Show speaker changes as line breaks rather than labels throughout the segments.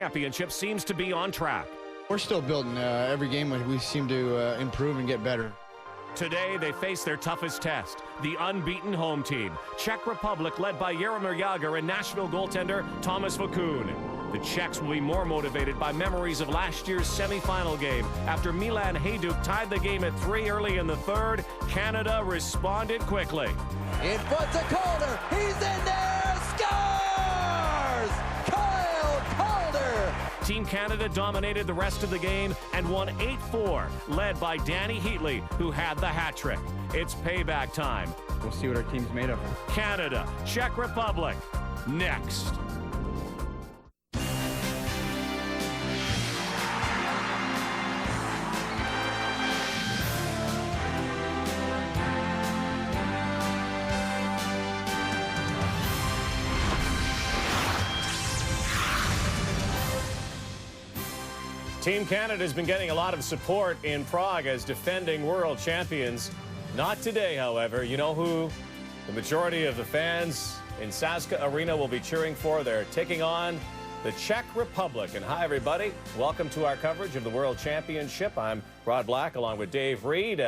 Championship seems to be on track.
We're still building. Every game we seem to improve and get better.
Today, they face their toughest test, the unbeaten home team, Czech Republic, led by Jaromír Jágr and Nashville goaltender Thomas Vokoun. The Czechs will be more motivated by memories of last year's semifinal game. After Milan Hajduk tied the game at 3 early in the third, Canada responded quickly.
In front to Calder, he's in there, scores! Kyle Calder!
Team Canada dominated the rest of the game and won 8-4, led by Danny Heatley, who had the hat trick. It's payback time.
We'll see what our team's made of.
Canada, Czech Republic, next. Team Canada has been getting a lot of support in Prague as defending world champions. Not today, however. You know who the majority of the fans in Saska Arena will be cheering for? They're taking on the Czech Republic. And hi, everybody. Welcome to our coverage of the World Championship. I'm Rod Black along with Dave Reed.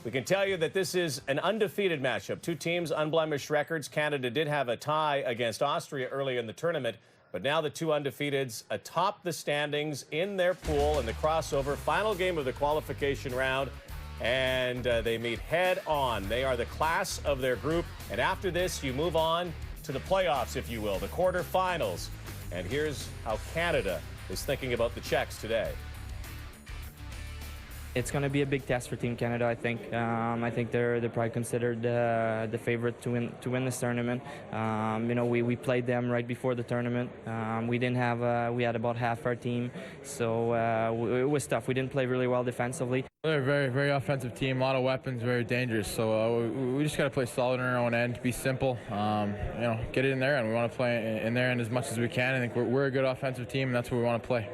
We can tell you that this is an undefeated matchup. Two teams, unblemished records. Canada did have a tie against Austria early in the tournament. But now the two undefeateds atop the standings in their pool in the crossover final game of the qualification round. And they meet head on. They are the class of their group. And after this, you move on to the playoffs, if you will, the quarterfinals. And here's how Canada is thinking about the Czechs today.
It's going to be a big test for Team Canada, I think. I think they're probably considered the favorite to win this tournament. You know, we played them right before the tournament. We had about half our team, so it was tough. We didn't play really well defensively.
They're a very, very offensive team, a lot of weapons, very dangerous. So we just got to play solid on our own end, be simple, you know, get it in there, and we want to play in there end as much as we can. I think we're a good offensive team, and that's what we want to play.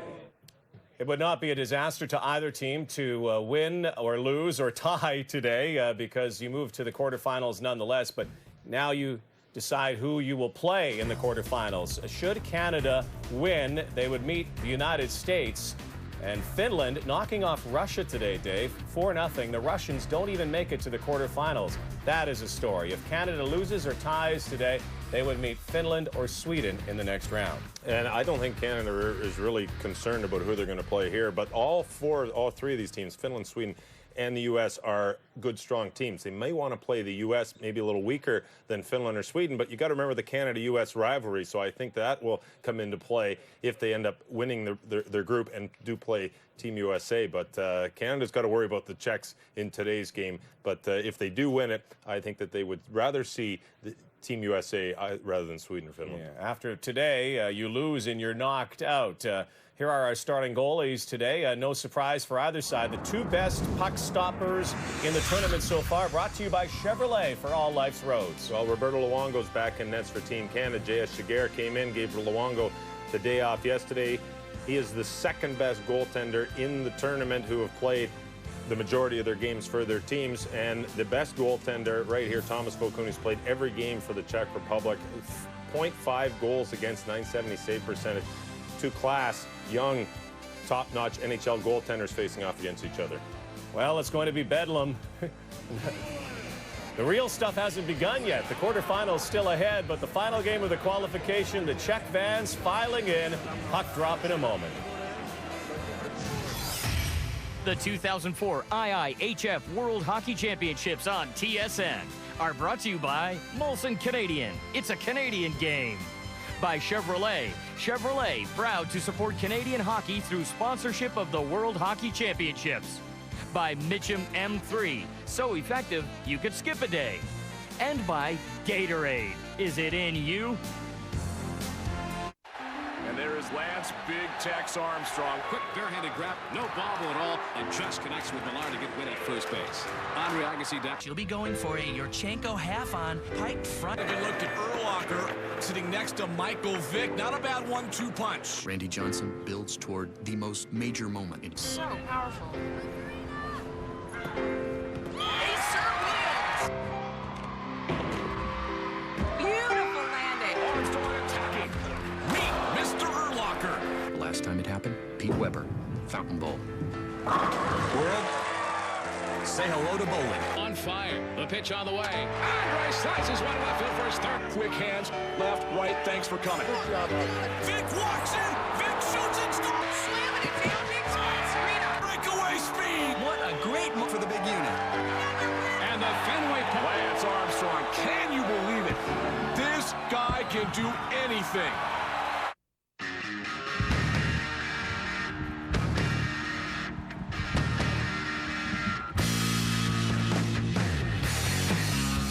It would not be a disaster to either team to win or lose or tie today because you move to the quarterfinals nonetheless. But now you decide who you will play in the quarterfinals. Should Canada win, they would meet the United States and Finland, knocking off Russia today, Dave, 4-0. The Russians don't even make it to the quarterfinals. That is a story. If Canada loses or ties today, they would meet Finland or Sweden in the next round.
And I don't think Canada is really concerned about who they're going to play here, but all three of these teams, Finland, Sweden, and the U.S. are good, strong teams. They may want to play the U.S. maybe a little weaker than Finland or Sweden, but you got to remember the Canada-U.S. rivalry, so I think that will come into play if they end up winning their group and do play Team USA. But Canada's got to worry about the Czechs in today's game. But if they do win it, I think that they would rather see the Team USA rather than Sweden or Finland.
Yeah, after today, you lose and you're knocked out. Here are our starting goalies today. No surprise for either side. The two best puck stoppers in the tournament so far, brought to you by Chevrolet for all life's roads.
Well, Roberto Luongo's back in nets for Team Canada. J.S. Jaguar came in, gave Luongo the day off yesterday. He is the second best goaltender in the tournament who have played the majority of their games for their teams. And the best goaltender right here, Thomas Vokoun, who's played every game for the Czech Republic. 0.5 goals against, .970 save percentage. Two class, young, top-notch NHL goaltenders facing off against each other.
Well, it's going to be bedlam. The real stuff hasn't begun yet. The quarterfinals still ahead, but the final game of the qualification, the Czech vans filing in. Puck drop in a moment.
The 2004 IIHF World Hockey Championships on TSN are brought to you by Molson Canadian. It's a Canadian game. By Chevrolet. Chevrolet, proud to support Canadian hockey through sponsorship of the World Hockey Championships. By Mitchum M3, so effective you could skip a day. And by Gatorade. Is it in you?
And there is Lance Big Tex Armstrong. Quick barehanded grab, no bobble at all, and just connects with Millar to get win at first base. Andre Agassi down.
She'll be going for a Yurchenko half-on, piped front.
A good look at Urlacher sitting next to Michael Vick. Not a bad 1-2 punch.
Randy Johnson builds toward the most major moment.
It's so powerful.
Last time
time it happened? Pete Weber, Fountain Bowl.
World, say hello to bowling.
On fire. The pitch on the way. Andre slices one left field for his third.
Quick hands, left, right, thanks for coming. Good job, Vic walks in, Vic shoots and scores.
Slamming it down, big spots, arena.
Breakaway speed.
What a great move for the big unit.
And the Fenway
Lance Armstrong, can you believe it? This guy can do anything.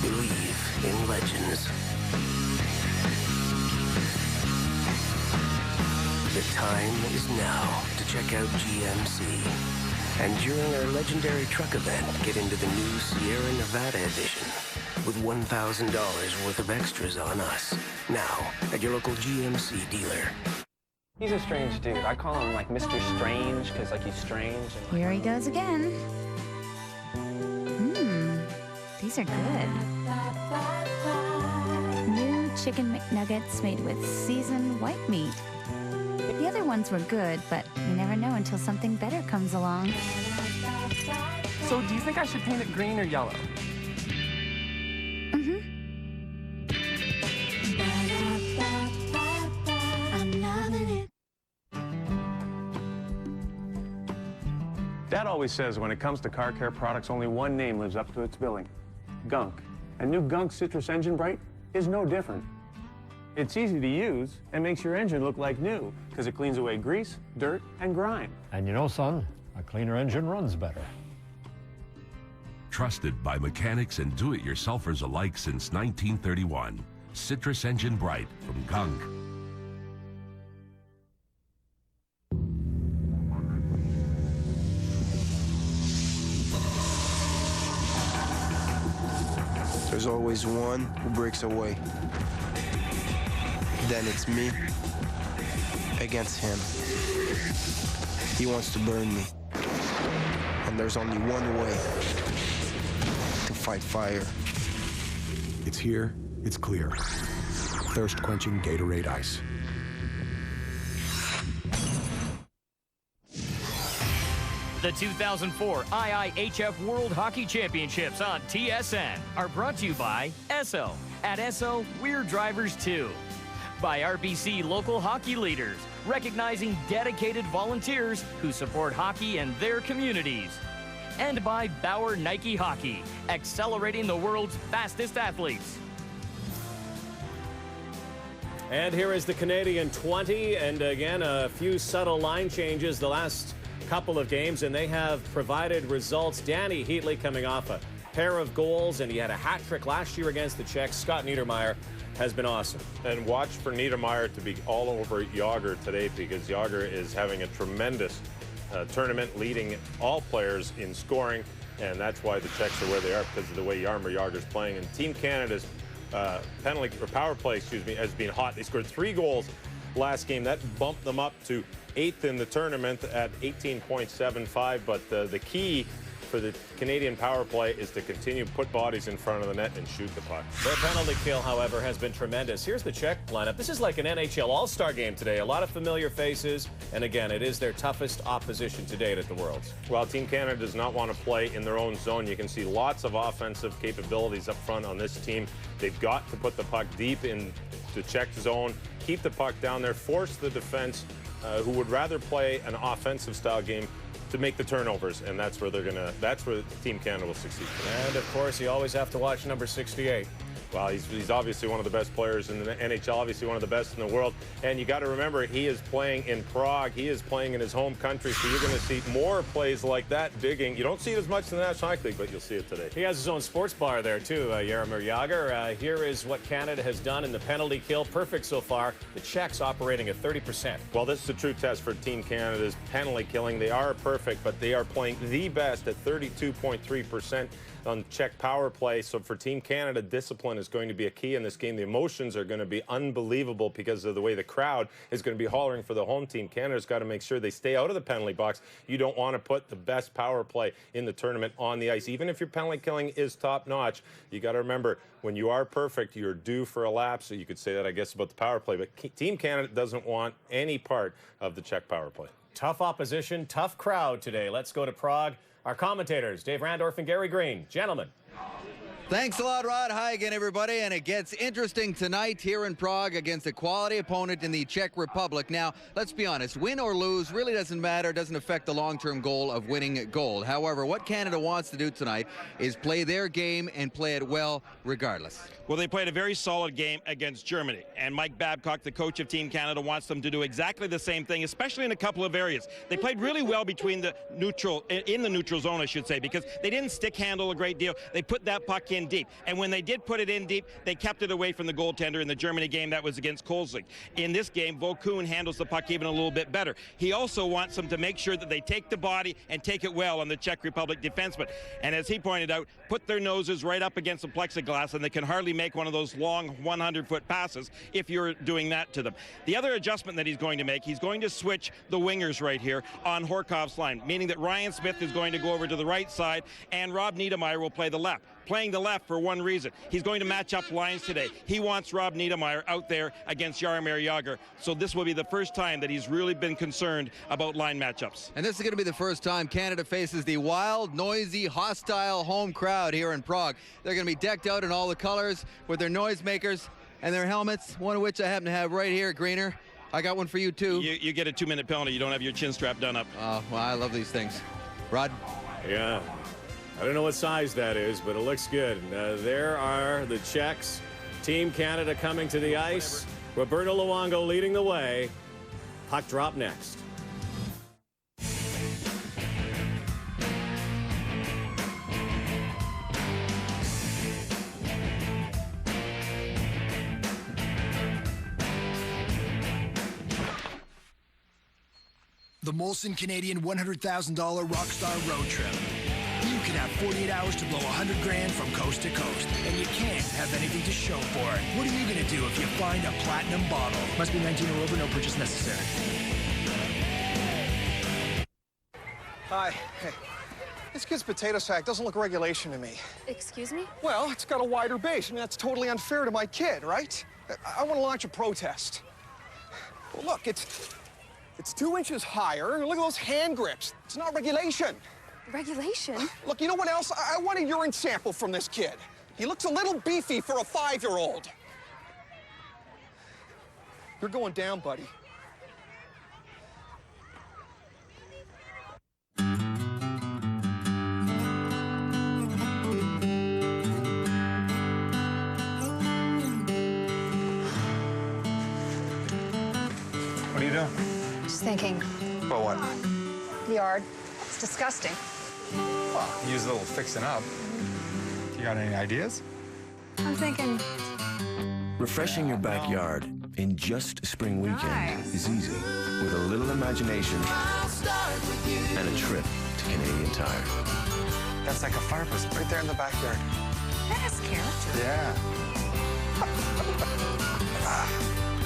Believe in legends. The time is now to check out GMC. And during our legendary truck event, get into the new Sierra Nevada edition with $1,000 worth of extras on us. Now, at your local GMC dealer.
He's a strange dude. I call him like Mr. Strange because like he's strange. And,
Here he goes again. These are good. New Chicken McNuggets made with seasoned white meat. The other ones were good, but you never know until something better comes along.
So do you think I should paint it green or yellow?
I'm loving it.
Dad always says when it comes to car care products, only one name lives up to its billing. Gunk. And new Gunk Citrus Engine Bright is no different. It's easy to use and makes your engine look like new because it cleans away grease, dirt, and grime.
And you know, son, a cleaner engine runs better.
Trusted by mechanics and do-it-yourselfers alike since 1931. Citrus Engine Bright from Gunk.
There's always one who breaks away. Then it's me against him. He wants to burn me. And there's only one way to fight fire.
It's here, it's clear. Thirst-quenching Gatorade Ice.
The 2004 IIHF World Hockey Championships on TSN are brought to you by Esso. At Esso, we're drivers too. By RBC Local Hockey Leaders, recognizing dedicated volunteers who support hockey and their communities. And by Bauer Nike Hockey, accelerating the world's fastest athletes.
And here is the Canadian 20, and again, a few subtle line changes the last couple of games, and they have provided results. Danny Heatley coming off a pair of goals, and he had a hat trick last year against the Czechs. Scott Niedermayer has been awesome.
And watch for Niedermayer to be all over Jágr today, because Jágr is having a tremendous tournament, leading all players in scoring, and that's why the Czechs are where they are, because of the way Jaromír Jágr is playing. And Team Canada's power play, has been hot. They scored 3 goals last game. That bumped them up to 8th in the tournament at 18.75, but the key for the Canadian power play is to continue to put bodies in front of the net and shoot the puck.
Their penalty kill, however, has been tremendous. Here's the Czech lineup. This is like an NHL All-Star game today. A lot of familiar faces, and again, it is their toughest opposition to date at the Worlds.
While Team Canada does not want to play in their own zone, you can see lots of offensive capabilities up front on this team. They've got to put the puck deep in the Czech zone, keep the puck down there, force the defense who would rather play an offensive style game to make the turnovers, and that's where Team Canada will succeed.
And of course, you always have to watch number 68.
Well, he's obviously one of the best players in the NHL, obviously one of the best in the world. And you got to remember, he is playing in Prague. He is playing in his home country, so you're going to see more plays like that digging. You don't see it as much in the National Hockey League, but you'll see it today.
He has his own sports bar there, too, Jaromír Jágr. Here is what Canada has done in the penalty kill. Perfect so far. The Czechs operating at 30%.
Well, this is a true test for Team Canada's penalty killing. They are perfect, but they are playing the best at 32.3% on Czech power play. So for Team Canada, discipline is going to be a key in this game. The emotions are going to be unbelievable because of the way the crowd is going to be hollering for the home team. Canada's got to make sure they stay out of the penalty box. You don't want to put the best power play in the tournament on the ice. Even if your penalty killing is top-notch, you got to remember, when you are perfect, you're due for a lapse. So you could say that, I guess, about the power play. But Team Canada doesn't want any part of the Czech power play.
Tough opposition, tough crowd today. Let's go to Prague. Our commentators, Dave Randorf and Gary Green. Gentlemen.
Thanks a lot, Rod. Hi again, everybody. And it gets interesting tonight here in Prague against a quality opponent in the Czech Republic. Now, let's be honest, win or lose really doesn't matter, doesn't affect the long-term goal of winning gold. However, what Canada wants to do tonight is play their game and play it well regardless.
Well, they played a very solid game against Germany, and Mike Babcock, the coach of Team Canada, wants them to do exactly the same thing, especially in a couple of areas. They played really well between the neutral, in the neutral zone, I should say, because they didn't stick handle a great deal. They put that puck in deep, and when they did put it in deep, they kept it away from the goaltender. In the Germany game, that was against Kolzig. In this game, Vokun handles the puck even a little bit better. He also wants them to make sure that they take the body and take it well on the Czech Republic defenseman. And as he pointed out, put their noses right up against the plexiglass, and they can hardly make one of those long 100-foot passes if you're doing that to them. The other adjustment that he's going to make, he's going to switch the wingers right here on Horkov's line, meaning that Ryan Smith is going to go over to the right side and Rob Niedermeyer will play the left. Playing the left for one reason. He's going to match up lines today. He wants Rob Niedermeyer out there against Jaromir Jagr. So this will be the first time that he's really been concerned about line matchups.
And this is going to be the first time Canada faces the wild, noisy, hostile home crowd here in Prague. They're going to be decked out in all the colors with their noisemakers and their helmets, one of which I happen to have right here, Greener. I got one for you, too.
You get a 2-minute penalty. You don't have your chin strap done up.
Oh, well, I love these things. Rod?
Yeah. I don't know what size that is, but it looks good. There are the Czechs. Team Canada coming to the ice. Roberto Luongo leading the way. Puck drop next.
The Molson Canadian $100,000 Rockstar Road Trip. You can have 48 hours to blow $100 grand from coast to coast, and you can't have anything to show for it. What are you going to do if you find a platinum bottle? Must be 19 or over, no purchase necessary.
Hi. Hey. This kid's potato sack doesn't look regulation to me.
Excuse me?
Well, it's got a wider base. I mean, that's totally unfair to my kid, right? I want to launch a protest. Well, look, it's 2 inches higher, and look at those hand grips. It's not regulation.
Regulation?
Look, you know what else? I want a urine sample from this kid. He looks a little beefy for a 5-year-old. You're going down, buddy.
What are you doing?
Just thinking.
About what?
The yard. It's disgusting.
Well, use a little fixing up. You got any ideas?
I'm thinking.
Refreshing your backyard in just a spring weekend is easy with a little imagination and a trip to Canadian Tire.
That's like a fireplace right there in the backyard.
That has character.
Yeah.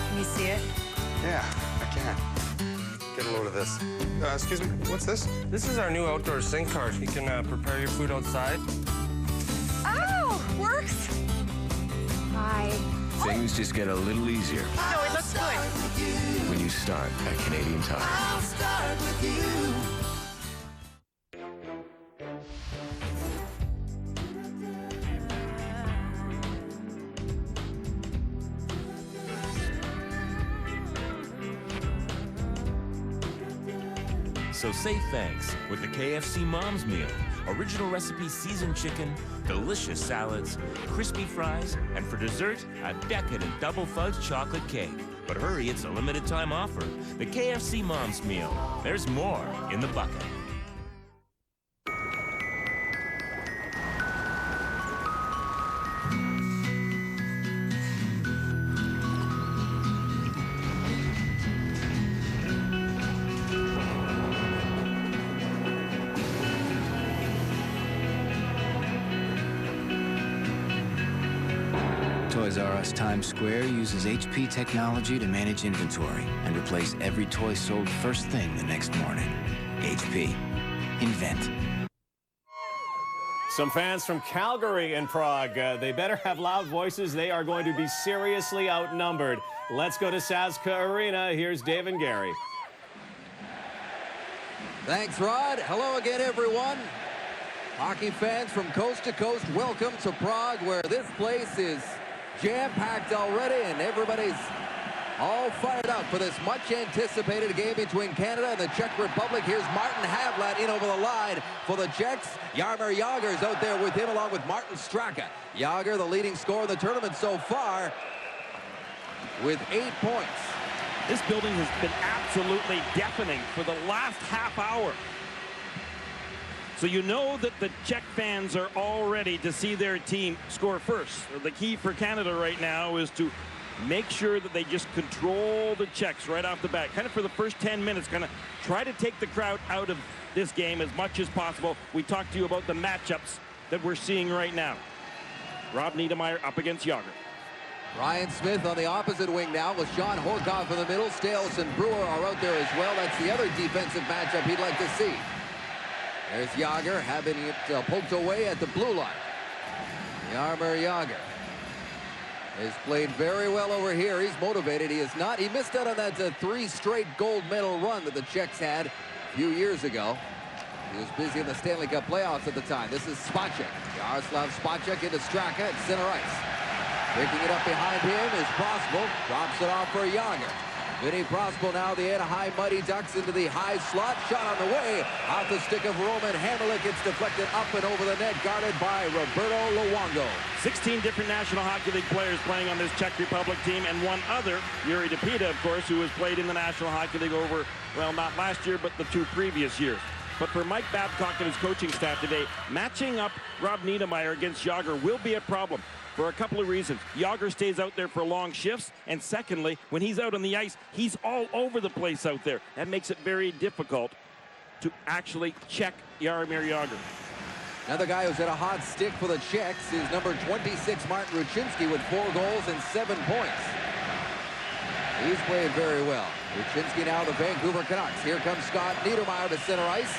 Can you see it?
Yeah, I can. Get a load of this. Excuse me, what's this?
This is our new outdoor sink cart. You can prepare your food outside.
Oh, works. Hi.
Things just get a little easier
No, it looks good.
when you start at Canadian Tire.
I'll start with you.
So say thanks with the KFC Mom's Meal. Original recipe seasoned chicken, delicious salads, crispy fries, and for dessert, a decadent double fudge chocolate cake. But hurry, it's a limited time offer. The KFC Mom's Meal. There's more in the bucket.
Toys R Us Times Square uses HP technology to manage inventory and replace every toy sold first thing the next morning. HP. Invent.
Some fans from Calgary and Prague. They better have loud voices. They are going to be seriously outnumbered. Let's go to Saska Arena. Here's Dave and Gary.
Thanks, Rod. Hello again, everyone. Hockey fans from coast to coast, welcome to Prague, where this place is jam-packed already, and everybody's all fired up for this much-anticipated game between Canada and the Czech Republic. Here's Martin Havlat in over the line for the Czechs. Jaromír Jágr's out there with him, along with Martin Straka. Jágr, the leading scorer in the tournament so far, with 8 points.
This building has been absolutely deafening for the last half hour. So you know that the Czech fans are all ready to see their team score first. The key for Canada right now is to make sure that they just control the Czechs right off the bat. Kind of for the first 10 minutes, kind of try to take the crowd out of this game as much as possible. We talked to you about the matchups that we're seeing right now. Rob Niedermayer up against Jágr.
Ryan Smith on the opposite wing now with Sean Horkoff in the middle. Stales and Brewer are out there as well. That's the other defensive matchup he'd like to see. There's Jágr having it poked away at the blue line. Jaromír Jágr has played very well over here. He's motivated. He is not. He missed out on that 3 straight gold medal run that the Czechs had a few years ago. He was busy in the Stanley Cup playoffs at the time. This is Spacek. Jaroslav Spacek into Straka at center ice. Picking it up behind him is Prospel. Drops it off for Jágr. Vinny Prospel now, the Anaheim Mighty Ducks into the high slot. Shot on the way. Off the stick of Roman Hamrlik. It's deflected up and over the net, guarded by Roberto Luongo.
16 different National Hockey League players playing on this Czech Republic team, and one other, Yuri Depita, of course, who has played in the National Hockey League over, well, not last year, but the 2 previous years. But for Mike Babcock and his coaching staff today, matching up Rob Niedermayer against Jágr will be a problem for a couple of reasons. Jágr stays out there for long shifts, and secondly, when he's out on the ice, he's all over the place out there. That makes it very difficult to actually check Jaromír Jágr.
Another guy who's had a hot stick for the Czechs is number 26, Martin Ruchinski, with 4 goals and 7 points. He's played very well. Ruchinski now the Vancouver Canucks. Here comes Scott Niedermayer to center ice.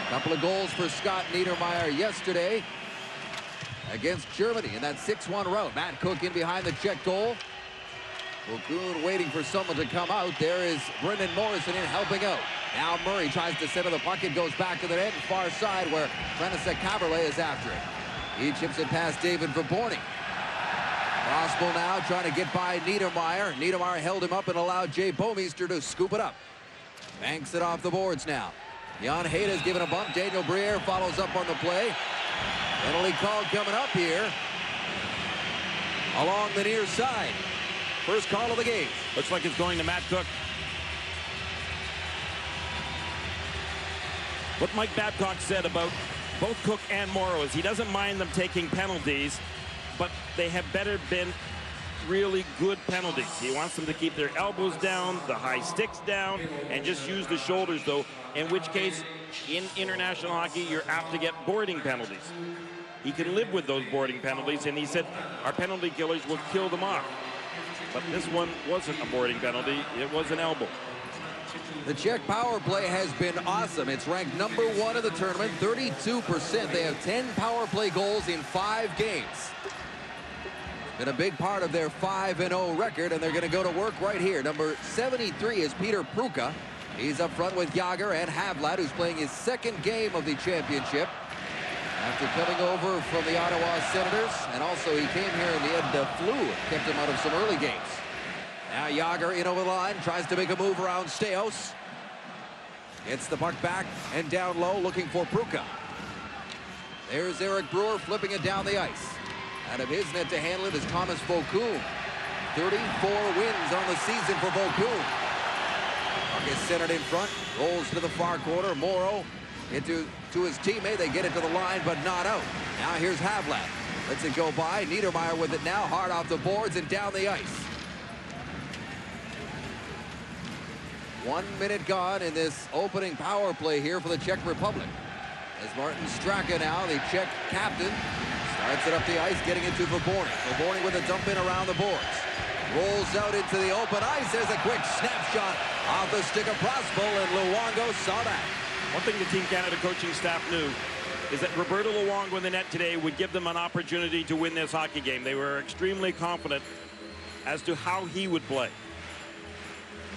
A couple of goals for Scott Niedermayer yesterday against Germany in that 6-1 rout. Matt Cook in behind the Czech goal. Cocoon waiting for someone to come out. There is Brendan Morrison in helping out. Now Murray tries to center the puck. It goes back to the net, far side where František Kaberle is after it. He chips it past David Vaborny. Prospel now trying to get by Niedermayer. Niedermayer held him up and allowed Jay Bouwmeester to scoop it up. Banks it off the boards now. Jan Hayda's given a bump. Daniel Briere follows up on the play. Penalty call coming up here along the near side. First call of the game.
Looks like it's going to Matt Cook. What Mike Babcock said about both Cook and Morrow is he doesn't mind them taking penalties, but they have better been really good penalties. He wants them to keep their elbows down, the high sticks down, and just use the shoulders, though, in which case, in international hockey, you're apt to get boarding penalties. He can live with those boarding penalties, and he said our penalty killers will kill them off. But this one wasn't a boarding penalty, it was an elbow.
The Czech power play has been awesome. It's ranked number 1 in the tournament, 32%. They have 10 power play goals in 5 games. Been a big part of their 5-0 record, and they're going to go to work right here. Number 73 is Peter Pruka. He's up front with Jágr and Havlat, who's playing his 2nd game of the championship after coming over from the Ottawa Senators. And also he came here and he had the flu, kept him out of some early games. Now Jágr in over the line, tries to make a move around Staios. Gets the puck back and down low, looking for Pruka. There's Eric Brewer flipping it down the ice. Out of his net to handle it is Thomas Vokoun. 34 wins on the season for Vokoun. Puck is centered in front, rolls to the far corner. Morrow into his teammate. They get it to the line, but not out. Now here's Havlat. Lets it go by. Niedermayer with it now, hard off the boards and down the ice. 1 minute gone in this opening power play here for the Czech Republic. As Martin Straka now, the Czech captain, Starts it up the ice, getting it to Vaborny. Vaborny with a dump in around the boards. Rolls out into the open ice. There's a quick snapshot off the stick of Prospel, and Luongo saw that.
One thing the Team Canada coaching staff knew is that Roberto Luongo in the net today would give them an opportunity to win this hockey game. They were extremely confident as to how he would play.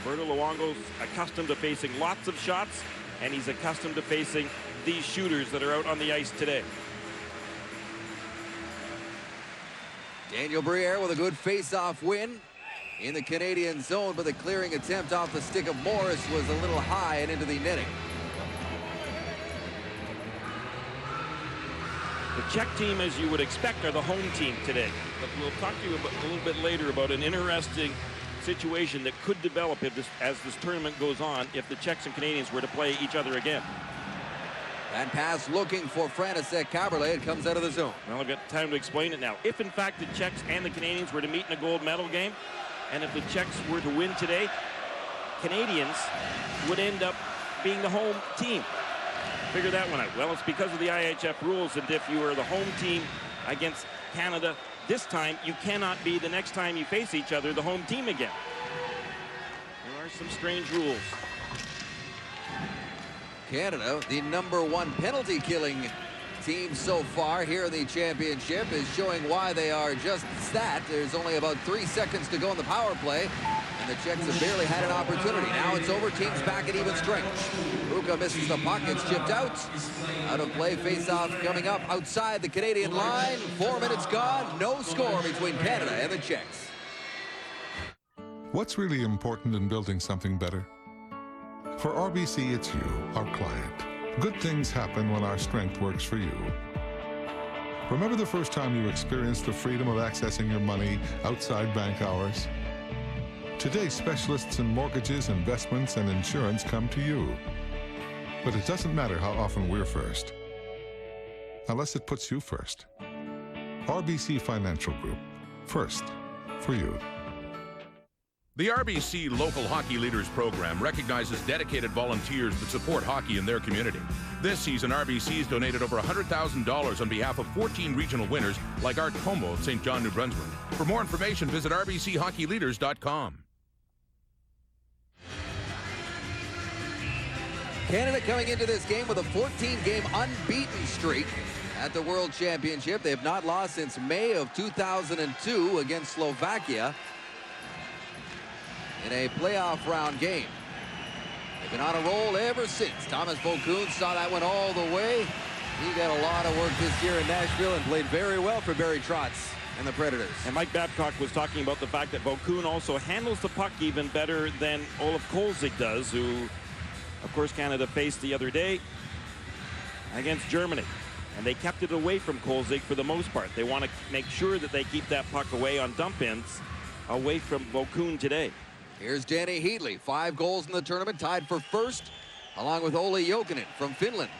Roberto Luongo's accustomed to facing lots of shots, and he's accustomed to facing these shooters that are out on the ice today.
Daniel Briere with a good face-off win in the Canadian zone, but the clearing attempt off the stick of Morris was a little high and into the netting.
The Czech team, as you would expect, are the home team today. But we'll talk to you a little bit later about an interesting situation that could develop as this tournament goes on if the Czechs and Canadians were to play each other again.
That pass looking for Frantisek Kaberle. It comes out of the zone.
Well, I've got time to explain it now. If, in fact, the Czechs and the Canadians were to meet in a gold medal game, and if the Czechs were to win today, Canadians would end up being the home team. Figure that one out. Well, it's because of the IIHF rules, and if you are the home team against Canada this time, you cannot be the next time you face each other the home team again. There are some strange rules.
Canada, the #1 penalty-killing team so far here in the championship, is showing why they are just that. There's only about 3 seconds to go in the power play, and the Czechs have barely had an opportunity. Now it's over, teams back at even strength. Ruka misses the puck, it's chipped out. Out of play, face-off coming up outside the Canadian line. 4 minutes gone, no score between Canada and the Czechs.
What's really important in building something better? For RBC, it's you, our client. Good things happen when our strength works for you. Remember the first time you experienced the freedom of accessing your money outside bank hours? Today, specialists in mortgages, investments, and insurance come to you. But it doesn't matter how often we're first, unless it puts you first. RBC Financial Group. First for you.
The RBC Local Hockey Leaders Program recognizes dedicated volunteers that support hockey in their community. This season, RBC has donated over $100,000 on behalf of 14 regional winners like Art Como of St. John, New Brunswick. For more information, visit rbchockeyleaders.com.
Canada coming into this game with a 14-game unbeaten streak at the World Championship. They have not lost since May of 2002 against Slovakia in a playoff round game. They've been on a roll ever since. Thomas Vokoun saw that one all the way. He got a lot of work this year in Nashville and played very well for Barry Trotz and the Predators.
And Mike Babcock was talking about the fact that Vokoun also handles the puck even better than Olaf Kolzig does, who, of course, Canada faced the other day against Germany. And they kept it away from Kolzig for the most part. They want to make sure that they keep that puck away on dump-ins, away from Vokoun today.
Here's Danny Heatley, 5 goals in the tournament, tied for first, along with Olli Jokinen from Finland.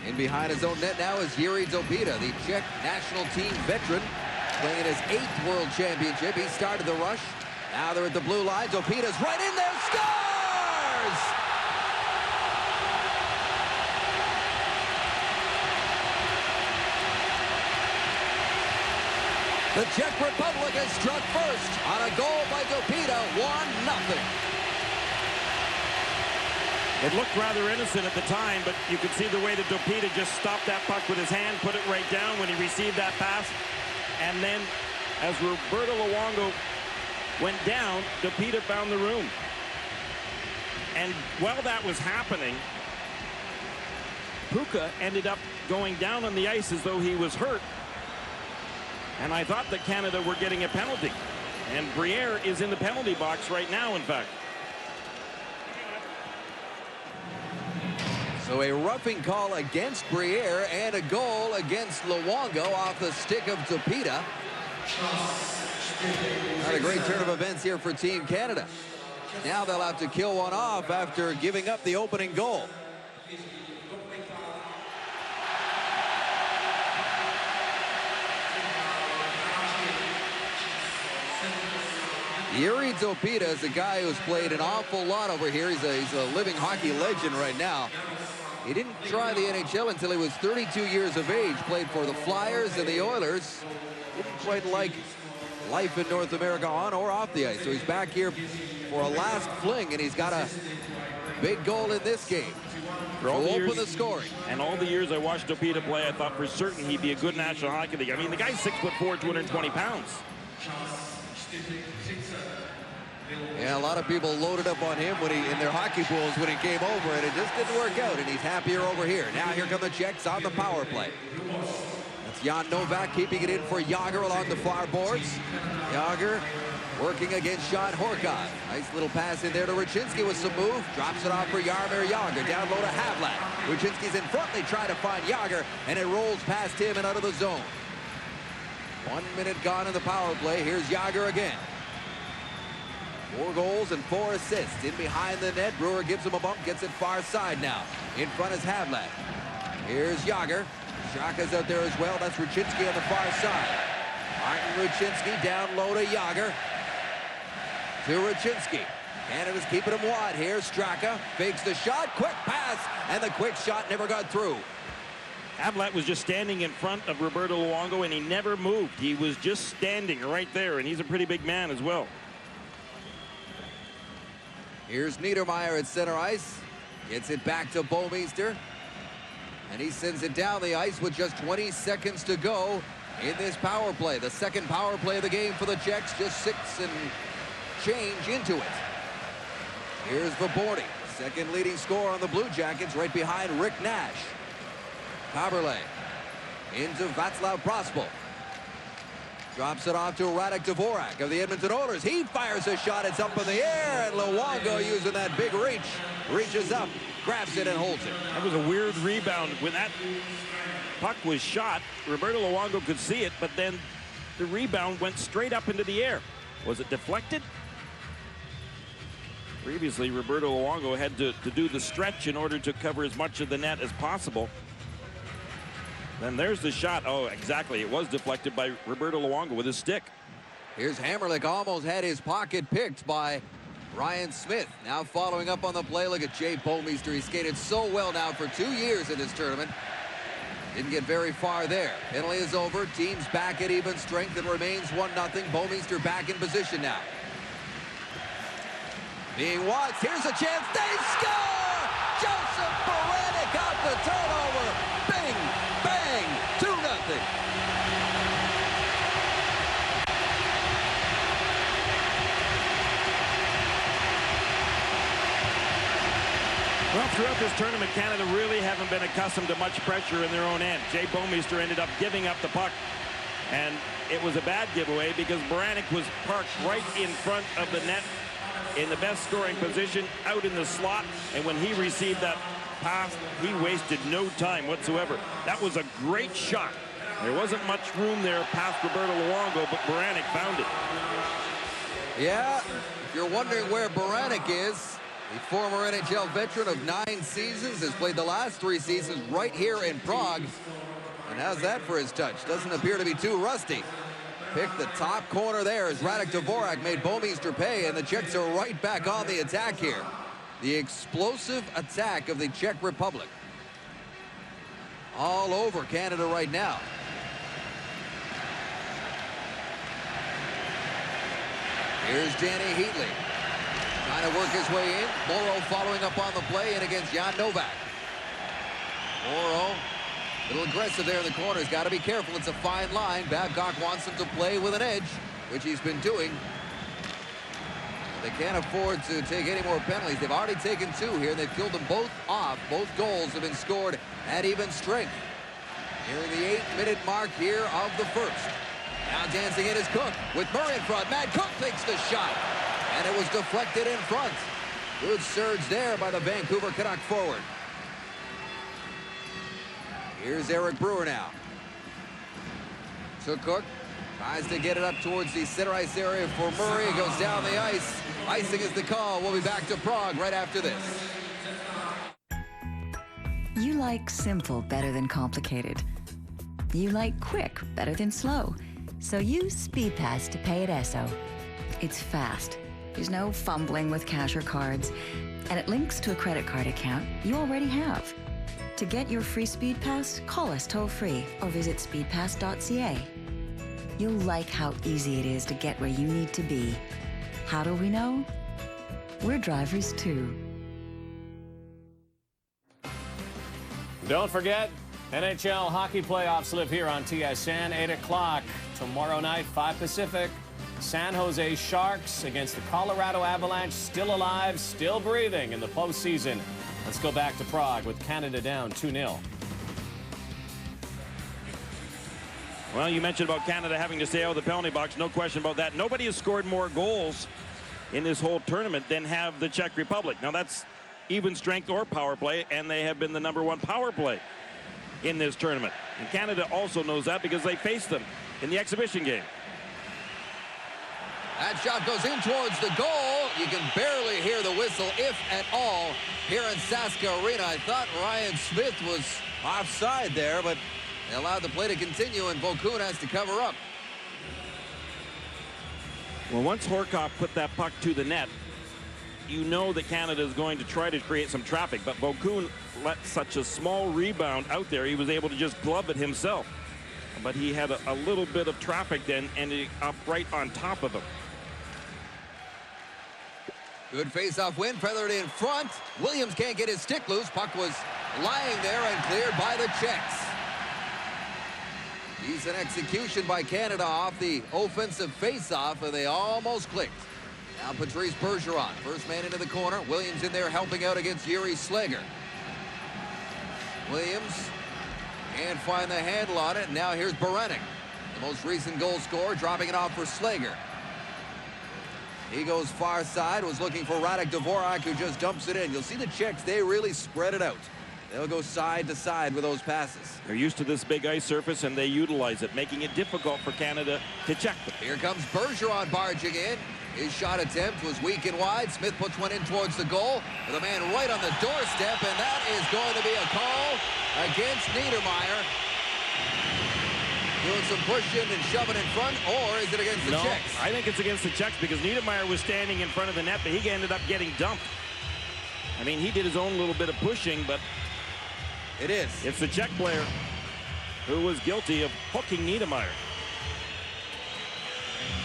In behind his own net now is Jiri Dopita, the Czech national team veteran, playing in his 8th World Championship. He started the rush. Now they're at the blue line. Dopita's right in there, scores! The Czech Republic has struck first on a goal by Dopita, 1-0.
It looked rather innocent at the time, but you could see the way that Dopita just stopped that puck with his hand, put it right down when he received that pass. And then, as Roberto Luongo went down, Dopita found the room. And while that was happening, Puka ended up going down on the ice as though he was hurt. And I thought that Canada were getting a penalty. And Briere is in the penalty box right now, in fact.
So a roughing call against Briere and a goal against Luongo off the stick of Dopita. Not a great turn of events here for Team Canada. Now they'll have to kill one off after giving up the opening goal. Jiri Dopita is a guy who's played an awful lot over here. He's a living hockey legend right now. He didn't try the NHL until he was 32 years of age, played for the Flyers and the Oilers. Didn't quite like life in North America on or off the ice. So he's back here for a last fling, and he's got a big goal in this game to open the scoring.
And all the years I watched Topita play, I thought for certain he'd be a good National Hockey League. I mean, the guy's 6'4", 220 pounds.
Yeah, a lot of people loaded up on him when in their hockey pools when he came over, and it just didn't work out, and he's happier over here. Now here come the Czechs on the power play. That's Jan Novak keeping it in for Jágr along the far boards. Jágr working against Sean Horkov. Nice little pass in there to Rachinski with some move. Drops it off for Jaromir Jágr. Down low to Havlat. Rachinski's in front. They try to find Jágr, and it rolls past him and out of the zone. 1 minute gone in the power play. Here's Jágr again. 4 goals and 4 assists. In behind the net. Brewer gives him a bump. Gets it far side now. In front is Havlat. Here's Jágr. Straka's out there as well. That's Rachinski on the far side. Martin Rachinski down low to Jágr. To Rachinski. Canada's keeping him wide here. Straka fakes the shot. Quick pass. And the quick shot never got through.
Havlat was just standing in front of Roberto Luongo, and he never moved. He was just standing right there, and he's a pretty big man as well.
Here's Niedermeyer at center ice. Gets it back to Bouwmeester. And he sends it down the ice with just 20 seconds to go in this power play. The second power play of the game for the Czechs. Just 6 and change into it. Here's Vaborny. Second leading scorer on the Blue Jackets, right behind Rick Nash. Kaberle into Václav Prospal. Drops it off to Radek Dvorak of the Edmonton Oilers. He fires a shot. It's up in the air, and Luongo, using that big reach, reaches up, grabs it, and holds it.
That was a weird rebound. When that puck was shot, Roberto Luongo could see it, but then the rebound went straight up into the air. Was it deflected? Previously, Roberto Luongo had to do the stretch in order to cover as much of the net as possible. Then there's the shot. Oh, exactly. It was deflected by Roberto Luongo with his stick.
Here's Hammerlick, almost had his pocket picked by Ryan Smith. Now following up on the play, look at Jay Bouwmeester. He skated so well now for 2 years in this tournament. Didn't get very far there. Penalty is over. Team's back at even strength. It remains 1-0. Bouwmeester back in position now. Being watched. Here's a chance. They score! Joseph Baranek off the turnover. Bing, bang, 2-0.
Well, throughout this tournament, Canada really haven't been accustomed to much pressure in their own end. Jay Bouwmeester ended up giving up the puck, and it was a bad giveaway because Baranek was parked right in front of the net in the best scoring position out in the slot, and when he received that pass, he wasted no time whatsoever. That was a great shot. There wasn't much room there past Roberto Luongo, but Baranek found it.
Yeah, if you're wondering where Baranek is, the former NHL veteran of 9 seasons, has played the last 3 seasons right here in Prague. And how's that for his touch? Doesn't appear to be too rusty. Picked the top corner there as Radek Dvorak made Bouwmeester pay, and the Czechs are right back on the attack here. The explosive attack of the Czech Republic. All over Canada right now. Here's Danny Heatley. Trying to work his way in. Morrow following up on the play in against Jan Novak. Morrow, a little aggressive there in the corner. He's got to be careful. It's a fine line. Babcock wants him to play with an edge, which he's been doing. They can't afford to take any more penalties. They've already taken 2 here. They've killed them both off. Both goals have been scored at even strength. Nearing the 8-minute mark here of the first. Now dancing in is Cook with Murray in front. Matt Cook takes the shot, and it was deflected in front. Good surge there by the Vancouver Canuck forward. Here's Eric Brewer now. To Cook. Tries to get it up towards the center ice area for Murray. Goes down the ice. Icing is the call. We'll be back to Prague right after this.
You like simple better than complicated. You like quick better than slow. So use SpeedPass to pay at Esso. It's fast. There's no fumbling with cash or cards. And it links to a credit card account you already have. To get your free Speed Pass, call us toll-free or visit speedpass.ca. You'll like how easy it is to get where you need to be. How do we know? We're drivers too.
Don't forget, NHL hockey playoffs live here on TSN, 8 o'clock. Tomorrow night, 5 Pacific. San Jose Sharks against the Colorado Avalanche, still alive, still breathing in the postseason. Let's go back to Prague with Canada down 2-0.
Well, you mentioned about Canada having to stay out of the penalty box. No question about that. Nobody has scored more goals in this whole tournament than have the Czech Republic. Now, that's even strength or power play, and they have been the #1 power play in this tournament. And Canada also knows that because they faced them in the exhibition game.
That shot goes in towards the goal. You can barely hear the whistle, if at all, here in Saska Arena. I thought Ryan Smith was offside there, but they allowed the play to continue, and Vokun has to cover up.
Well, once Horkoff put that puck to the net, you know that Canada is going to try to create some traffic, but Vokun let such a small rebound out there, he was able to just glove it himself. But he had a little bit of traffic then, ending up right on top of him.
Good face-off win, feathered in front. Williams can't get his stick loose. Puck was lying there and cleared by the Czechs. Decent execution by Canada off the offensive face-off, and they almost clicked. Now Patrice Bergeron, first man into the corner. Williams in there helping out against Yuri Slager. Williams can't find the handle on it. Now here's Berenik, the most recent goal scorer, dropping it off for Slager. He goes far side, was looking for Radek Dvorak, who just dumps it in. You'll see the Czechs, they really spread it out. They'll go side to side with those passes.
They're used to this big ice surface, and they utilize it, making it difficult for Canada to check them.
Here comes Bergeron barging in. His shot attempt was weak and wide. Smith puts one in towards the goal with a man right on the doorstep, and that is going to be a call against Niedermayer. Doing some pushing and shoving in front, or is it against the Czechs?
I think it's against the Czechs because Niedermayer was standing in front of the net, but he ended up getting dumped. I mean, he did his own little bit of pushing, but it's the Czech player who was guilty of hooking Niedermayer.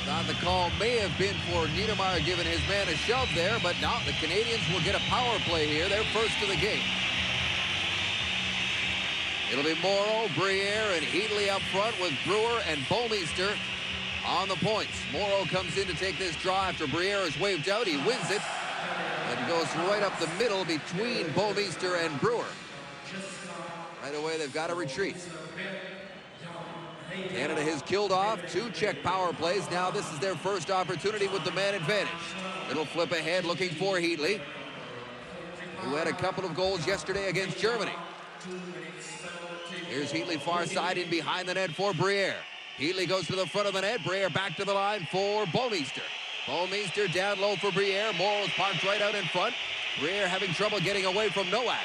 Thought the call may have been for Niedermayer giving his man a shove there, but now the Canadians will get a power play here. They're first of the game. It'll be Morrow, Briere, and Heatley up front with Brewer and Bouwmeester on the points. Morrow comes in to take this draw after Briere is waved out. He wins it. It goes right up the middle between Bouwmeester and Brewer. Right away, they've got to retreat. Canada has killed off 2 Czech power plays. Now this is their first opportunity with the man advantage. Little flip ahead looking for Heatley, who had a couple of goals yesterday against Germany. Here's Heatley far side in behind the net for Briere. Heatley goes to the front of the net. Briere back to the line for Bouwmeester. Bouwmeester down low for Briere. Morrow's parked right out in front. Briere having trouble getting away from Nowak.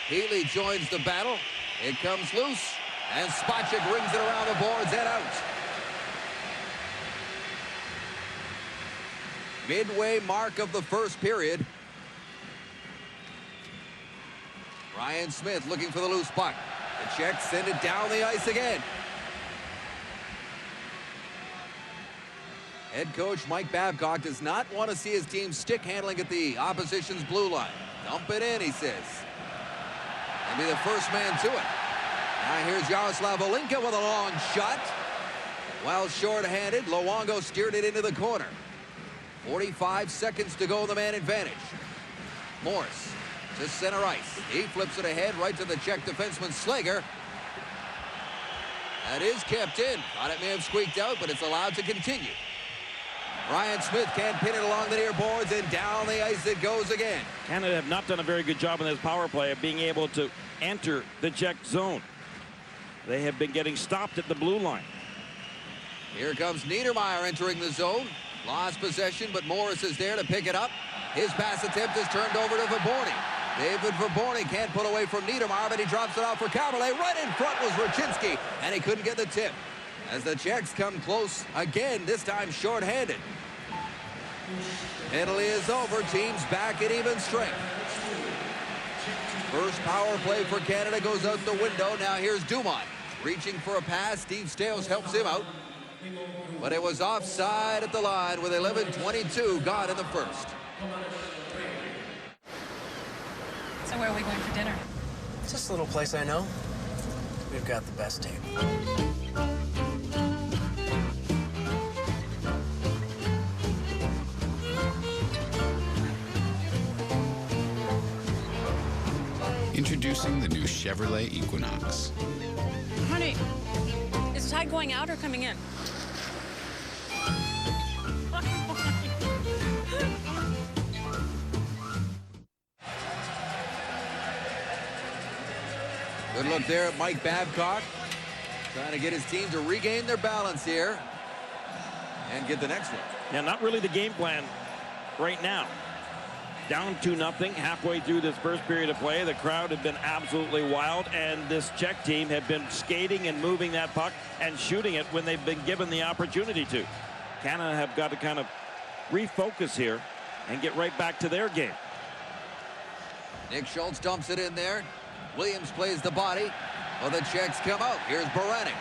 Heatley joins the battle. It comes loose, and Spacek rings it around the boards and out. Midway mark of the first period. Ryan Smith looking for the loose puck. The Czechs send it down the ice again. Head coach Mike Babcock does not want to see his team stick handling at the opposition's blue line. Dump it in, he says. And be the first man to it. Now here's Yaroslav Olinka with a long shot. Well short-handed, Luongo steered it into the corner. 45 seconds to go, the man advantage. Morris to center ice. He flips it ahead right to the Czech defenseman Slager. That is kept in. Thought it may have squeaked out, but it's allowed to continue. Ryan Smith can't pin it along the near boards, and down the ice it goes again.
Canada have not done a very good job in this power play of being able to enter the Czech zone. They have been getting stopped at the blue line.
Here comes Niedermayer entering the zone. Lost possession, but Morris is there to pick it up. His pass attempt is turned over to Vaborny. David Vaborny can't pull away from Niedermayer, but he drops it off for Kaberle. Right in front was Raczynski, and he couldn't get the tip. As the Czechs come close again, this time short-handed. Penalty is over. Teams back at even strength. First power play for Canada goes out the window. Now here's Dumont reaching for a pass. Steve Staios helps him out. But it was offside at the line with 11:22 gone in the first.
So where are we going for dinner?
It's just a little place I know. We've got the best table.
Introducing the new Chevrolet Equinox.
Honey, is Tide going out or coming in?
Good look there at Mike Babcock. Trying to get his team to regain their balance here and get the next one.
Yeah, not really the game plan right now. Down 2-0 halfway through this first period of play. The crowd had been absolutely wild, and this Czech team had been skating and moving that puck and shooting it when they've been given the opportunity to. Canada have got to kind of refocus here and get right back to their game.
Nick Schultz dumps it in there. Williams plays the body. Well, the Czechs come out. Here's Baranek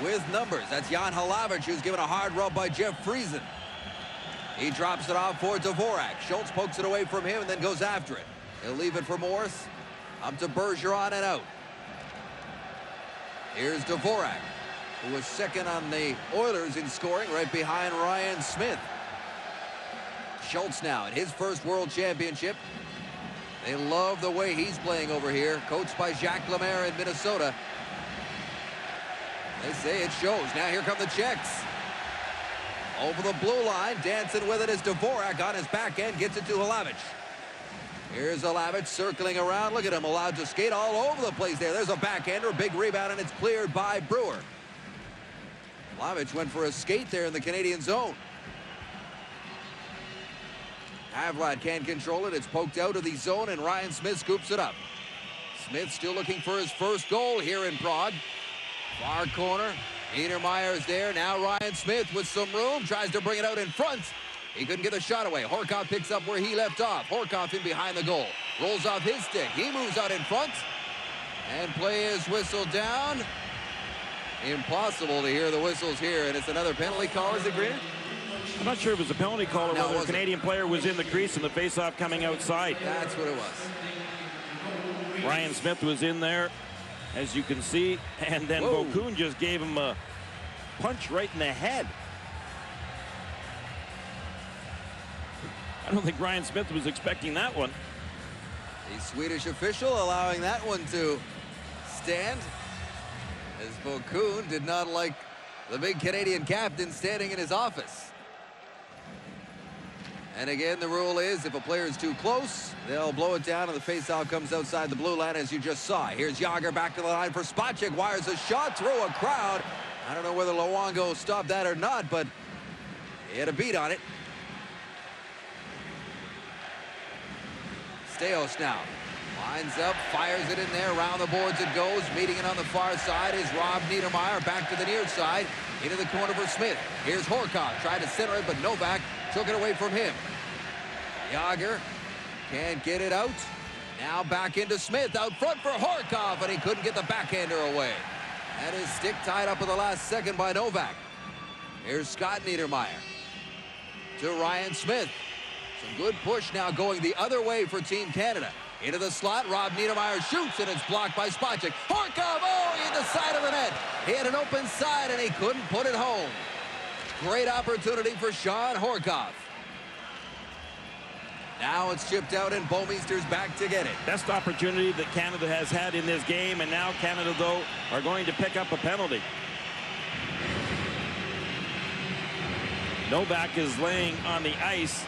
with numbers. That's Jan Hlavich, who's given a hard rub by Jeff Friesen. He drops it off for Dvorak. Schultz pokes it away from him and then goes after it. He'll leave it for Morris. Up to Bergeron and out. Here's Dvorak, who was second on the Oilers in scoring, right behind Ryan Smith. Schultz now at his first World Championship. They love the way he's playing over here, coached by Jacques Lemaire in Minnesota. They say it shows. Now here come the Czechs. Over the blue line, dancing with it is Dvorak on his back end, gets it to Hlavich. Here's Hlavich circling around. Look at him, allowed to skate all over the place there. There's a backhander, big rebound, and it's cleared by Brewer. Hlavich went for a skate there in the Canadian zone. Havlat can't control it. It's poked out of the zone, and Ryan Smith scoops it up. Smith still looking for his first goal here in Prague. Far corner. Niedermayer is there. Now Ryan Smith with some room. Tries to bring it out in front. He couldn't get the shot away. Horkoff picks up where he left off. Horkoff in behind the goal. Rolls off his stick. He moves out in front. And play is whistled down. Impossible to hear the whistles here. And it's another penalty call. Is it, Green?
I'm not sure if it was a penalty call or whether a Canadian player was in the crease and the faceoff coming outside.
That's what it was.
Ryan Smith was in there, as you can see, and then Bokun just gave him a punch right in the head. I don't think Ryan Smith was expecting that one.
The Swedish official allowing that one to stand, as Bokun did not like the big Canadian captain standing in his office. And again, the rule is if a player is too close, they'll blow it down and the faceoff comes outside the blue line, as you just saw. Here's Jágr back to the line for Spacek. Wires a shot through a crowd. I don't know whether Luongo stopped that or not, but he had a beat on it. Staios now lines up, fires it in there. Around the boards it goes. Meeting it on the far side is Rob Niedermayer. Back to the near side. Into the corner for Smith. Here's Horkoff. Tried to center it, but Novak took it away from him. Jágr can't get it out. Now back into Smith. Out front for Horkoff, and he couldn't get the backhander away. That is stick tied up in the last second by Novak. Here's Scott Niedermayer to Ryan Smith. Some good push now going the other way for Team Canada. Into the slot, Rob Niedermayer shoots, and it's blocked by Spacek. Horkoff, oh, he hit the side of the net. He had an open side, and he couldn't put it home. Great opportunity for Sean Horkoff. Now it's chipped out, and Bouwmeester's back to get it.
Best opportunity that Canada has had in this game, and now Canada, though, are going to pick up a penalty. Novak is laying on the ice,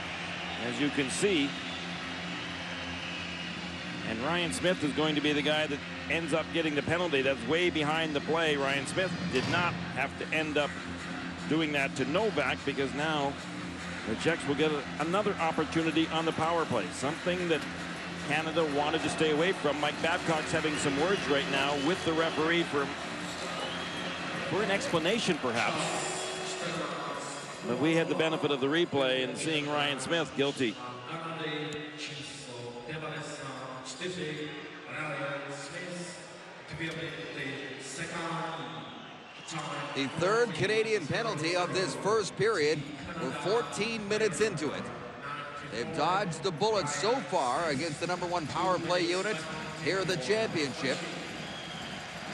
as you can see. And Ryan Smith is going to be the guy that ends up getting the penalty. That's way behind the play. Ryan Smith did not have to end up doing that to Novak, because now the Czechs will get another opportunity on the power play, something that Canada wanted to stay away from. Mike Babcock's having some words right now with the referee for an explanation, perhaps. But we had the benefit of the replay and seeing Ryan Smith guilty.
The third Canadian penalty of this first period. We're 14 minutes into it. They've dodged the bullet so far against the #1 power play unit here at the championship,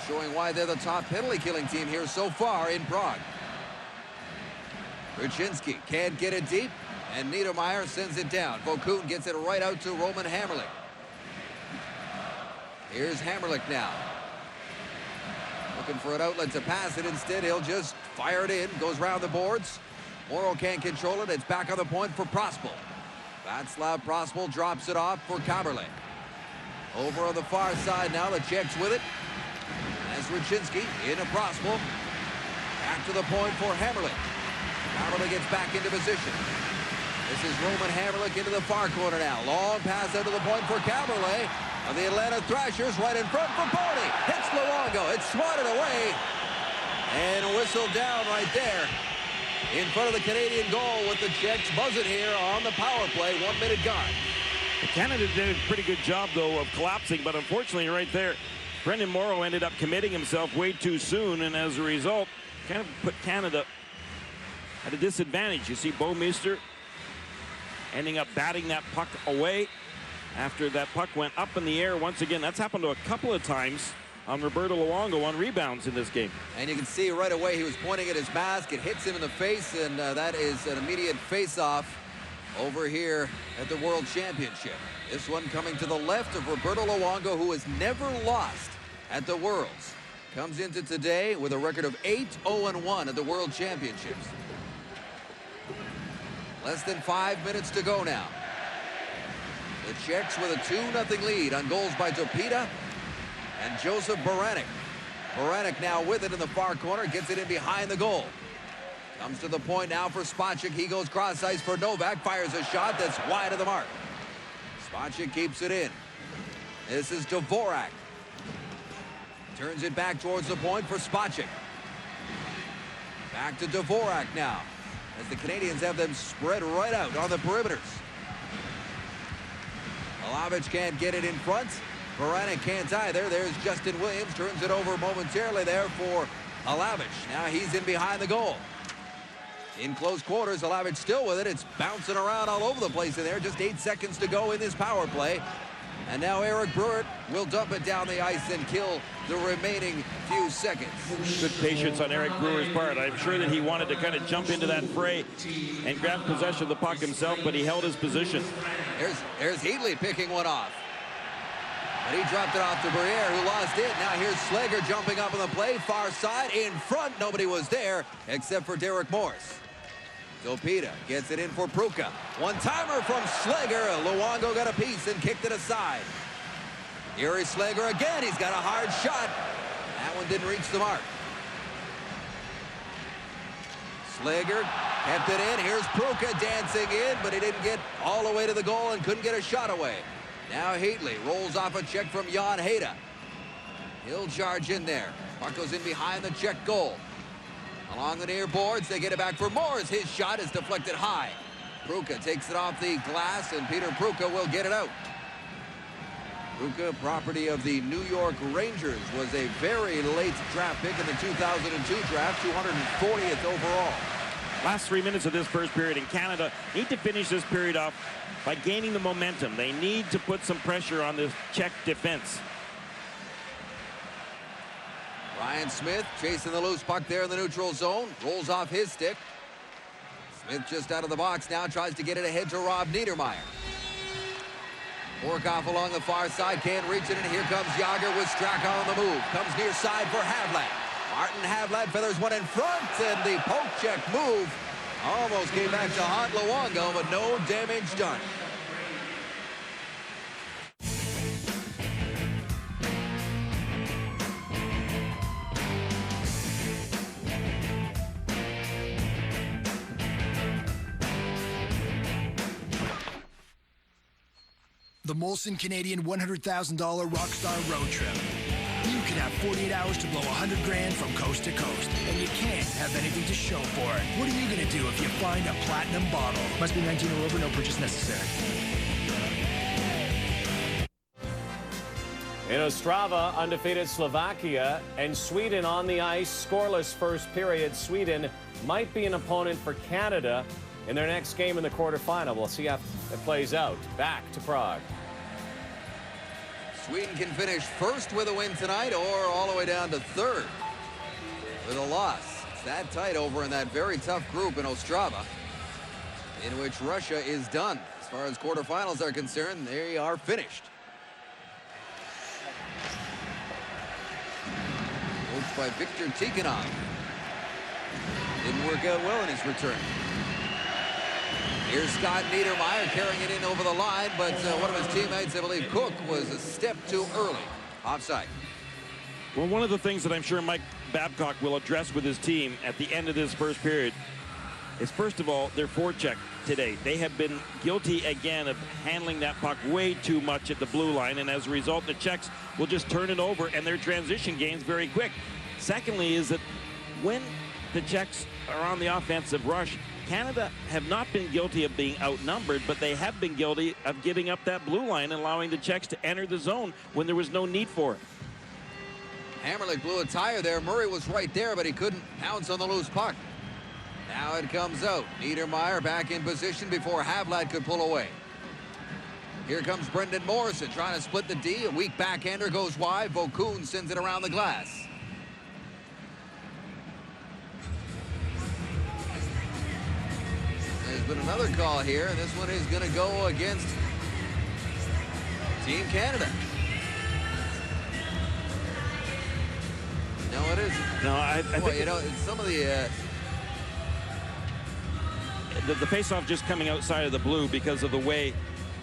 showing why they're the top penalty-killing team here so far in Prague. Ruchinski can't get it deep, and Niedermeyer sends it down. Vokun gets it right out to Roman Hammerlich. Here's Hammerlich now. Looking for an outlet to pass it. Instead, he'll just fire it in. Goes round the boards. Morrow can't control it. It's back on the point for Prospel. Václav Prospel drops it off for Kaberle. Over on the far side now, the Czechs with it. As Ruchinski into Prospel. Back to the point for Hammerlich. Kaberle gets back into position. This is Roman Hammerlich into the far corner now. Long pass out to the point for Kaberle. Of the Atlanta Thrashers right in front for Boney. Hits Luongo. It's swatted away. And whistled down right there. In front of the Canadian goal with the Czechs buzzing here on the power play. 1 minute gone.
Canada did a pretty good job, though, of collapsing, but unfortunately right there, Brendan Morrow ended up committing himself way too soon, and as a result, kind of put Canada at a disadvantage. You see Bo Mister ending up batting that puck away after that puck went up in the air once again. That's happened to a couple of times on Roberto Luongo on rebounds in this game.
And you can see right away he was pointing at his mask. It hits him in the face, and that is an immediate face-off over here at the World Championship. This one coming to the left of Roberto Luongo, who has never lost at the Worlds. Comes into today with a record of 8-0-1 at the World Championships. Less than 5 minutes to go now. The Czechs with a 2-0 lead on goals by Topita and Joseph Baranek. Baranek now with it in the far corner, gets it in behind the goal. Comes to the point now for Spacek. He goes cross ice for Novak, fires a shot that's wide of the mark. Spacek keeps it in. This is Dvorak. Turns it back towards the point for Spacek. Back to Dvorak now, as the Canadians have them spread right out on the perimeters. Alavic can't get it in front. Baranek can't either. There's Justin Williams. Turns it over momentarily there for Alavic. Now he's in behind the goal. In close quarters, Alavic still with it. It's bouncing around all over the place in there. Just 8 seconds to go in this power play. And now Eric Brewer will dump it down the ice and kill the remaining few seconds.
Good patience on Eric Brewer's part. I'm sure that he wanted to kind of jump into that fray and grab possession of the puck himself, but he held his position.
There's Heatley picking one off. But he dropped it off to Briere, who lost it. Now here's Slager jumping up on the play. Far side, in front. Nobody was there except for Derek Morse. Zopita gets it in for Pruka. One-timer from Slager. Luongo got a piece and kicked it aside. Here is Slager again. He's got a hard shot. That one didn't reach the mark. Slager kept it in. Here's Pruka dancing in, but he didn't get all the way to the goal and couldn't get a shot away. Now Heatley rolls off a check from Jan Heda. He'll charge in there. Puck goes in behind the Czech goal. Along the near boards, they get it back for Morris. His shot is deflected high. Pruka takes it off the glass, and Peter Pruka will get it out. Pruka, property of the New York Rangers, was a very late draft pick in the 2002 draft, 240th overall.
Last 3 minutes of this first period, in Canada need to finish this period off by gaining the momentum. They need to put some pressure on the Czech defense.
Ryan Smith chasing the loose puck there in the neutral zone. Rolls off his stick. Smith just out of the box now, tries to get it ahead to Rob Niedermeyer. Borkoff along the far side, can't reach it, and here comes Jágr with Straka on the move. Comes near side for Havlat. Martin Havlat feathers one in front, and the poke check move almost came back to haunt Luongo, but no damage done.
The Molson Canadian $100,000 Rockstar Road Trip. You can have 48 hours to blow 100 grand from coast to coast, and you can't have anything to show for it. What are you going to do if you find a platinum bottle? Must be 19 or over, no purchase necessary.
In Ostrava, undefeated Slovakia and Sweden on the ice. Scoreless first period. Sweden might be an opponent for Canada in their next game in the quarterfinal. We'll see how it plays out. Back to Prague.
Sweden can finish first with a win tonight or all the way down to third with a loss. It's that tight over in that very tough group in Ostrava, in which Russia is done. As far as quarterfinals are concerned, they are finished. Coached by Viktor Tikhonov. Didn't work out well in his return. Here's Scott Niedermayer carrying it in over the line, but one of his teammates, I believe Cook, was a step too early. Offside.
Well, one of the things that I'm sure Mike Babcock will address with his team at the end of this first period is, first of all, their forecheck today. They have been guilty again of handling that puck way too much at the blue line, and as a result, the Czechs will just turn it over and their transition gains very quick. Secondly is that when the Czechs are on the offensive rush, Canada have not been guilty of being outnumbered, but they have been guilty of giving up that blue line and allowing the Czechs to enter the zone when there was no need for it.
Hammerlich blew a tire there. Murray was right there, but he couldn't pounce on the loose puck. Now it comes out. Niedermayer back in position before Havlat could pull away. Here comes Brendan Morrison trying to split the D. A weak backhander goes wide. Vokun sends it around the glass. There's been another call here, and this one is going to go against Team Canada. No, it isn't.
No, I think
you know, some of the
face-off just coming outside of the blue because of the way,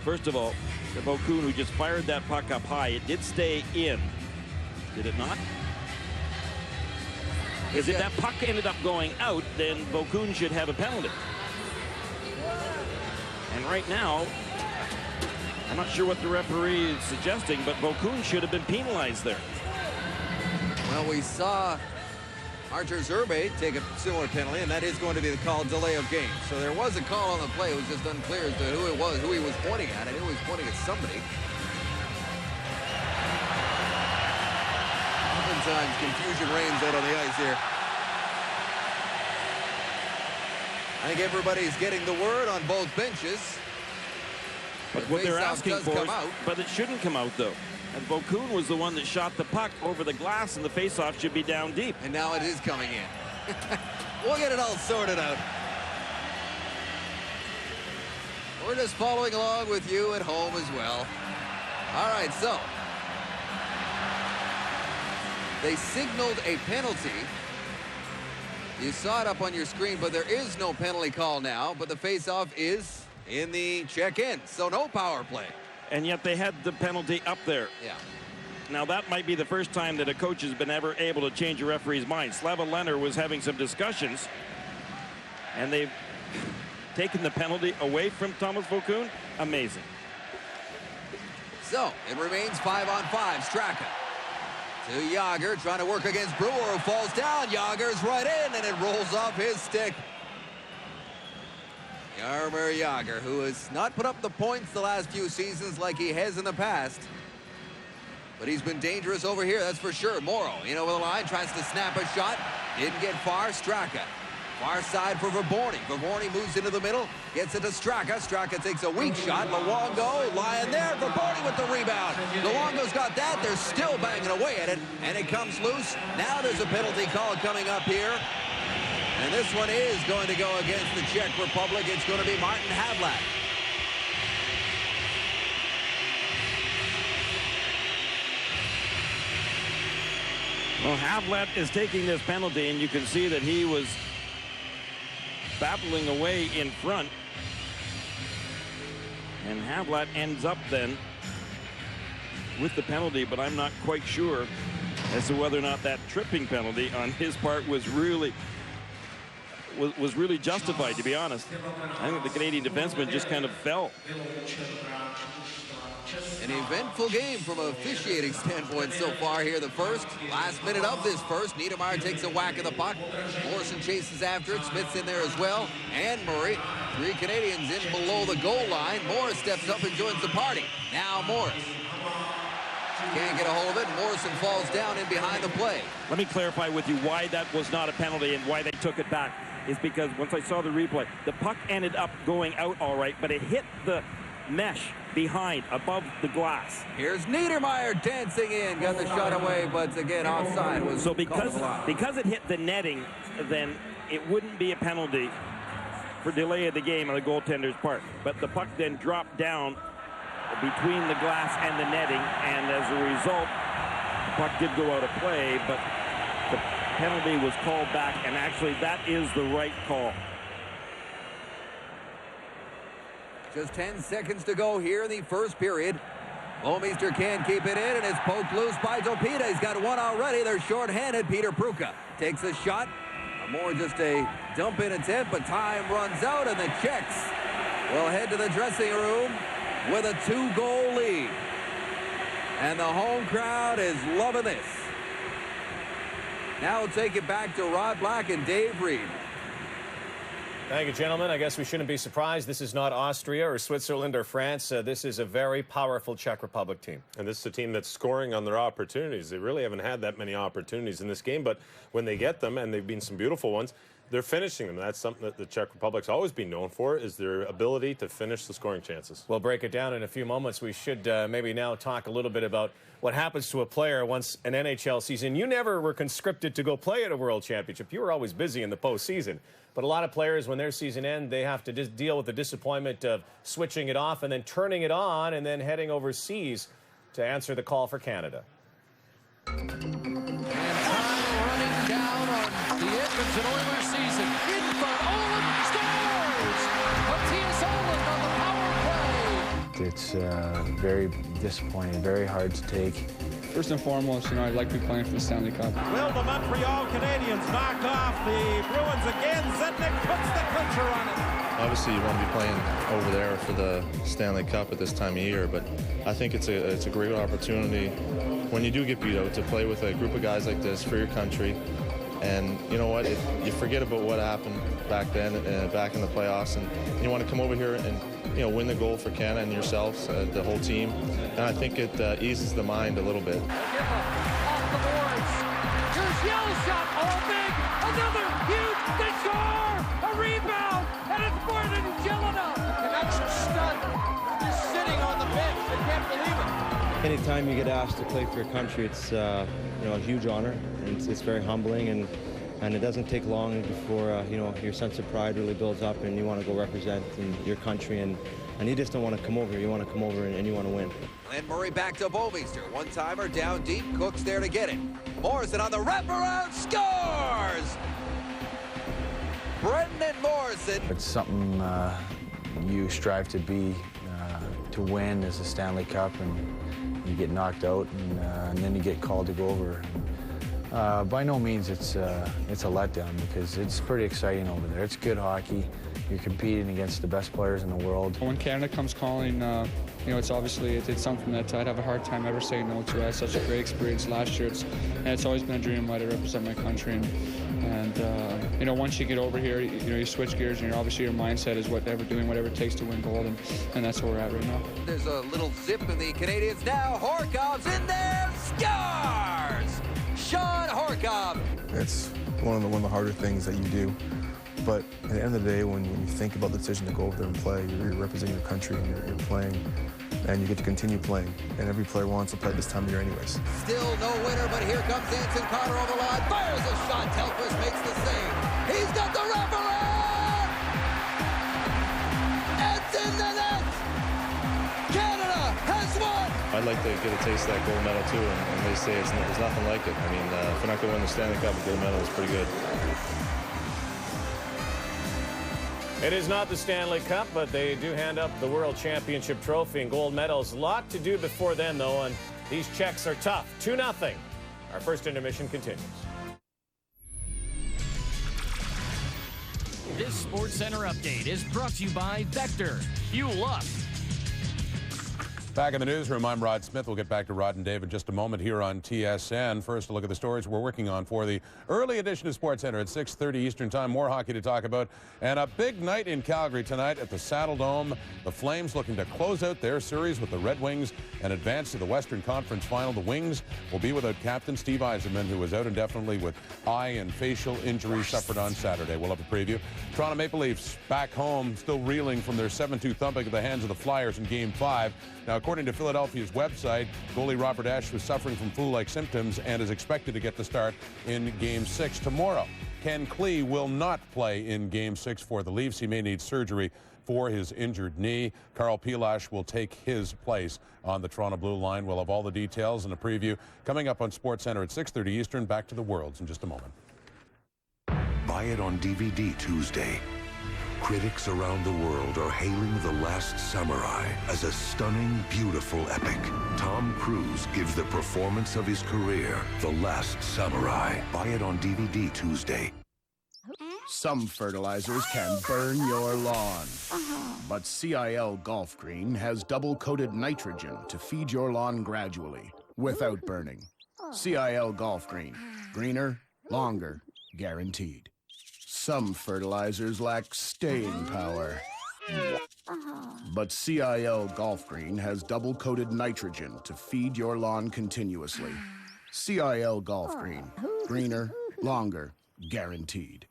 first of all, the Vokun, who just fired that puck up high, it did stay in. Did it not? Because if that puck ended up going out, then Vokun should have a penalty. And right now, I'm not sure what the referee is suggesting, but Vokun should have been penalized there.
Well, we saw Archer Zerbe take a similar penalty, and that is going to be the call, delay of game. So there was a call on the play. It was just unclear as to who it was, who he was pointing at. I knew he was pointing at somebody. Oftentimes, confusion reigns out on the ice here. I think everybody's getting the word on both benches.
But what they're asking for is, but it shouldn't come out, though. And Vokun was the one that shot the puck over the glass, and the faceoff should be down deep.
And now it is coming in. We'll get it all sorted out. We're just following along with you at home as well. All right, so they signaled a penalty. You saw it up on your screen, but there is no penalty call now. But the faceoff is in the check in, so no power play.
And yet they had the penalty up there.
Yeah.
Now that might be the first time that a coach has been ever able to change a referee's mind. Slava Leonard was having some discussions, and they've taken the penalty away from Thomas Vokun. Amazing.
So it remains 5-on-5. Straka to Yager, trying to work against Brewer, who falls down. Yager's right in, and it rolls off his stick. Jaromir Jagr, who has not put up the points the last few seasons like he has in the past. But he's been dangerous over here, that's for sure. Morrow in over the line, tries to snap a shot. Didn't get far. Straka. Far side for Verborny. Verborny moves into the middle, gets it to Straka. Straka takes a weak shot. Luongo lying there. Verborny with the rebound. Luongo's got that. They're still banging away at it, and it comes loose. Now there's a penalty call coming up here. And this one is going to go against the Czech Republic. It's going to be Martin Havlat.
Well, Havlat is taking this penalty, and you can see that he was battling away in front. And Havlat ends up then with the penalty, but I'm not quite sure as to whether or not that tripping penalty on his part was really justified, to be honest. I think the Canadian defenseman just kind of fell.
An eventful game from an officiating standpoint so far here, the first. Last minute of this first, Niedermayer takes a whack of the puck. Morrison chases after it. Smith's in there as well. And Murray. 3 Canadians in below the goal line. Morris steps up and joins the party. Now Morris Can't get a hold of it. Morrison falls down in behind the play.
Let me clarify with you why that was not a penalty and why they took it back. Is because once I saw the replay, the puck ended up going out all right, but it hit the mesh behind, above the glass.
Here's Niedermeyer dancing in, got the shot away, but again, offside. Was
so because it hit the netting, then it wouldn't be a penalty for delay of the game on the goaltender's part. But the puck then dropped down between the glass and the netting, and as a result, the puck did go out of play, but the penalty was called back, and actually that is the right call.
Just 10 seconds to go here in the first period. Bouwmeester can't keep it in, and it's poked loose by Topita. He's got one already. They're short-handed. Peter Pruka takes a shot. More just a dump-in attempt, but time runs out, and the Czechs will head to the dressing room with a 2-goal lead. And the home crowd is loving this. Now we'll take it back to Rod Black and Dave Reed.
Thank you, gentlemen. I guess we shouldn't be surprised. This is not Austria or Switzerland or France. This is a very powerful Czech Republic team.
And this is a team that's scoring on their opportunities. They really haven't had that many opportunities in this game, but when they get them, and they've been some beautiful ones, they're finishing them. That's something that the Czech Republic's always been known for, is their ability to finish the scoring chances.
We'll break it down in a few moments. We should maybe now talk a little bit about what happens to a player once an NHL season. You never were conscripted to go play at a World Championship. You were always busy in the postseason. But a lot of players, when their season ends, they have to deal with the disappointment of switching it off and then turning it on and then heading overseas to answer the call for Canada.
And time running down on the Edmonton Oilers season. In front, Owen scores! Matthias Owen on the power play.
It's very disappointing, very hard to take.
First and foremost, I'd like to be playing for the Stanley Cup.
Will the Montreal Canadiens knock off the Bruins again? Zednik puts the clincher on it.
Obviously, you want to be playing over there for the Stanley Cup at this time of year, but I think it's a great opportunity when you do get beat out to play with a group of guys like this for your country. And you know what? You forget about what happened back then, back in the playoffs, and you want to come over here and win the goal for Canada and yourselves, the whole team. And I think it eases the mind a little bit.
Off the boards. Here's Yell's shot. Oh, big. Another huge. They score. A rebound. And it's more than Jelena. And that's a stud. Just sitting on the bench. They can't believe it.
Anytime you get asked to play for your country, it's a huge honor, and it's very humbling, and it doesn't take long before your sense of pride really builds up, and you want to go represent your country, and you just don't want to come over here. You want to come over and you want to win.
And Murray back to Bouwmeester. One-timer down deep. Cook's there to get it. Morrison on the wraparound scores! Brendan Morrison.
It's something you strive to be, to win as a Stanley Cup, and you get knocked out, and then you get called to go over. By no means it's a letdown, because it's pretty exciting over there. It's good hockey. You're competing against the best players in the world.
When Canada comes calling, it's obviously it's something that I'd have a hard time ever saying no to. I had such a great experience last year. It's always been a dream of mine to represent my country. And once you get over here, you switch gears, and obviously your mindset is doing whatever it takes to win gold, and that's where we're at right now.
There's a little zip in the Canadiens now. Horkov's in there, scores! Sean Horkov.
It's one of the harder things that you do. But at the end of the day, when you think about the decision to go over there and play, you're representing your country, and you're playing, and you get to continue playing. And every player wants to play this time of year anyways.
Still no winner, but here comes Anson Connor on the line. Fires a shot. Telquist makes the save. He's got the wraparound! It's in the net! Canada has won!
I'd like to get a taste of that gold medal too, and they say there's nothing like it. I mean, if you're not going to win the Stanley Cup, a gold medal is pretty good.
It is not the Stanley Cup, but they do hand up the World Championship trophy and gold medals. A lot to do before then, though, and these Czechs are tough. 2-0. Our first intermission continues.
This Sports Center update is brought to you by Vector. Fuel up.
Back in the newsroom, I'm Rod Smith. We'll get back to Rod and Dave in just a moment here on TSN. First, a look at the stories we're working on for the early edition of SportsCenter at 6:30 Eastern Time. More hockey to talk about. And a big night in Calgary tonight at the Saddle Dome. The Flames looking to close out their series with the Red Wings and advance to the Western Conference Final. The Wings will be without captain Steve Yzerman, who was out indefinitely with eye and facial injuries suffered on Saturday. We'll have a preview. Toronto Maple Leafs back home, still reeling from their 7-2 thumping at the hands of the Flyers in Game 5. Now, according to Philadelphia's website, goalie Robert Ashe was suffering from flu-like symptoms and is expected to get the start in Game 6 tomorrow. Ken Klee will not play in Game 6 for the Leafs. He may need surgery for his injured knee. Carl Pilash will take his place on the Toronto Blue Line. We'll have all the details and a preview coming up on SportsCenter at 6:30 Eastern. Back to the Worlds in just a moment.
Buy it on DVD Tuesday. Critics around the world are hailing The Last Samurai as a stunning, beautiful epic. Tom Cruise gives the performance of his career, The Last Samurai. Buy it on DVD Tuesday.
Some fertilizers can burn your lawn, but CIL Golf Green has double-coated nitrogen to feed your lawn gradually, without burning. CIL Golf Green. Greener, longer, guaranteed. Some fertilizers lack staying power, but CIL Golf Green has double-coated nitrogen to feed your lawn continuously. CIL Golf Green. Greener, longer, guaranteed.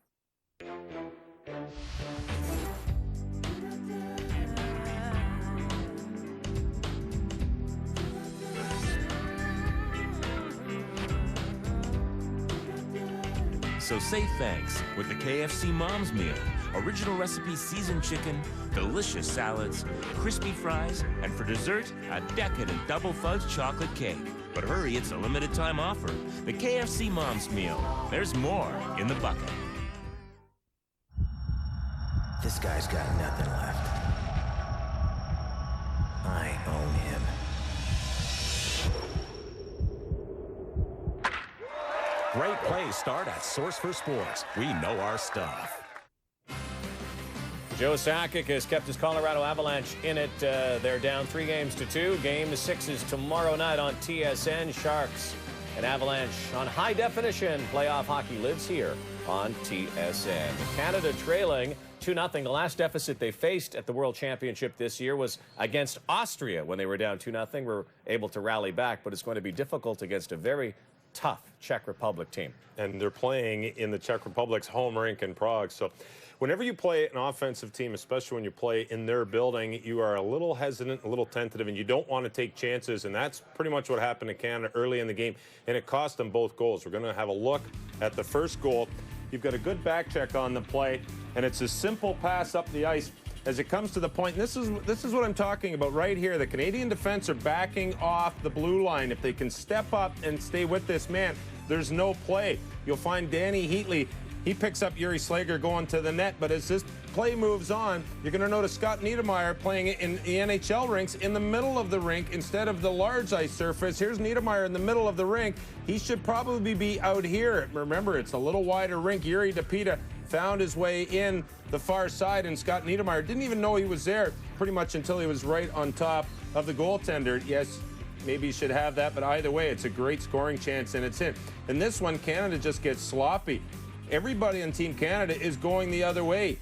So say thanks with the KFC Mom's Meal. Original recipe seasoned chicken, delicious salads, crispy fries, and for dessert, a decadent double fudge chocolate cake. But hurry, it's a limited time offer. The KFC Mom's Meal. There's more in the bucket.
This guy's got nothing left. I own him.
Great plays start at Source for Sports. We know our stuff.
Joe Sakic has kept his Colorado Avalanche in it. They're down 3-2. Game 6 is tomorrow night on TSN. Sharks and Avalanche on high definition. Playoff hockey lives here on TSN. Canada trailing 2-0. The last deficit they faced at the World Championship this year was against Austria when they were down 2-0. Were able to rally back, but it's going to be difficult against a very tough Czech Republic team.
And they're playing in the Czech Republic's home rink in Prague. So whenever you play an offensive team, especially when you play in their building, you are a little hesitant, a little tentative, and you don't want to take chances. And that's pretty much what happened to Canada early in the game. And it cost them both goals. We're going to have a look at the first goal. You've got a good back check on the play, and it's a simple pass up the ice. As it comes to the point, this is what I'm talking about right here. The Canadian defense are backing off the blue line. If they can step up and stay with this man, there's no play. You'll find Danny Heatley, he picks up Yuri Slager going to the net, but as this play moves on, you're going to notice Scott Niedermayer playing it in the NHL rinks in the middle of the rink instead of the large ice surface. Here's Niedermayer in the middle of the rink. He should probably be out here. Remember, it's a little wider rink. Yuri Depita found his way in the far side, and Scott Niedermayer didn't even know he was there pretty much until he was right on top of the goaltender. Yes, maybe he should have that, but either way, it's a great scoring chance, and it's in. In this one, Canada just gets sloppy. Everybody on Team Canada is going the other way.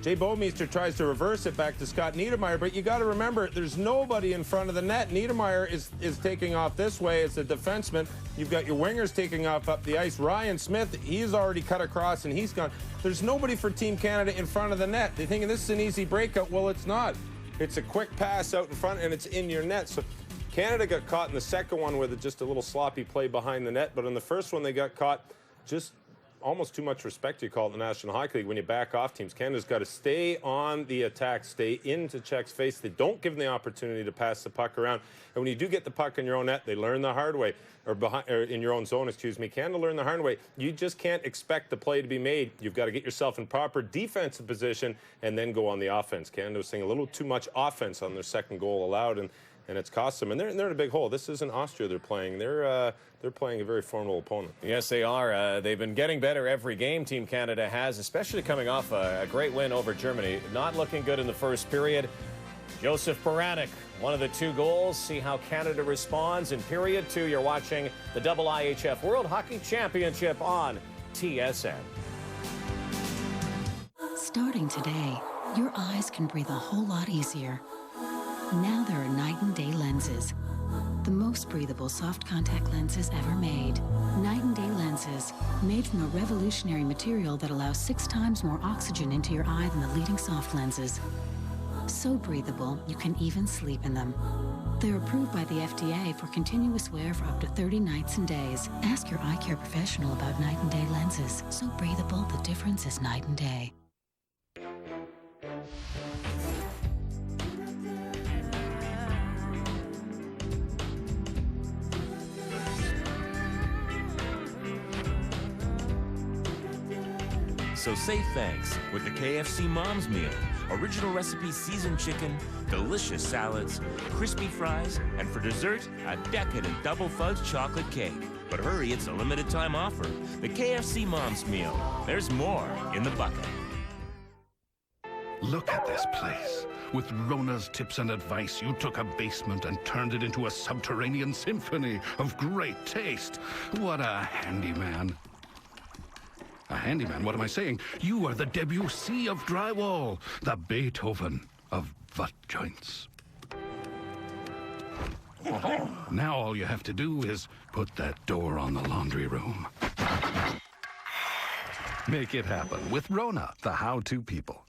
Jay Bouwmeester tries to reverse it back to Scott Niedermayer, but you got to remember, there's nobody in front of the net. Niedermayer is taking off this way as a defenseman. You've got your wingers taking off up the ice. Ryan Smith, he's already cut across and he's gone. There's nobody for Team Canada in front of the net. They're thinking this is an easy breakout. Well, it's not. It's a quick pass out in front and it's in your net. So Canada got caught in the second one with just a little sloppy play behind the net, but in the first one they got caught just almost too much respect, you call it, the National Hockey League. When you back off teams, Canada's got to stay on the attack, stay into Czech's face. They don't give them the opportunity to pass the puck around. And when you do get the puck in your own net, they learn the hard way, or in your own zone, excuse me. Canada learn the hard way. You just can't expect the play to be made. You've got to get yourself in proper defensive position and then go on the offense. Canada was seeing a little too much offense on their second goal allowed, and it's cost them. And they're in a big hole. This isn't Austria they're playing. They're playing a very formidable opponent.
Yes, they are. They've been getting better every game, Team Canada has, especially coming off a great win over Germany. Not looking good in the first period. Joseph Baranek, one of the 2 goals. See how Canada responds in period 2. You're watching the IIHF World Hockey Championship on TSN.
Starting today, your eyes can breathe a whole lot easier. Now there are night and day lenses. The most breathable soft contact lenses ever made. Night and day lenses, made from a revolutionary material that allows 6 times more oxygen into your eye than the leading soft lenses. So breathable, you can even sleep in them. They're approved by the FDA for continuous wear for up to 30 nights and days. Ask your eye care professional about night and day lenses. So breathable, the difference is night and day.
So say thanks with the KFC Mom's Meal. Original recipe seasoned chicken, delicious salads, crispy fries, and for dessert, a decadent double fudge chocolate cake. But hurry, it's a limited time offer. The KFC Mom's Meal. There's more in the bucket.
Look at this place. With Rona's tips and advice, you took a basement and turned it into a subterranean symphony of great taste. What a handyman. A handyman, what am I saying? You are the Debussy of drywall, the Beethoven of butt joints. Now all you have to do is put that door on the laundry room. Make it happen with Rona, the how-to people.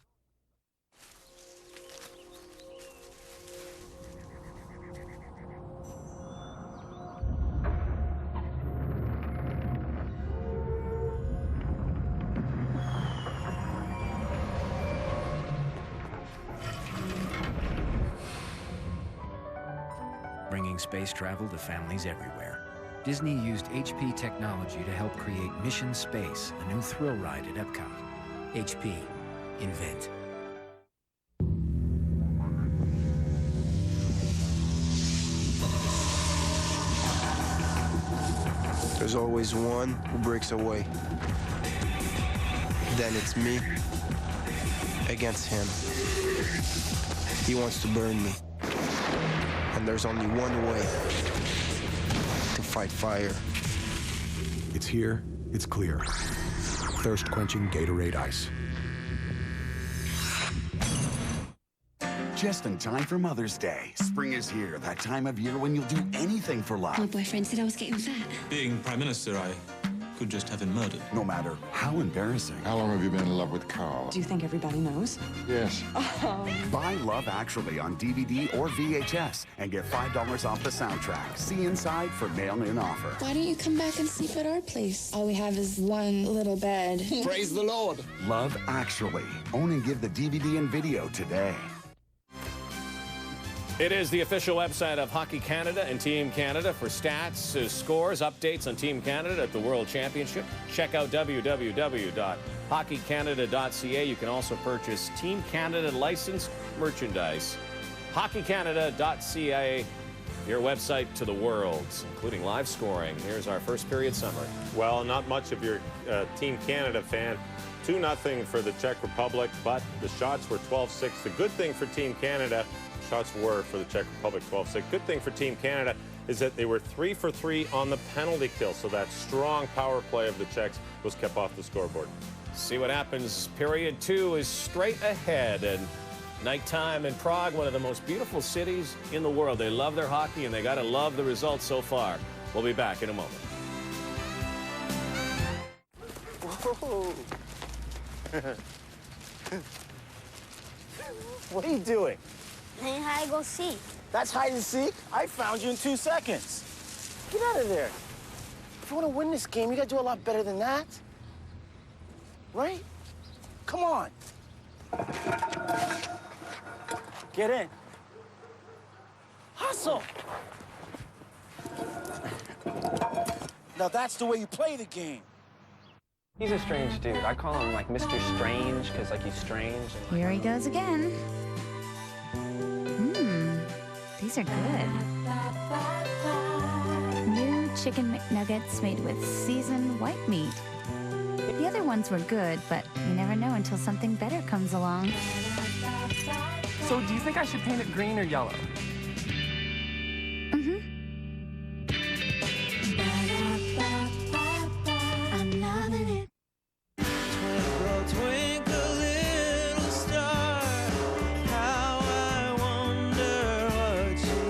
Bringing space travel to families everywhere. Disney used HP technology to help create Mission Space, a new thrill ride at Epcot. HP. Invent.
There's always one who breaks away. Then it's me against him. He wants to burn me. And there's only one way to fight fire.
It's here, it's clear. Thirst-quenching Gatorade Ice.
Just in time for Mother's Day. Spring is here, that time of year when you'll do anything for love.
My boyfriend said I was getting fat.
Being Prime Minister, I could just have him murdered.
No matter how embarrassing.
How long have you been in love with Carl?
Do you think everybody knows?
Yes.
Buy Love Actually on DVD or VHS and get $5 off the soundtrack. See inside for mail-in offer.
Why don't you come back and sleep at our place? All we have is one little bed.
Praise the Lord. Love Actually. Own and give the DVD and video today.
It is the official website of Hockey Canada and Team Canada for stats, scores, updates on Team Canada at the World Championship. Check out www.hockeycanada.ca. You can also purchase Team Canada licensed merchandise. hockeycanada.ca, your website to the world, including live scoring. Here's our first period summary.
Well, not much of your Team Canada fan. 2-0 for the Czech Republic, but the shots were 12-6. The good thing for Team Canada, shots were for the Czech Republic 12-6. Good thing for Team Canada is that they were 3 for 3 on the penalty kill, so that strong power play of the Czechs was kept off the scoreboard.
See what happens. Period 2 is straight ahead, and nighttime in Prague, one of the most beautiful cities in the world. They love their hockey, and they got to love the results so far. We'll be back in a moment.
Whoa. What are you doing?
Playing hide and go seek.
That's hide and seek? I found you in 2 seconds. Get out of there. If you want to win this game, you got to do a lot better than that. Right? Come on. Get in. Hustle. Now that's the way you play the game.
He's a strange dude. I call him like Mr. Strange because like he's strange.
Here he goes again. These are good. New chicken McNuggets made with seasoned white meat. The other ones were good, but you never know until something better comes along.
So do you think I should paint it green or yellow?
I'm loving it.
Twinkle, twinkle, little star, how I wonder what you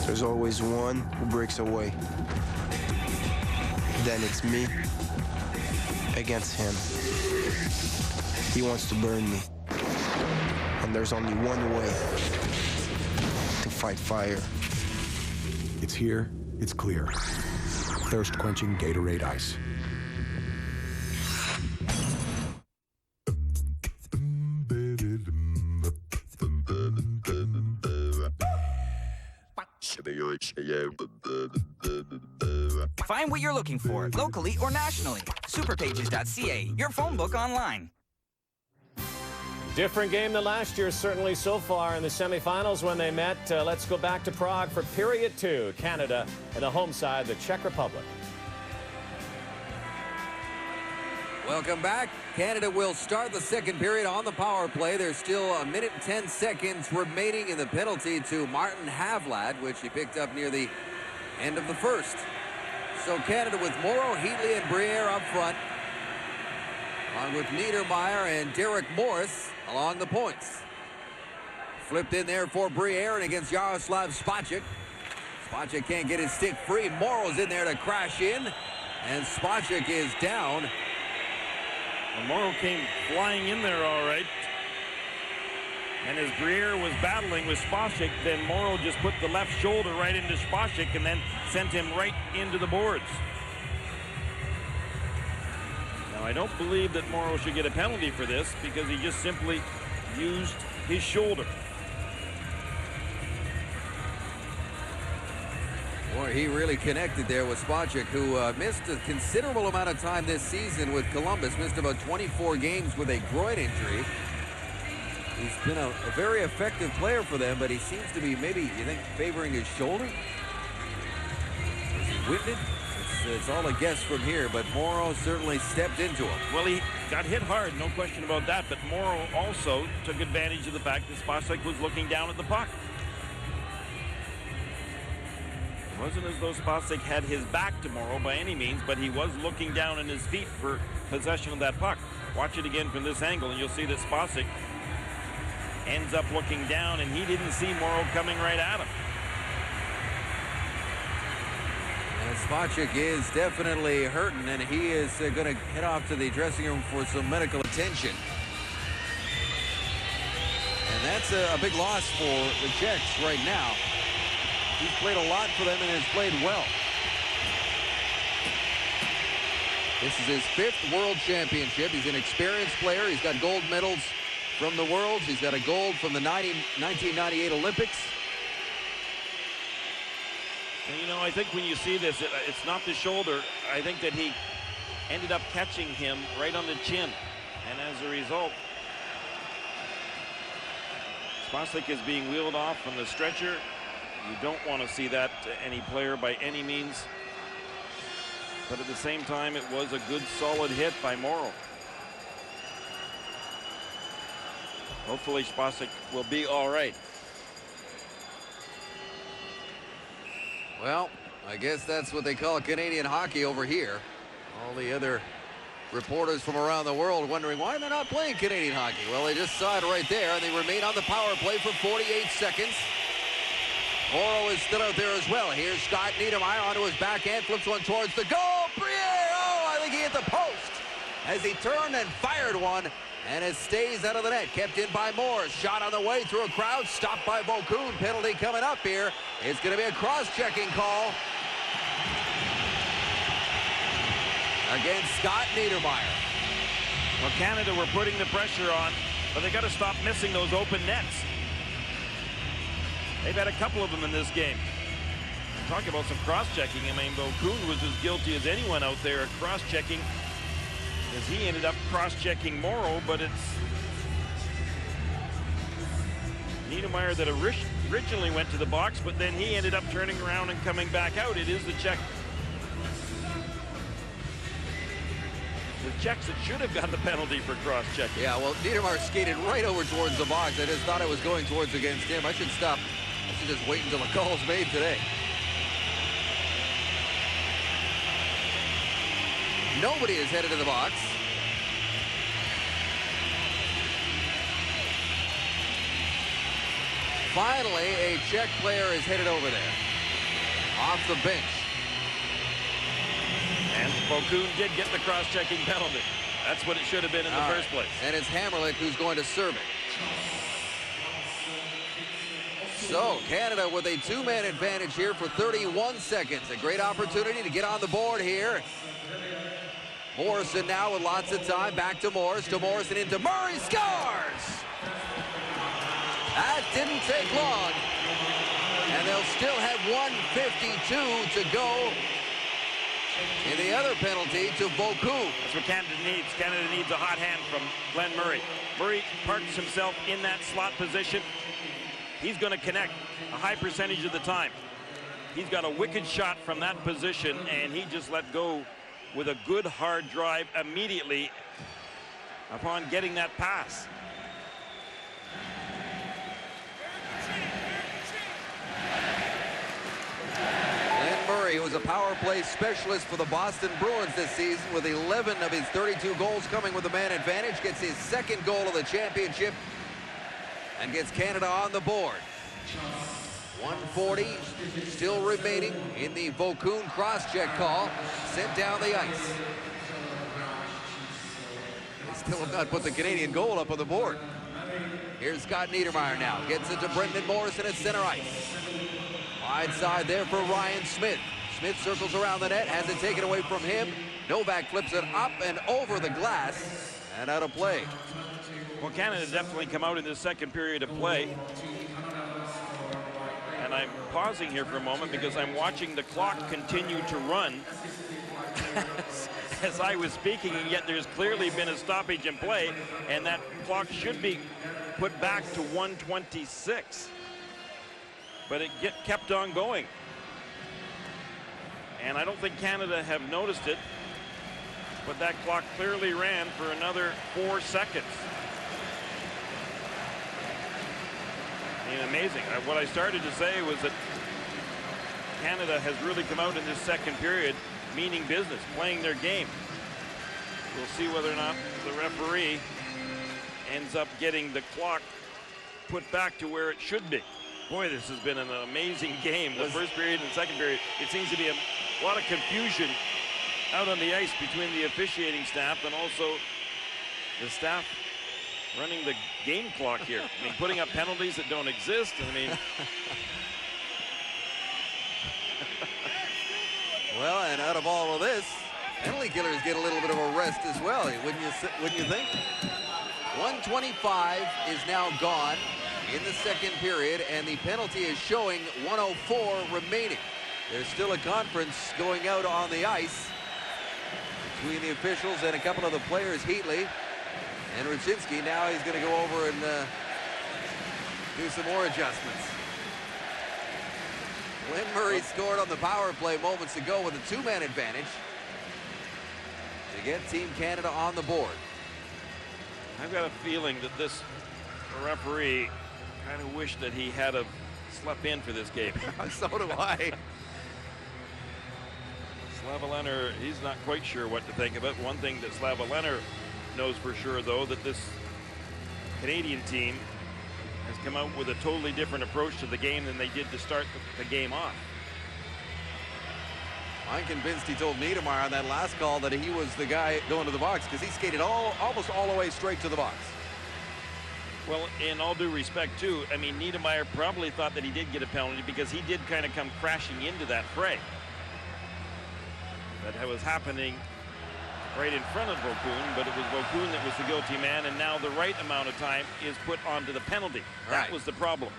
There's always one who breaks away. Then it's me against him. He wants to burn me. And there's only one way to fight fire.
It's here, it's clear. Thirst-quenching Gatorade Ice.
Find what you're looking for, locally or nationally. Superpages.ca, your phone book online.
Different game than last year, certainly so far in the semifinals when they met. Let's go back to Prague for period 2. Canada and the home side, the Czech Republic.
Welcome back. Canada will start the second period on the power play. There's still 1 minute and 10 seconds remaining in the penalty to Martin Havlat, which he picked up near the end of the first. So Canada with Morrow, Heatley, and Briere up front, along with Niedermeyer and Derek Morris along the points. Flipped in there for Briere and against Jaroslav Spacek. Spacek can't get his stick free. Morrow's in there to crash in, and Spacek is down.
Well, Morrow came flying in there all right. And as Briere was battling with Spacek, then Morrow just put the left shoulder right into Spacek and then sent him right into the boards. Now, I don't believe that Morrow should get a penalty for this because he just simply used his shoulder.
Boy, he really connected there with Spacek, who missed a considerable amount of time this season with Columbus, missed about 24 games with a groin injury. He's been a very effective player for them, but he seems to be maybe, you think, favoring his shoulder? Is he winded? It's all a guess from here, but Morrow certainly stepped into him.
Well, he got hit hard, no question about that, but Morrow also took advantage of the fact that Spacek was looking down at the puck. It wasn't as though Spacek had his back to Morrow by any means, but he was looking down in his feet for possession of that puck. Watch it again from this angle, and you'll see that Spacek ends up looking down, and he didn't see Morrow coming right at him.
And Spacek is definitely hurting, and he is going to head off to the dressing room for some medical attention. And that's a big loss for the Czechs right now. He's played a lot for them and has played well. This is his 5th World Championship. He's an experienced player. He's got gold medals from the Worlds. He's got a gold from the 1998 Olympics.
And, you know, I think when you see this, it's not the shoulder. I think that he ended up catching him right on the chin. And as a result, Spacek is being wheeled off from the stretcher. You don't want to see that to any player by any means. But at the same time, it was a good, solid hit by Morrow. Hopefully, Spacek will be all right.
Well, I guess that's what they call Canadian hockey over here. All the other reporters from around the world wondering why they're not playing Canadian hockey. Well, they just saw it right there, and they remain on the power play for 48 seconds. Morrow is still out there as well. Here's Scott Niedermeyer onto his backhand, flips one towards the goal. Briere! Oh, I think he hit the post as he turned and fired one, and it stays out of the net. Kept in by Moore. Shot on the way through a crowd. Stopped by Vokoun. Penalty coming up here. It's going to be a cross-checking call against Scott Niedermeyer.
Well, Canada were putting the pressure on, but they got to stop missing those open nets. They've had a couple of them in this game. Talk about some cross-checking. I mean, Vokoun was as guilty as anyone out there at cross-checking, as he ended up cross-checking Morrow, but it's Niedermeyer that originally went to the box, but then he ended up turning around and coming back out. It is the Czech. The Czechs that should have got the penalty for cross-checking.
Yeah, well, Niedermeyer skated right over towards the box. I just thought I was going towards against him. I should stop. I should just wait until the call's made today. Nobody is headed to the box. Finally, a Czech player is headed over there. Off the bench.
And Bokun did get the cross-checking penalty. That's what it should have been in the first place.
And it's Hammerlick who's going to serve it. So, Canada with a two-man advantage here for 31 seconds. A great opportunity to get on the board here. Morrison now with lots of time. Back to Morrison into Murray. Scores! That didn't take long. And they'll still have 1:52 to go. And the other penalty to Bokun.
That's what Canada needs. Canada needs a hot hand from Glenn Murray. Murray parks himself in that slot position. He's going to connect a high percentage of the time. He's got a wicked shot from that position, and he just let go with a good hard drive immediately upon getting that pass.
Murray, who was a power play specialist for the Boston Bruins this season with 11 of his 32 goals coming with a man advantage, gets his second goal of the championship and gets Canada on the board. 1:40 still remaining in the Bokun cross-check call, sent down the ice. They still have not put the Canadian goal up on the board. Here's Scott Niedermeyer now, gets it to Brendan Morrison at center ice. Wide side there for Ryan Smith. Smith circles around the net, has it taken away from him. Novak flips it up and over the glass and out of play.
Well, Canada definitely come out in this second period of play. And I'm pausing here for a moment because I'm watching the clock continue to run as I was speaking, and yet there's clearly been a stoppage in play, and that clock should be put back to 1:26. But it kept on going. And I don't think Canada have noticed it, but that clock clearly ran for another 4 seconds. I mean, amazing. What I started to say was that Canada has really come out in this second period meaning business, playing their game. We'll see whether or not the referee ends up getting the clock put back to where it should be. Boy, this has been an amazing game. The first period and second period, it seems to be a lot of confusion out on the ice between the officiating staff and also the staff running the game clock here. I mean, putting up penalties that don't exist. I mean,
well, and out of all of this, penalty killers get a little bit of a rest as well, wouldn't you think? 1:25 is now gone in the second period, and the penalty is showing 1:04 remaining. There's still a conference going out on the ice between the officials and a couple of the players, Heatley and Rudzinski. Now he's going to go over and do some more adjustments. Glenn Murray scored on the power play moments ago with a two-man advantage to get Team Canada on the board.
I've got a feeling that this referee kind of wished that he had a slept in for this game.
So do I.
Slava Leonard, he's not quite sure what to think of it. One thing that Slava Leonard knows for sure, though, that this Canadian team has come out with a totally different approach to the game than they did to start the game off.
I'm convinced he told Niedermeyer on that last call that he was the guy going to the box because he skated almost all the way straight to the box.
Well, in all due respect, too, I mean, Niedermeyer probably thought that he did get a penalty because he did kind of come crashing into that fray. That was happening right in front of Bokun, but it was Bokun that was the guilty man, and now the right amount of time is put onto the penalty. That was the problem.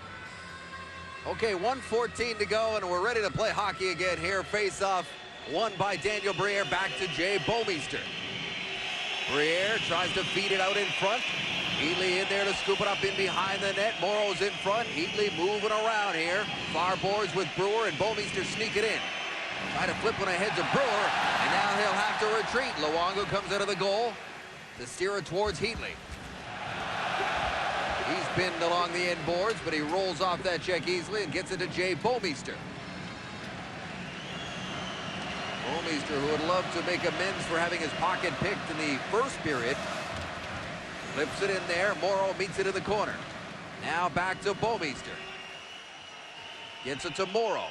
Okay, 1:14 to go, and we're ready to play hockey again here. Face-off won by Daniel Briere, back to Jay Bouwmeester. Briere tries to feed it out in front. Heatley in there to scoop it up in behind the net. Morrow's in front. Heatley moving around here. Far boards with Brewer, and Bomeister sneak it in. Try to flip one ahead to Brewer, and now he'll have to retreat. Luongo comes out of the goal to steer it towards Heatley. He's pinned along the end boards, but he rolls off that check easily and gets it to Jay Bomeister. Bomeister, who would love to make amends for having his pocket picked in the first period, flips it in there. Morrow meets it in the corner. Now back to Bomeister. Gets it to Morrow.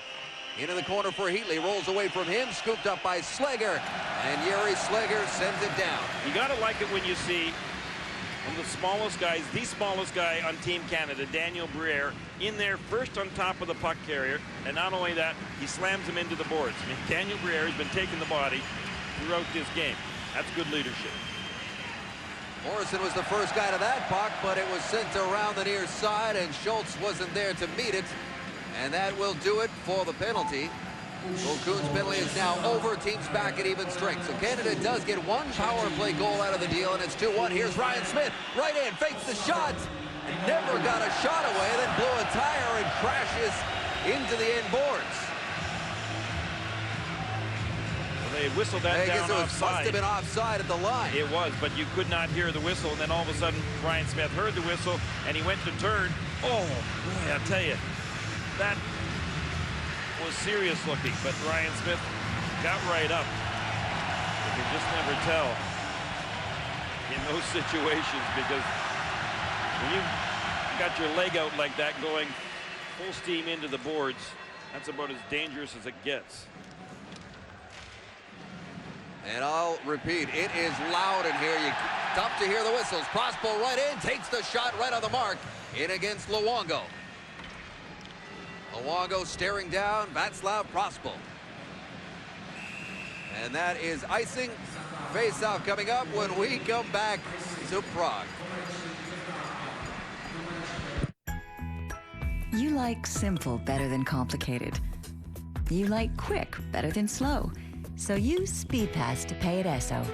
Into the corner for Heatley. Rolls away from him. Scooped up by Slegger. And Yuri Slegger sends it down.
You got to like it when you see one of the smallest guys, the smallest guy on Team Canada, Daniel Briere, in there first on top of the puck carrier. And not only that, he slams him into the boards. I mean, Daniel Briere has been taking the body throughout this game. That's good leadership.
Morrison was the first guy to that puck, but it was sent around the near side, and Schultz wasn't there to meet it. And that will do it for the penalty. Vokoun's penalty is now over. Teams back at even strength. So Canada does get one power play goal out of the deal, and it's 2-1. Here's Ryan Smith. Right in, fakes the shot. Never got a shot away, then blew a tire and crashes into the end boards.
Well, they whistled that down offside.
Must have been offside at the line.
It was, but you could not hear the whistle, and then all of a sudden, Ryan Smith heard the whistle, and he went to turn. Oh, boy, I'll tell you. That was serious looking, but Ryan Smith got right up. You can just never tell in those situations, because when you got your leg out like that going full steam into the boards, that's about as dangerous as it gets.
And I'll repeat, it is loud in here. Tough to hear the whistles. Crossbow right in, takes the shot right on the mark. In against Luongo. Luongo staring down Václav Prospal. And that is icing. Face-off coming up when we come back to Prague.
You like simple better than complicated. You like quick better than slow. So use SpeedPass to pay at Esso.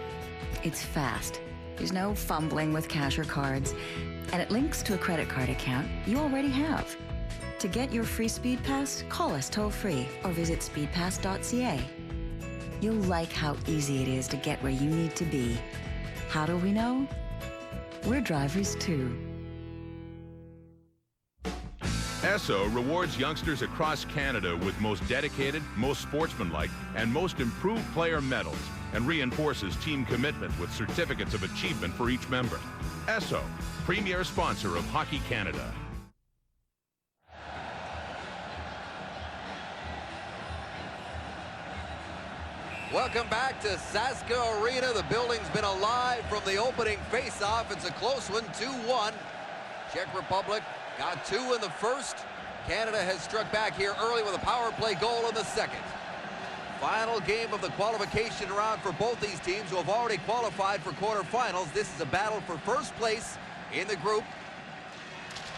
It's fast. There's no fumbling with cash or cards. And it links to a credit card account you already have. To get your free SpeedPass, call us toll-free or visit speedpass.ca. You'll like how easy it is to get where you need to be. How do we know? We're drivers too.
Esso rewards youngsters across Canada with most dedicated, most sportsmanlike, and most improved player medals, and reinforces team commitment with certificates of achievement for each member. Esso, premier sponsor of Hockey Canada.
Welcome back to Saska Arena. The building's been alive from the opening face-off. It's a close one, 2-1. Czech Republic got 2 in the first. Canada has struck back here early with a power play goal in the second. Final game of the qualification round for both these teams who have already qualified for quarterfinals. This is a battle for first place in the group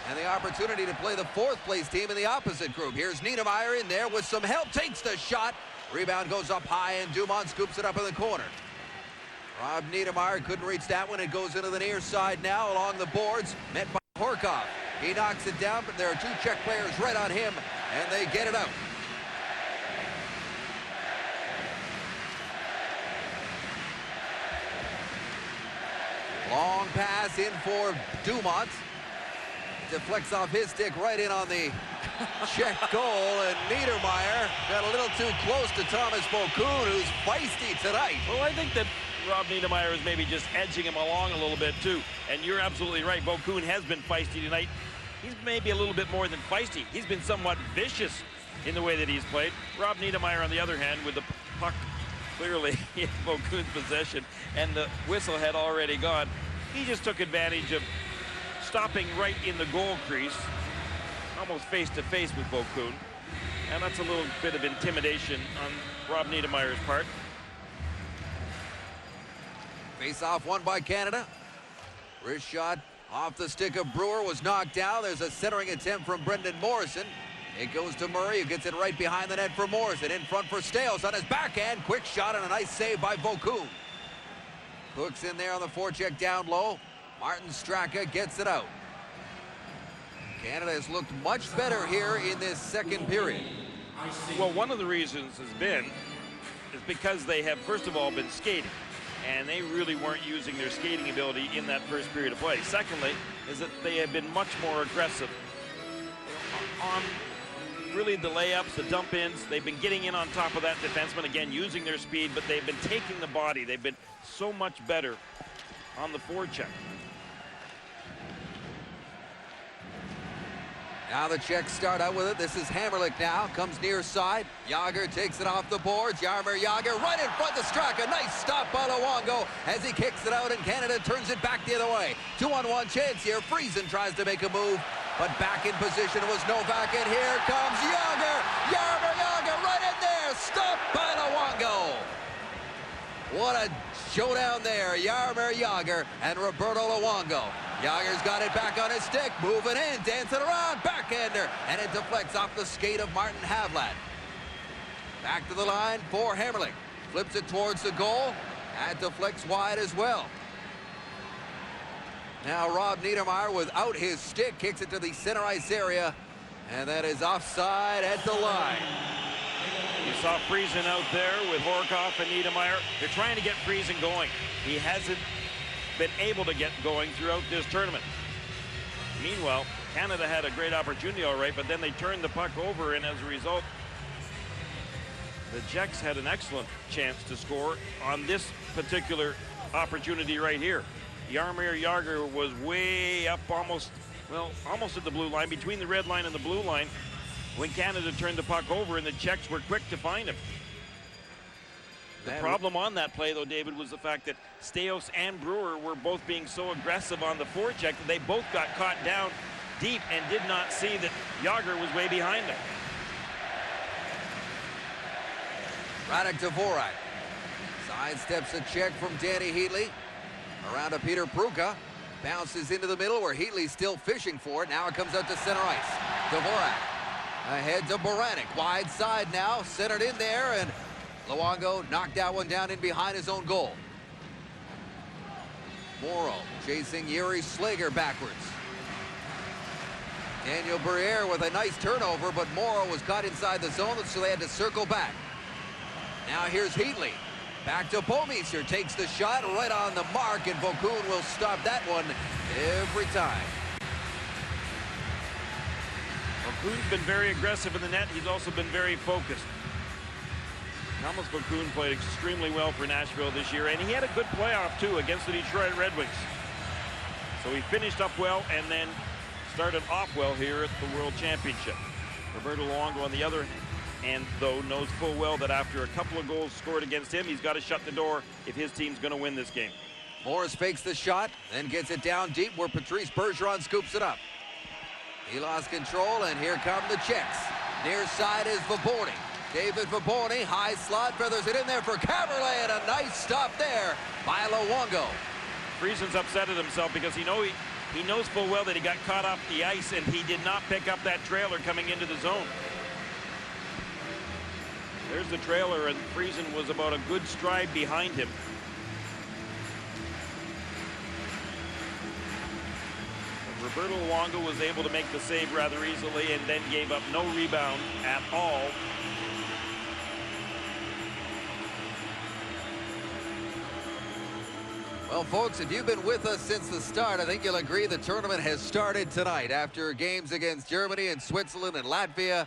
and the opportunity to play the fourth place team in the opposite group. Here's Niedermeyer in there with some help, takes the shot. Rebound goes up high, and Dumont scoops it up in the corner. Rob Niedermeyer couldn't reach that one. It goes into the near side now along the boards, met by Horkov. He knocks it down, but there are 2 Czech players right on him, and they get it out. Long pass in for Dumont. Deflects off his stick right in on the Czech goal, and Niedermeyer got a little too close to Thomas Vokoun, who's feisty tonight.
Well, I think that Rob Niedermeyer is maybe just edging him along a little bit, too. And you're absolutely right. Vokoun has been feisty tonight. He's maybe a little bit more than feisty. He's been somewhat vicious in the way that he's played. Rob Niedermeyer, on the other hand, with the puck clearly in Vokoun's possession, and the whistle had already gone, he just took advantage of stopping right in the goal crease, almost face-to-face with Vokoun. And that's a little bit of intimidation on Rob Niedermeyer's part.
Face-off won by Canada. Wrist shot off the stick of Brewer was knocked down. There's a centering attempt from Brendan Morrison. It goes to Murray, who gets it right behind the net for Morrison. In front for Stales on his backhand. Quick shot and a nice save by Vokoun. Hooks in there on the forecheck down low. Martin Straka gets it out. Canada has looked much better here in this second period.
Well, one of the reasons has been is because they have, first of all, been skating, and they really weren't using their skating ability in that first period of play. Secondly, is that they have been much more aggressive on really the layups, the dump-ins. They've been getting in on top of that defenseman, again, using their speed, but they've been taking the body. They've been so much better on the forecheck.
Now the Czechs start out with it. This is Hammerlick now. Comes near side. Jágr takes it off the boards. Jaromir Jágr right in front of Straka. Nice stop by Luongo as he kicks it out, and Canada turns it back the other way. 2-on-1 chance here. Friesen tries to make a move, but back in position was Novak, and here comes Jágr. Jaromir Jágr right in there. Stopped by Luongo. What a showdown there. Jaromir Jágr and Roberto Luongo. Jágr's got it back on his stick, moving in, dancing around, backhander, and it deflects off the skate of Martin Havlat. Back to the line for Hammerlick. Flips it towards the goal. That deflects wide as well. Now Rob Niedermayer, without his stick, kicks it to the center ice area, and that is offside at the line.
You saw Friesen out there with Horkoff and Niedermayer. They're trying to get Friesen going. He hasn't been able to get going throughout this tournament. Meanwhile, Canada had a great opportunity, all right, but then they turned the puck over, and as a result, the Czechs had an excellent chance to score on this particular opportunity right here. Jaromir Jágr was way up almost at the blue line, between the red line and the blue line, when Canada turned the puck over, and the Czechs were quick to find him. The problem on that play, though, David, was the fact that Staios and Brewer were both being so aggressive on the forecheck that they both got caught down deep and did not see that Jágr was way behind them.
Radek Dvorak sidesteps a check from Danny Heatley. Around to Peter Pruka. Bounces into the middle where Heatley's still fishing for it. Now it comes out to center ice. Dvorak ahead to Baranek. Wide side now. Centered in there, and Luongo knocked that one down in behind his own goal. Morrow chasing Yuri Slager backwards. Daniel Briere with a nice turnover, but Morrow was caught inside the zone, so they had to circle back. Now here's Heatley. Back to Bouwmeester. Takes the shot right on the mark, and Vokoun will stop that one every time.
Vokoun's been very aggressive in the net. He's also been very focused. Thomas Vokoun played extremely well for Nashville this year, and he had a good playoff, too, against the Detroit Red Wings. So he finished up well and then started off well here at the World Championship. Roberto Luongo, on the other hand, though, knows full well that after a couple of goals scored against him, he's got to shut the door if his team's going to win this game.
Morris fakes the shot, then gets it down deep where Patrice Bergeron scoops it up. He lost control, and here come the Czechs. Near side is Vaborny. David Vaborny, high slot, feathers it in there for Caberlet, and a nice stop there by Luongo.
Friesen's upset at himself because he knows full well that he got caught off the ice, and he did not pick up that trailer coming into the zone. There's the trailer, and Friesen was about a good stride behind him. Roberto Luongo was able to make the save rather easily and then gave up no rebound at all.
Well, folks, if you've been with us since the start, I think you'll agree the tournament has started tonight. After games against Germany and Switzerland and Latvia,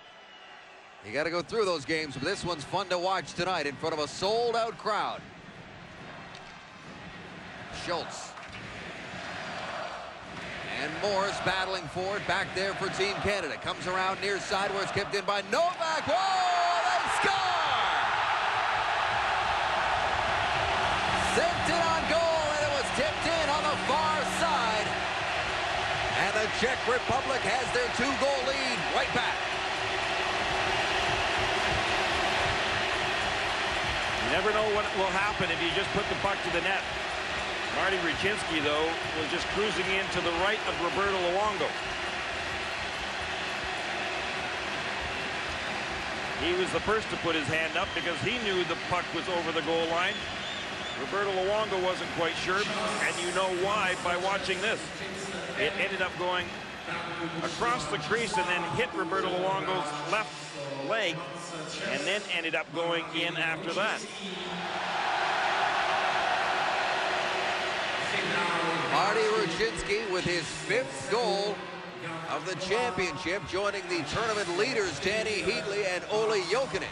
you got to go through those games, but this one's fun to watch tonight in front of a sold-out crowd. Schultz. And Morris battling for it back there for Team Canada. Comes around near side where it's kept in by Novak. Whoa, they score! Sent it on goal, and it was tipped in on the far side. And the Czech Republic has their 2-goal lead right back.
You never know what will happen if you just put the puck to the net. Marty Rucinski, though, was just cruising in to the right of Roberto Luongo. He was the first to put his hand up because he knew the puck was over the goal line. Roberto Luongo wasn't quite sure, and you know why by watching this. It ended up going across the crease and then hit Roberto Luongo's left leg, and then ended up going in after that.
Marty Rucinski with his 5th goal of the championship, joining the tournament leaders Danny Heatley and Ole Jokinen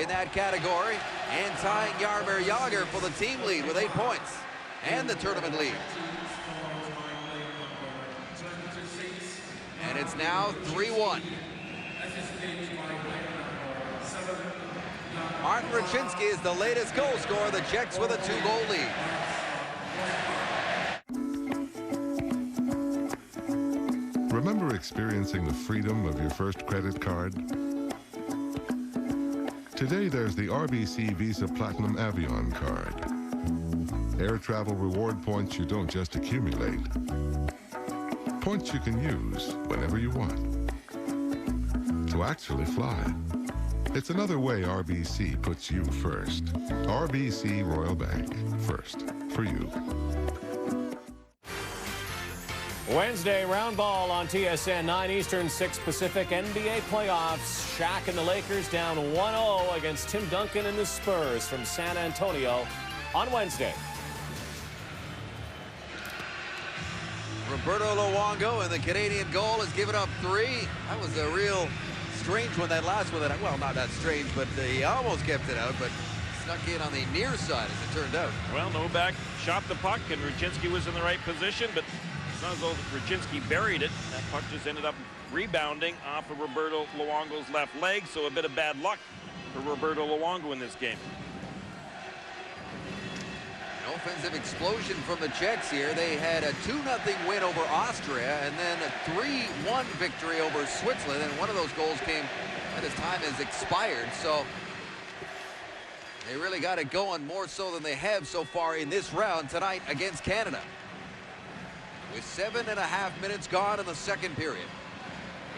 in that category, and tying Jaromir Jagr for the team lead with 8 points and the tournament lead. And it's now 3-1. Martin Rucinski is the latest goal scorer. The Czechs with a 2-goal lead.
Remember experiencing the freedom of your first credit card? Today, there's the RBC Visa Platinum Avion card. Air travel reward points you don't just accumulate. Points you can use whenever you want. To actually fly. It's another way RBC puts you first. RBC Royal Bank. First. For you.
Wednesday, round ball on TSN, 9 Eastern, 6 Pacific, NBA playoffs. Shaq and the Lakers down 1-0 against Tim Duncan and the Spurs from San Antonio on Wednesday.
Roberto Luongo, and the Canadian goal has given up 3. That was a real strange one, that last one. Well, not that strange, but he almost kept it out, but snuck in on the near side, as it turned out.
Well, Novak shot the puck, and Rucinski was in the right position, but it's not as though Rucinski buried it. That puck just ended up rebounding off of Roberto Luongo's left leg, so a bit of bad luck for Roberto Luongo in this game.
An offensive explosion from the Czechs here. They had a 2-0 win over Austria, and then a 3-1 victory over Switzerland, and one of those goals came when his time has expired, so they really got it going, more so than they have so far in this round tonight against Canada. With 7.5 minutes gone in the second period.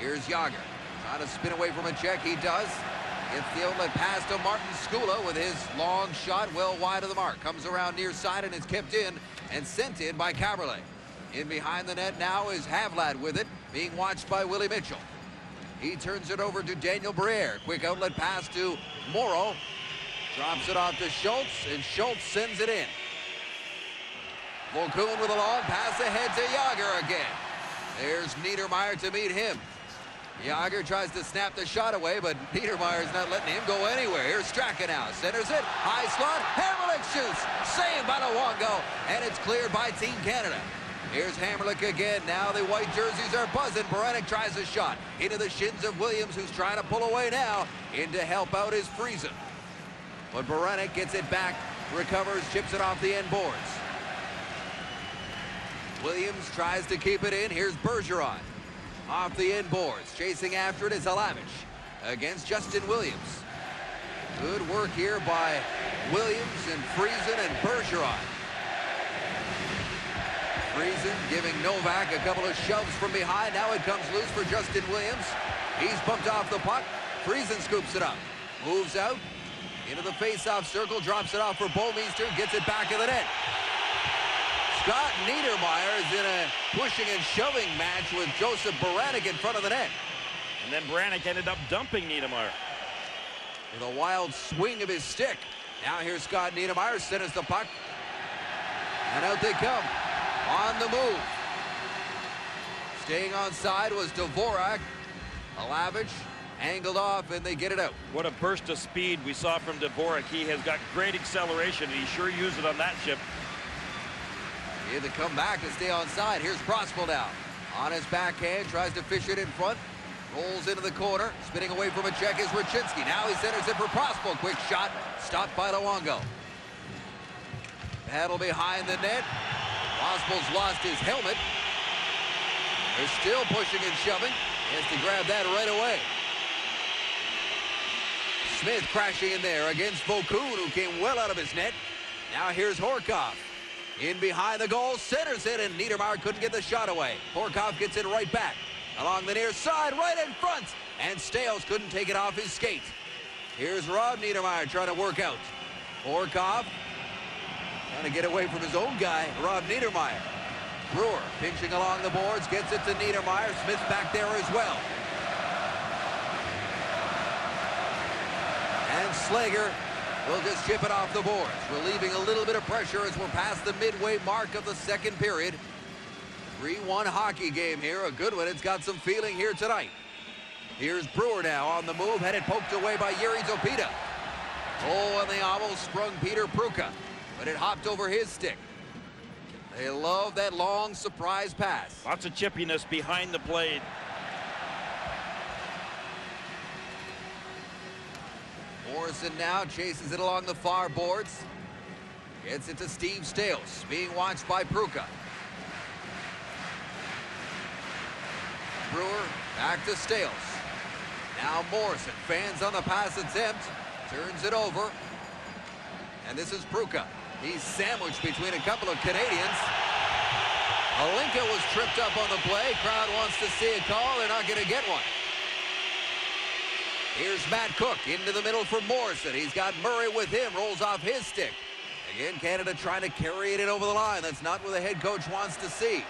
Here's Jagr. Trying to spin away from a Czech. He does. Gets the outlet pass to Martin Skula with his long shot well wide of the mark. Comes around near side and is kept in and sent in by Caberlet. In behind the net now is Havlad with it, being watched by Willie Mitchell. He turns it over to Daniel Briere. Quick outlet pass to Morrow. Drops it off to Schultz, and Schultz sends it in. Volkun with a long pass ahead to Jagr again. There's Niedermayer to meet him. Jagr tries to snap the shot away, but Niedermayer's not letting him go anywhere. Here's Straka now. Centers it. High slot. Hammerlich shoots. Saved by Luongo. And it's cleared by Team Canada. Here's Hammerlich again. Now the white jerseys are buzzing. Baranek tries a shot into the shins of Williams, who's trying to pull away now. In to help out is Friesen. But Baranek gets it back. Recovers. Chips it off the end boards. Williams tries to keep it in. Here's Bergeron. Off the end boards. Chasing after it is Alavich against Justin Williams. Good work here by Williams and Friesen and Bergeron. Friesen giving Novak a couple of shoves from behind. Now it comes loose for Justin Williams. He's bumped off the puck. Friesen scoops it up. Moves out into the face-off circle. Drops it off for Bouwmeester. Gets it back in the net. Scott Niedermayer is in a pushing and shoving match with Joseph Baranek in front of the net.
And then Baranek ended up dumping Niedermayer.
With a wild swing of his stick. Now here's Scott Niedermayer, centers the puck. And out they come. On the move. Staying on side was Dvorak. Alavich angled off, and they get it out.
What a burst of speed we saw from Dvorak. He has got great acceleration, and he sure used it on that ship.
He had to come back to stay on side. Here's Prospel now. On his backhand, tries to fish it in front. Rolls into the corner. Spinning away from a check is Rucinski. Now he centers it for Prospel. Quick shot. Stopped by Luongo. Battle behind the net. Prospel's lost his helmet. They're still pushing and shoving. He has to grab that right away. Smith crashing in there against Volkun, who came well out of his net. Now here's Horkoff. In behind the goal, centers it, and Niedermayer couldn't get the shot away. Horkoff gets it right back. Along the near side, right in front. And Stales couldn't take it off his skate. Here's Rob Niedermayer trying to work out. Horkoff Trying to get away from his own guy, Rob Niedermeyer. Brewer pinching along the boards, gets it to Niedermeyer. Smith's back there as well. And Slager will just chip it off the boards, relieving a little bit of pressure as we're past the midway mark of the second period. 3-1 hockey game here, a good one. It's got some feeling here tonight. Here's Brewer now on the move, had it poked away by Yuri Zopita. Oh, and they almost sprung Peter Pruka, but it hopped over his stick. They love that long surprise pass.
Lots of chippiness behind the plate.
Morrison now chases it along the far boards. Gets it to Steve Stales, being watched by Pruka. Brewer back to Stales. Now Morrison fans on the pass attempt, turns it over. And this is Pruka. He's sandwiched between a couple of Canadians. Alinka was tripped up on the play. Crowd wants to see a call. They're not going to get one. Here's Matt Cook into the middle for Morrison. He's got Murray with him. Rolls off his stick. Again, Canada trying to carry it in over the line. That's not what the head coach wants to see.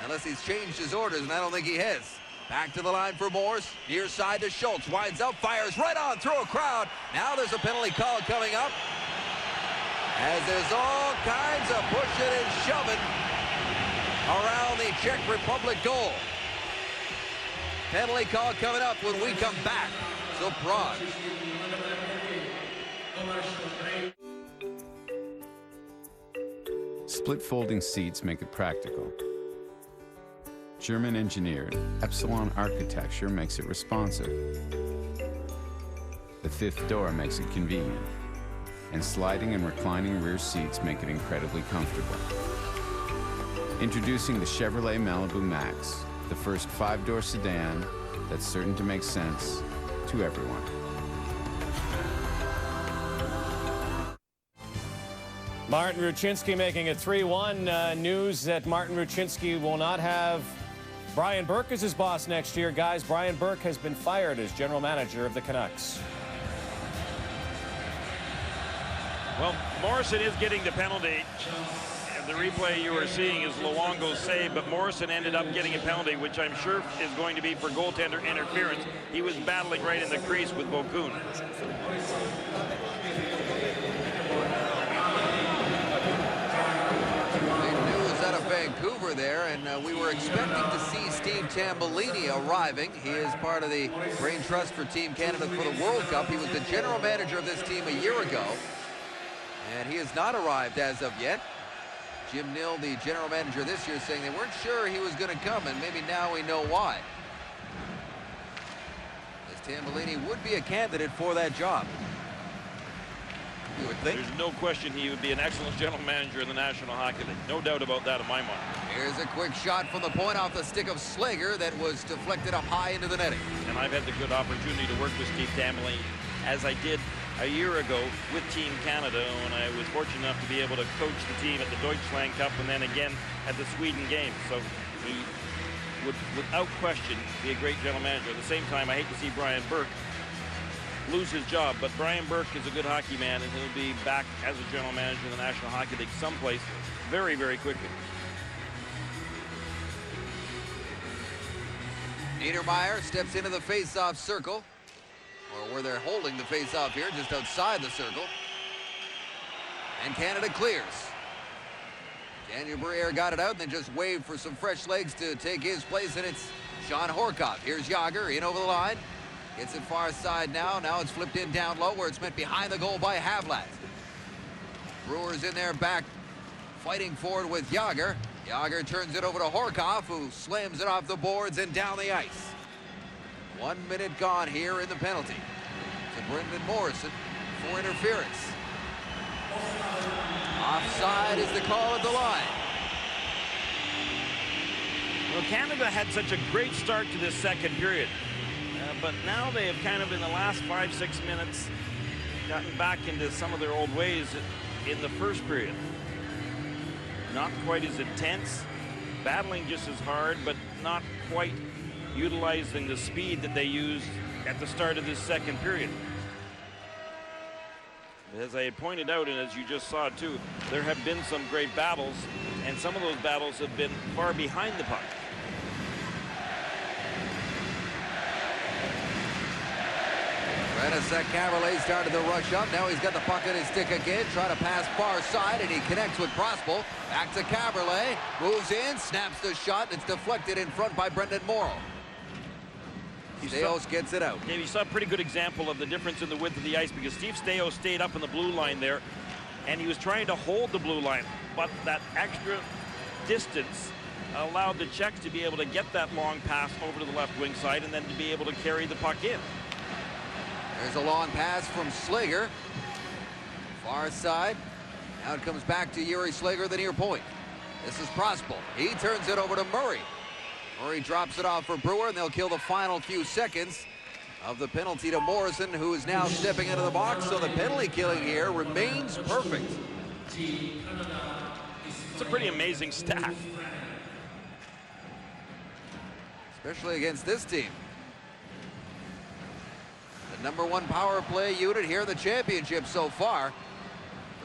Unless he's changed his orders, and I don't think he has. Back to the line for Morse. Near side to Schultz. Winds up, fires right on through a crowd. Now there's a penalty call coming up. As there's all kinds of pushing and shoving around the Czech Republic goal. Penalty call coming up when we come back to Prague.
Split folding seats make it practical. German engineered Epsilon architecture makes it responsive. The fifth door makes it convenient. And sliding and reclining rear seats make it incredibly comfortable. Introducing the Chevrolet Malibu Max, the first 5-door sedan that's certain to make sense to everyone.
Martin Rucinski making it 3-1. News that Martin Rucinski will not have Brian Burke as his boss next year. Guys, Brian Burke has been fired as general manager of the Canucks.
Well, Morrison is getting the penalty. The replay you were seeing is Luongo's save, but Morrison ended up getting a penalty, which I'm sure is going to be for goaltender interference. He was battling right in the crease with Bokun.
Out of Vancouver there, and we were expecting to see Steve Tambellini arriving. He is part of the Brain Trust for Team Canada for the World Cup. He was the general manager of this team a year ago, and he has not arrived as of yet. Jim Nill, the general manager this year, saying they weren't sure he was going to come, and maybe now we know why. As Tambellini would be a candidate for that job. You would think.
There's no question he would be an excellent general manager in the National Hockey League. No doubt about that in my mind.
Here's a quick shot from the point off the stick of Slager that was deflected up high into the netting.
And I've had the good opportunity to work with Steve Tambellini, as I did a year ago with Team Canada when I was fortunate enough to be able to coach the team at the Deutschland Cup and then again at the Sweden game. So he would, without question, be a great general manager. At the same time, I hate to see Brian Burke lose his job, but Brian Burke is a good hockey man, and he'll be back as a general manager in the National Hockey League someplace very, very quickly.
Niedermeyer steps into the face-off circle, or where they're holding the face-off here, just outside the circle. And Canada clears. Daniel Briere got it out and then just waved for some fresh legs to take his place, and it's Sean Horkoff. Here's Jágr in over the line. Gets it far side now. Now it's flipped in down low where it's meant behind the goal by Havlat. Brewer's in there back fighting forward with Jágr. Jágr turns it over to Horkoff, who slams it off the boards and down the ice. 1 minute gone here in the penalty to Brendan Morrison for interference. Offside is the call at the line.
Well, Canada had such a great start to this second period. But now they have kind of, in the last 5-6 minutes, gotten back into some of their old ways in the first period. Not quite as intense, battling just as hard, but not quite utilizing the speed that they used at the start of this second period. As I had pointed out, and as you just saw too, there have been some great battles, and some of those battles have been far behind the puck.
Renasek Caberlet started the rush up. Now he's got the puck in his stick again. Trying to pass far side, and he connects with Prospel. Back to Caberlet. Moves in, snaps the shot. It's deflected in front by Brendan Morrow. Staios gets it out.
Yeah, you saw a pretty good example of the difference in the width of the ice, because Steve Staios stayed up in the blue line there, and he was trying to hold the blue line, but that extra distance allowed the Czechs to be able to get that long pass over to the left wing side and then to be able to carry the puck in.
There's a long pass from Slager. Far side. Now it comes back to Yuri Slager, the near point. This is Prospel. He turns it over to Murray. Murray drops it off for Brewer, and they'll kill the final few seconds of the penalty to Morrison, who is now stepping into the box. So the penalty killing here remains perfect.
It's a pretty amazing stat.
Especially against this team. The #1 power play unit here in the championship so far.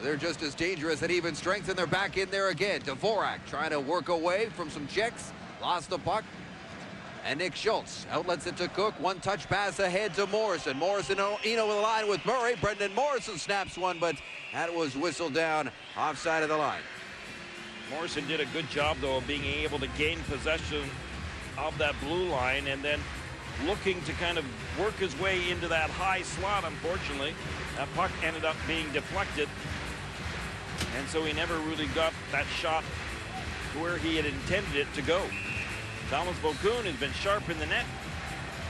They're just as dangerous at even strength, and they're back in there again. Dvorak trying to work away from some Czechs. Lost the puck. And Nick Schultz outlets it to Cook. One touch pass ahead to Morrison. Morrison, Eno with the line with Murray. Brendan Morrison snaps one, but that was whistled down offside of the line.
Morrison did a good job, though, of being able to gain possession of that blue line and then looking to kind of work his way into that high slot. Unfortunately, that puck ended up being deflected, and so he never really got that shot where he had intended it to go. Thomas Vokoun has been sharp in the net,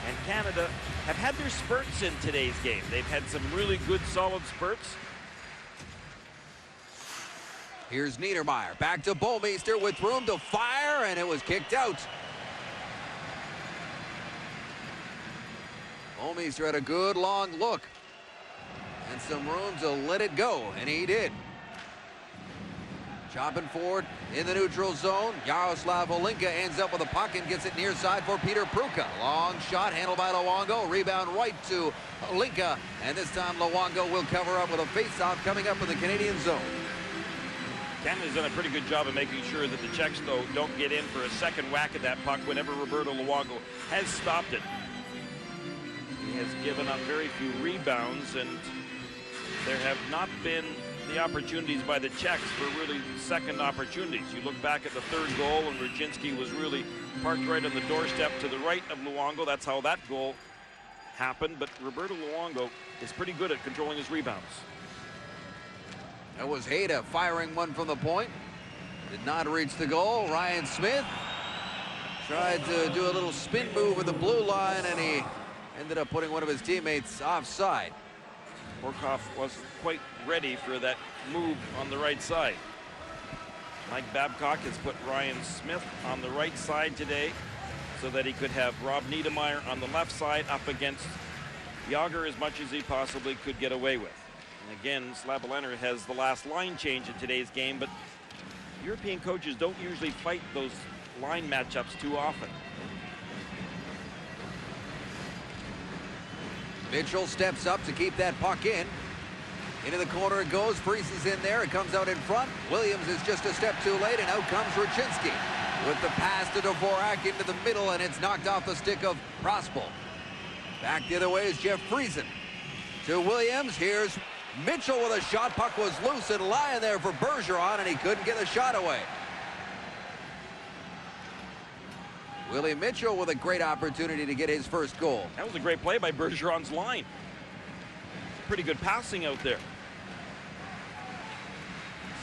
and Canada have had their spurts in today's game. They've had some really good, solid spurts.
Here's Niedermeyer. Back to Bouwmeester with room to fire, and it was kicked out. Bouwmeester had a good long look and some room to let it go, and he did. Chopping forward in the neutral zone. Yaroslav Olinka ends up with a puck and gets it near side for Peter Pruka. Long shot handled by Luongo. Rebound right to Olinka, and this time Luongo will cover up with a face-off coming up in the Canadian zone.
Canada's done a pretty good job of making sure that the Czechs, though, don't get in for a second whack at that puck whenever Roberto Luongo has stopped it. He has given up very few rebounds, and there have not been the opportunities by the Czechs for really second opportunities. You look back at the third goal, and Rudzinski was really parked right on the doorstep to the right of Luongo. That's how that goal happened, but Roberto Luongo is pretty good at controlling his rebounds.
That was Hayda firing one from the point. Did not reach the goal. Ryan Smith tried to do a little spin move with the blue line, and he ended up putting one of his teammates offside.
Borkoff wasn't quite ready for that move on the right side. Mike Babcock has put Ryan Smith on the right side today so that he could have Rob Niedermeyer on the left side up against Yager as much as he possibly could get away with. And again, Slabalener has the last line change in today's game, but European coaches don't usually fight those line matchups too often.
Mitchell steps up to keep that puck in. Into the corner it goes. Priest is in there. It comes out in front. Williams is just a step too late, and out comes Rudzinski with the pass to Dvorak into the middle, and it's knocked off the stick of Prospel. Back the other way is Jeff Friesen. To Williams. Here's Mitchell with a shot. Puck was loose and lying there for Bergeron, and he couldn't get the shot away. Willie Mitchell with a great opportunity to get his first goal.
That was a great play by Bergeron's line. Pretty good passing out there.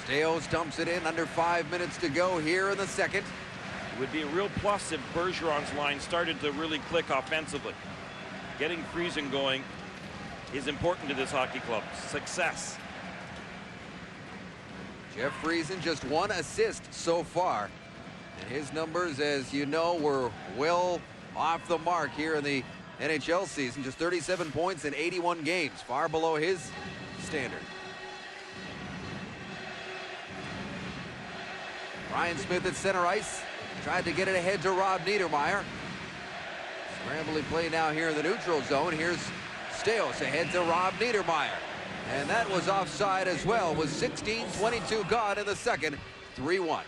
Staios dumps it in. Under 5 minutes to go here in the second.
It would be a real plus if Bergeron's line started to really click offensively. Getting Friesen going is important to this hockey club. Success.
Jeff Friesen just one assist so far. And his numbers, as you know, were well off the mark here in the NHL season. Just 37 points in 81 games, far below his standard. Ryan Smith at center ice. Tried to get it ahead to Rob Niedermeyer. Scrambly play now here in the neutral zone. Here's Staios ahead to Rob Niedermeyer. And that was offside as well, with 16:22 gone in the second, 3-1.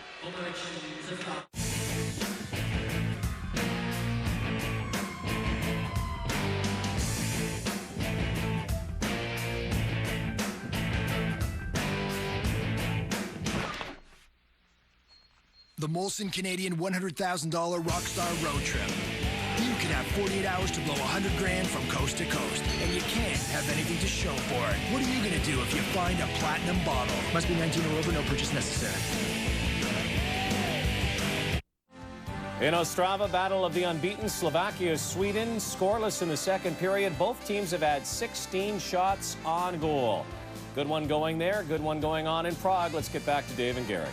The Molson Canadian $100,000 Rockstar Road Trip. You can have 48 hours to blow 100 grand from coast to coast, and you can't have anything to show for it. What are you going to do if you find a platinum bottle? Must be 19 or over, no purchase necessary.
In Ostrava, battle of the unbeaten Slovakia-Sweden, scoreless in the second period. Both teams have had 16 shots on goal. Good one going there, good one going on in Prague. Let's get back to Dave and Gary.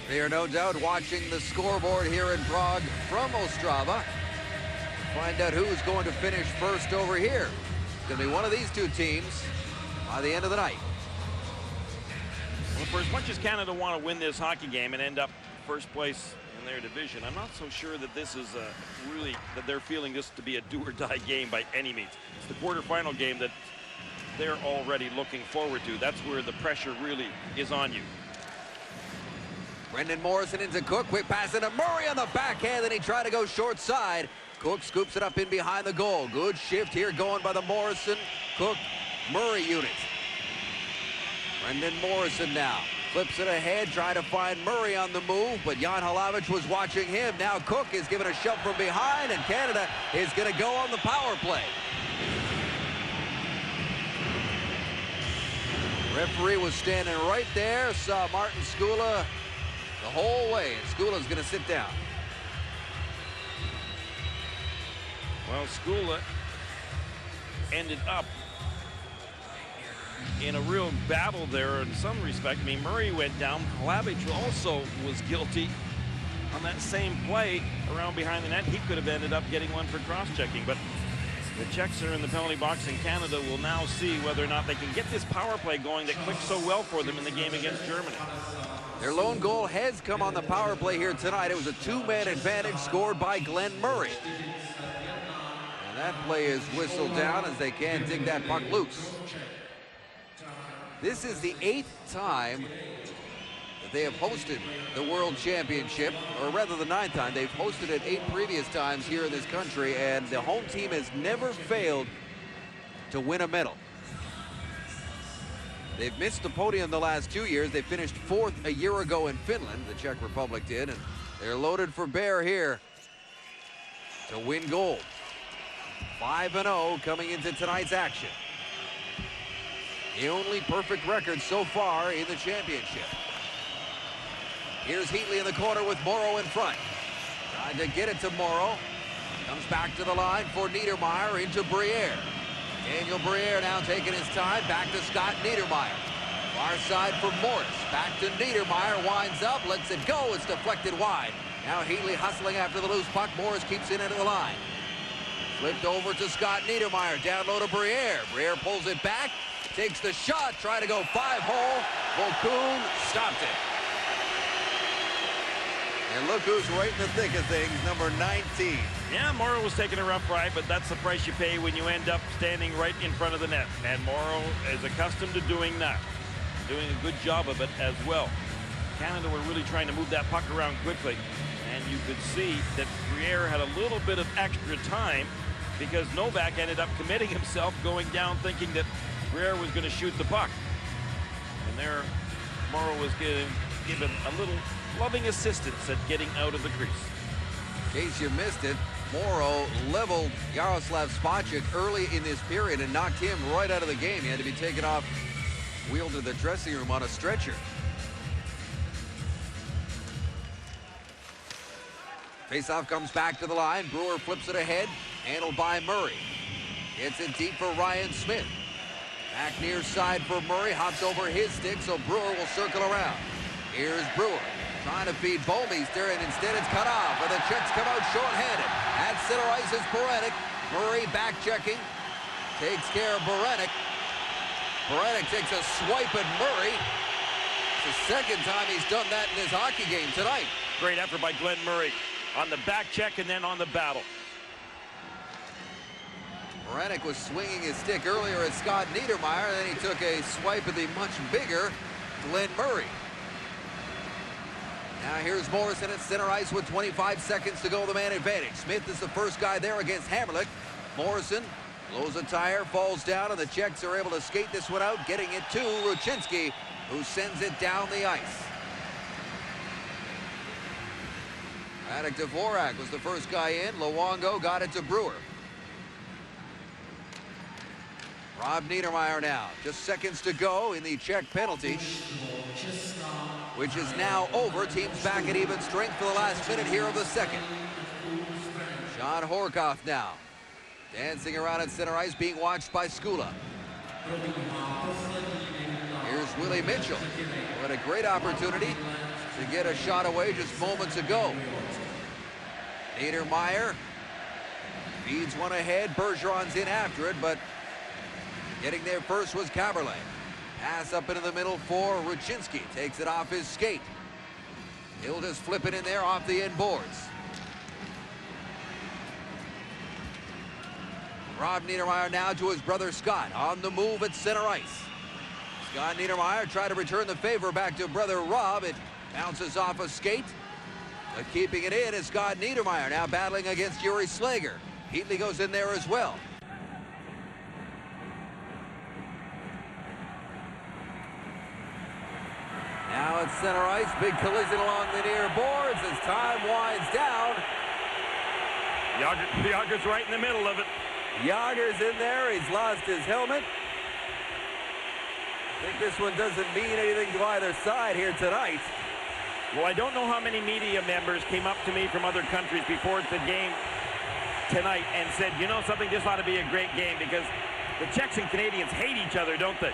They are no doubt watching the scoreboard here in Prague from Ostrava. Find out who's going to finish first over here. It's going to be one of these two teams by the end of the night.
Well, for as much as Canada want to win this hockey game and end up first place in their division, I'm not so sure that this is really that they're feeling this to be a do-or-die game by any means. It's the quarterfinal game that they're already looking forward to. That's where the pressure really is on you.
Brendan Morrison into Cook. Quick pass into Murray on the backhand, and he tried to go short side. Cook scoops it up in behind the goal. Good shift here going by the Morrison, Cook, Murray unit. Brendan Morrison now flips it ahead, trying to find Murray on the move, but Jan Hlavich was watching him. Now Cook is given a shove from behind, and Canada is going to go on the power play. Referee was standing right there, saw Martin Skula the whole way, and Skula's going to sit down.
Well, Skula ended up in a real battle there in some respect. I mean, Murray went down. Hlavich also was guilty on that same play around behind the net. He could have ended up getting one for cross-checking, but the Czechs are in the penalty box, and Canada will now see whether or not they can get this power play going that clicked so well for them in the game against Germany.
Their lone goal has come on the power play here tonight. It was a two-man advantage scored by Glenn Murray. And that play is whistled down as they can't dig that puck loose. This is the 8th time that they have hosted the World Championship, or rather the 9th time. They've hosted it 8 previous times here in this country, and the home team has never failed to win a medal. They've missed the podium the last 2 years. They finished 4th a year ago in Finland, the Czech Republic did, and they're loaded for bear here to win gold. 5-0 coming into tonight's action. The only perfect record so far in the championship. Here's Heatley in the corner with Morrow in front. Trying to get it to Morrow. Comes back to the line for Niedermeyer into Briere. Daniel Briere now taking his time. Back to Scott Niedermeyer. Far side for Morris. Back to Niedermeyer. Winds up. Lets it go. It's deflected wide. Now Heatley hustling after the loose puck. Morris keeps it into the line. Flipped over to Scott Niedermeyer. Down low to Briere. Briere pulls it back. Takes the shot. Trying to go 5-hole. Volkun stopped it. And look who's right in the thick of things, number 19.
Yeah, Morrow was taking a rough ride, but that's the price you pay when you end up standing right in front of the net. And Morrow is accustomed to doing that, doing a good job of it as well. Canada were really trying to move that puck around quickly, and you could see that Briere had a little bit of extra time because Novak ended up committing himself, going down thinking that Briere was going to shoot the puck. And there, Morrow was given a little loving assistance at getting out of the crease.
In case you missed it, Morrow leveled Jaroslav Spacek early in this period and knocked him right out of the game. He had to be taken off, wheeled to the dressing room on a stretcher. Faceoff comes back to the line. Brewer flips it ahead, handled by Murray. Gets it deep for Ryan Smith. Back near side for Murray, hops over his stick, so Brewer will circle around. Here's Brewer. Trying to feed Bouwmeester, and instead it's cut off, and the Czechs come out short-handed. At center ice is Berenik. Murray back-checking. Takes care of Berenik. Berenik takes a swipe at Murray. It's the second time he's done that in his hockey game tonight.
Great effort by Glenn Murray on the back check and then on the battle.
Moranek was swinging his stick earlier at Scott Niedermeyer, then he took a swipe at the much bigger Glenn Murray. Now here's Morrison at center ice with 25 seconds to go, the man advantage. Smith is the first guy there against Hammerlich. Morrison blows a tire, falls down, and the Czechs are able to skate this one out, getting it to Rucinski, who sends it down the ice. Radek Dvorak was the first guy in. Luongo got it to Brewer. Rob Niedermeyer now. Just seconds to go in the Czech penalty, which is now over. Teams back at even strength for the last minute here of the second. Sean Horkoff now. Dancing around at center ice, being watched by Skula. Here's Willie Mitchell, who had a great opportunity to get a shot away just moments ago. Niedermeyer feeds one ahead. Bergeron's in after it, but getting there first was Kaberle. Pass up into the middle for Rucinski. Takes it off his skate. He'll just flip it in there off the end boards. Rob Niedermeyer now to his brother Scott on the move at center ice. Scott Niedermeyer tried to return the favor back to brother Rob. It bounces off a skate, but keeping it in is Scott Niedermeyer now battling against Yuri Slager. Heatley goes in there as well. Now at center ice, big collision along the near boards as time winds down.
Yager's right in the middle of it.
Yager's in there. He's lost his helmet. I think this one doesn't mean anything to either side here tonight.
Well, I don't know how many media members came up to me from other countries before the game tonight and said, you know something, this ought to be a great game, because the Czechs and Canadians hate each other, don't they?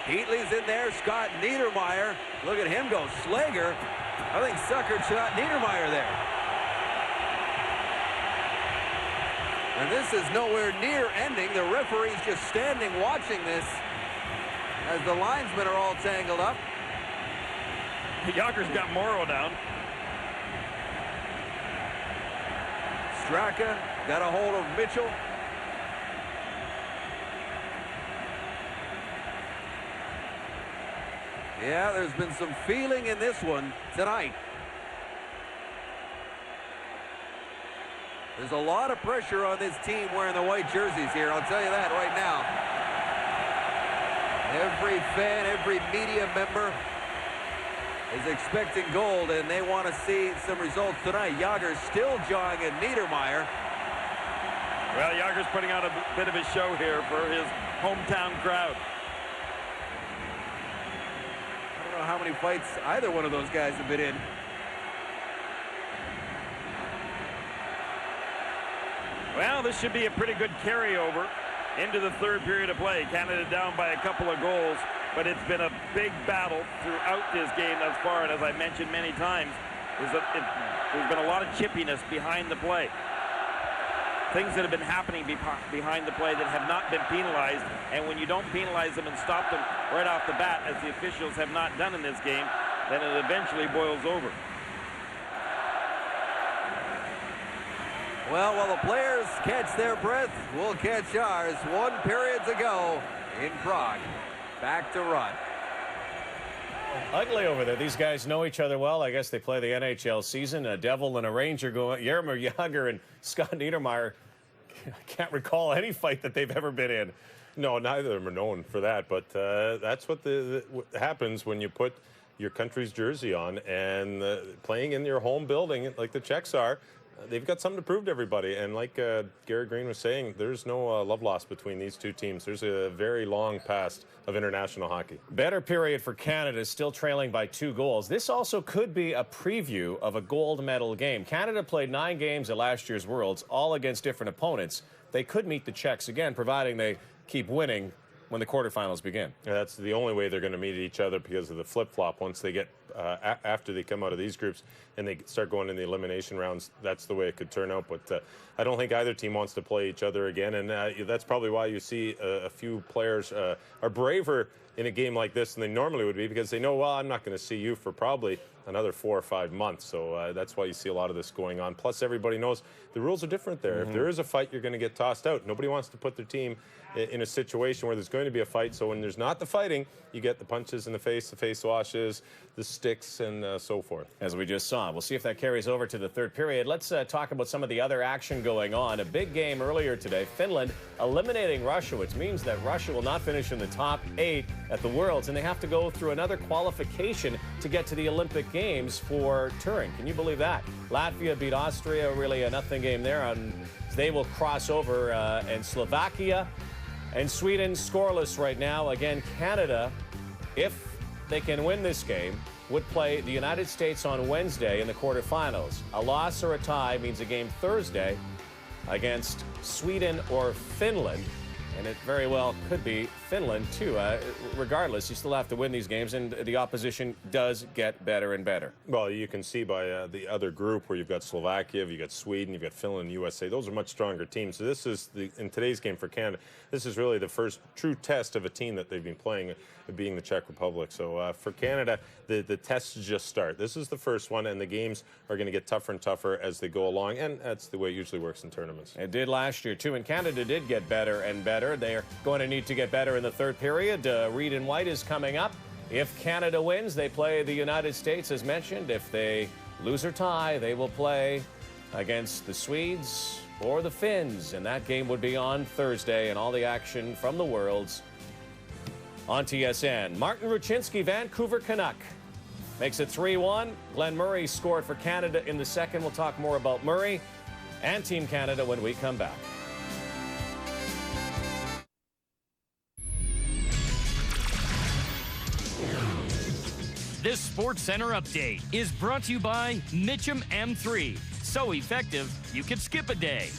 Heatley's in there. Scott Niedermeyer. Look at him go. Slager. I think Sucker shot Niedermeyer there. And this is nowhere near ending. The referee's just standing watching this as the linesmen are all tangled up.
Yager's got Morrow down.
Straka got a hold of Mitchell. Yeah, there's been some feeling in this one tonight. There's a lot of pressure on this team wearing the white jerseys here, I'll tell you that right now. Every fan, every media member is expecting gold, and they want to see some results tonight. Yager's still jawing at Niedermeyer.
Well, Yager's putting out a bit of a show here for his hometown crowd.
I don't know how many fights either one of those guys have been in.
Well, this should be a pretty good carryover into the third period of play. Canada down by a couple of goals, but it's been a big battle throughout this game thus far, and as I mentioned many times, there's been a lot of chippiness behind the play. Things that have been happening behind the play that have not been penalized, and when you don't penalize them and stop them right off the bat, as the officials have not done in this game, then it eventually boils over.
Well, while the players catch their breath, we'll catch ours. 1 period to go in Prague. Back to Rod.
Ugly over there. These guys know each other well. I guess they play the NHL season. A Devil and a Ranger going. Jaromir Jagr and Scott Niedermeyer. I can't recall any fight that they've ever been in.
No, neither of them are known for that, but that's what what happens when you put your country's jersey on and playing in your home building like the Czechs are. They've got something to prove to everybody, and like Gary Green was saying, there's no love lost between these two teams. There's a very long past of international hockey.
Better period for Canada, still trailing by 2 goals. This also could be a preview of a gold medal game. Canada played 9 games at last year's Worlds, all against different opponents. They could meet the Czechs again, providing they keep winning when the quarterfinals begin.
Yeah, that's the only way they're going to meet each other because of the flip-flop. Once they get after they come out of these groups and they start going in the elimination rounds, that's the way it could turn out. But I don't think either team wants to play each other again, and that's probably why you see a few players are braver in a game like this than they normally would be, because they know, well, I'm not going to see you for probably another 4 or 5 months. So that's why you see a lot of this going on. Plus, everybody knows the rules are different there. If there is a fight, you're going to get tossed out. Nobody wants to put their team in a situation where there's going to be a fight. So when there's not the fighting, you get the punches in the face washes, the sticks, and so forth.
As we just saw. We'll see if that carries over to the third period. Let's talk about some of the other action going on. A big game earlier today. Finland eliminating Russia, which means that Russia will not finish in the top 8 at the Worlds, and they have to go through another qualification to get to the Olympic Games for touring. Can you believe that? Latvia beat Austria, really a nothing game there. They will cross over, and Slovakia and Sweden scoreless right now. Again, Canada, if they can win this game, would play the United States on Wednesday in the quarterfinals. A loss or a tie means a game Thursday against Sweden or Finland. And it very well could be Finland, too. Regardless, you still have to win these games, and the opposition does get better and better.
Well, you can see by the other group where you've got Slovakia, you've got Sweden, you've got Finland, USA. Those are much stronger teams. So this is, in today's game for Canada, this is really the first true test of a team that they've been playing, being the Czech Republic. So for Canada, the tests just start. This is the first one, and the games are going to get tougher and tougher as they go along, and that's the way it usually works in tournaments.
It did last year, too, and Canada did get better and better. They're going to need to get better in the third period. Reed and White is coming up. If Canada wins, they play the United States, as mentioned. If they lose or tie, they will play against the Swedes or the Finns, and that game would be on Thursday, and all the action from the Worlds on TSN. Martin Rucinski, Vancouver Canuck, makes it 3-1. Glenn Murray scored for Canada in the second. We'll talk more about Murray and Team Canada when we come back.
This Sports Center update is brought to you by Mitchum M3. So effective, you could skip a day.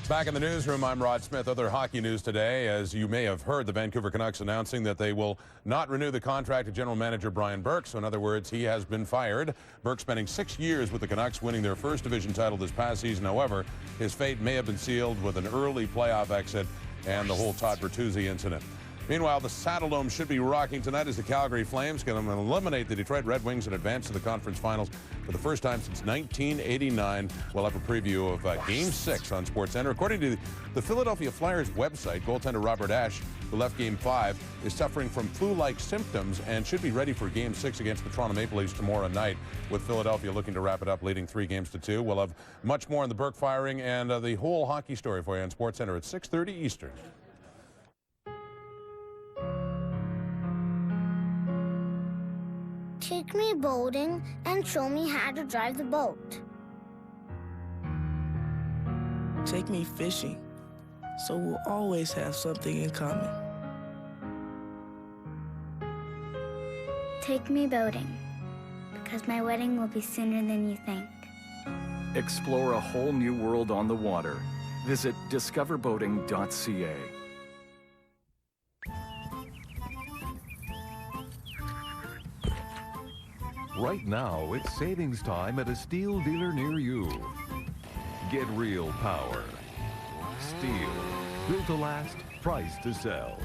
Back in the newsroom, I'm Rod Smith. Other hockey news today, as you may have heard, the Vancouver Canucks announcing that they will not renew the contract of general manager Brian Burke. So in other words, he has been fired. Burke spending 6 years with the Canucks, winning their first division title this past season. However, his fate may have been sealed with an early playoff exit and the whole Todd Bertuzzi incident. Meanwhile, the Saddledome should be rocking tonight as the Calgary Flames can eliminate the Detroit Red Wings and advance to the conference finals for the first time since 1989. We'll have a preview of Game 6 on SportsCenter. According to the Philadelphia Flyers website, goaltender Robert Ashe, who left Game 5, is suffering from flu-like symptoms and should be ready for Game 6 against the Toronto Maple Leafs tomorrow night, with Philadelphia looking to wrap it up, leading 3-2. We'll have much more on the Burke firing and the whole hockey story for you on SportsCenter at 6:30 Eastern.
Take me boating and show me how to drive the boat.
Take me fishing, so we'll always have something in common.
Take me boating, because my wedding will be sooner than you think.
Explore a whole new world on the water. Visit discoverboating.ca.
Right now, it's savings time at a steel dealer near you. Get real power. Steel. Built to last, priced to sell.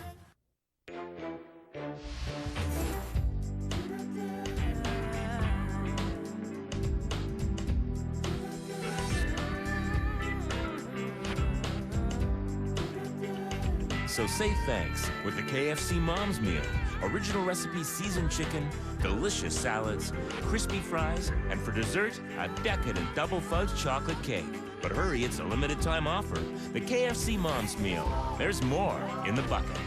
So say thanks with the KFC Mom's Meal. Original recipe seasoned chicken, delicious salads, crispy fries, and for dessert, a decadent double fudge chocolate cake. But hurry, it's a limited time offer. The KFC Mom's Meal. There's more in the bucket.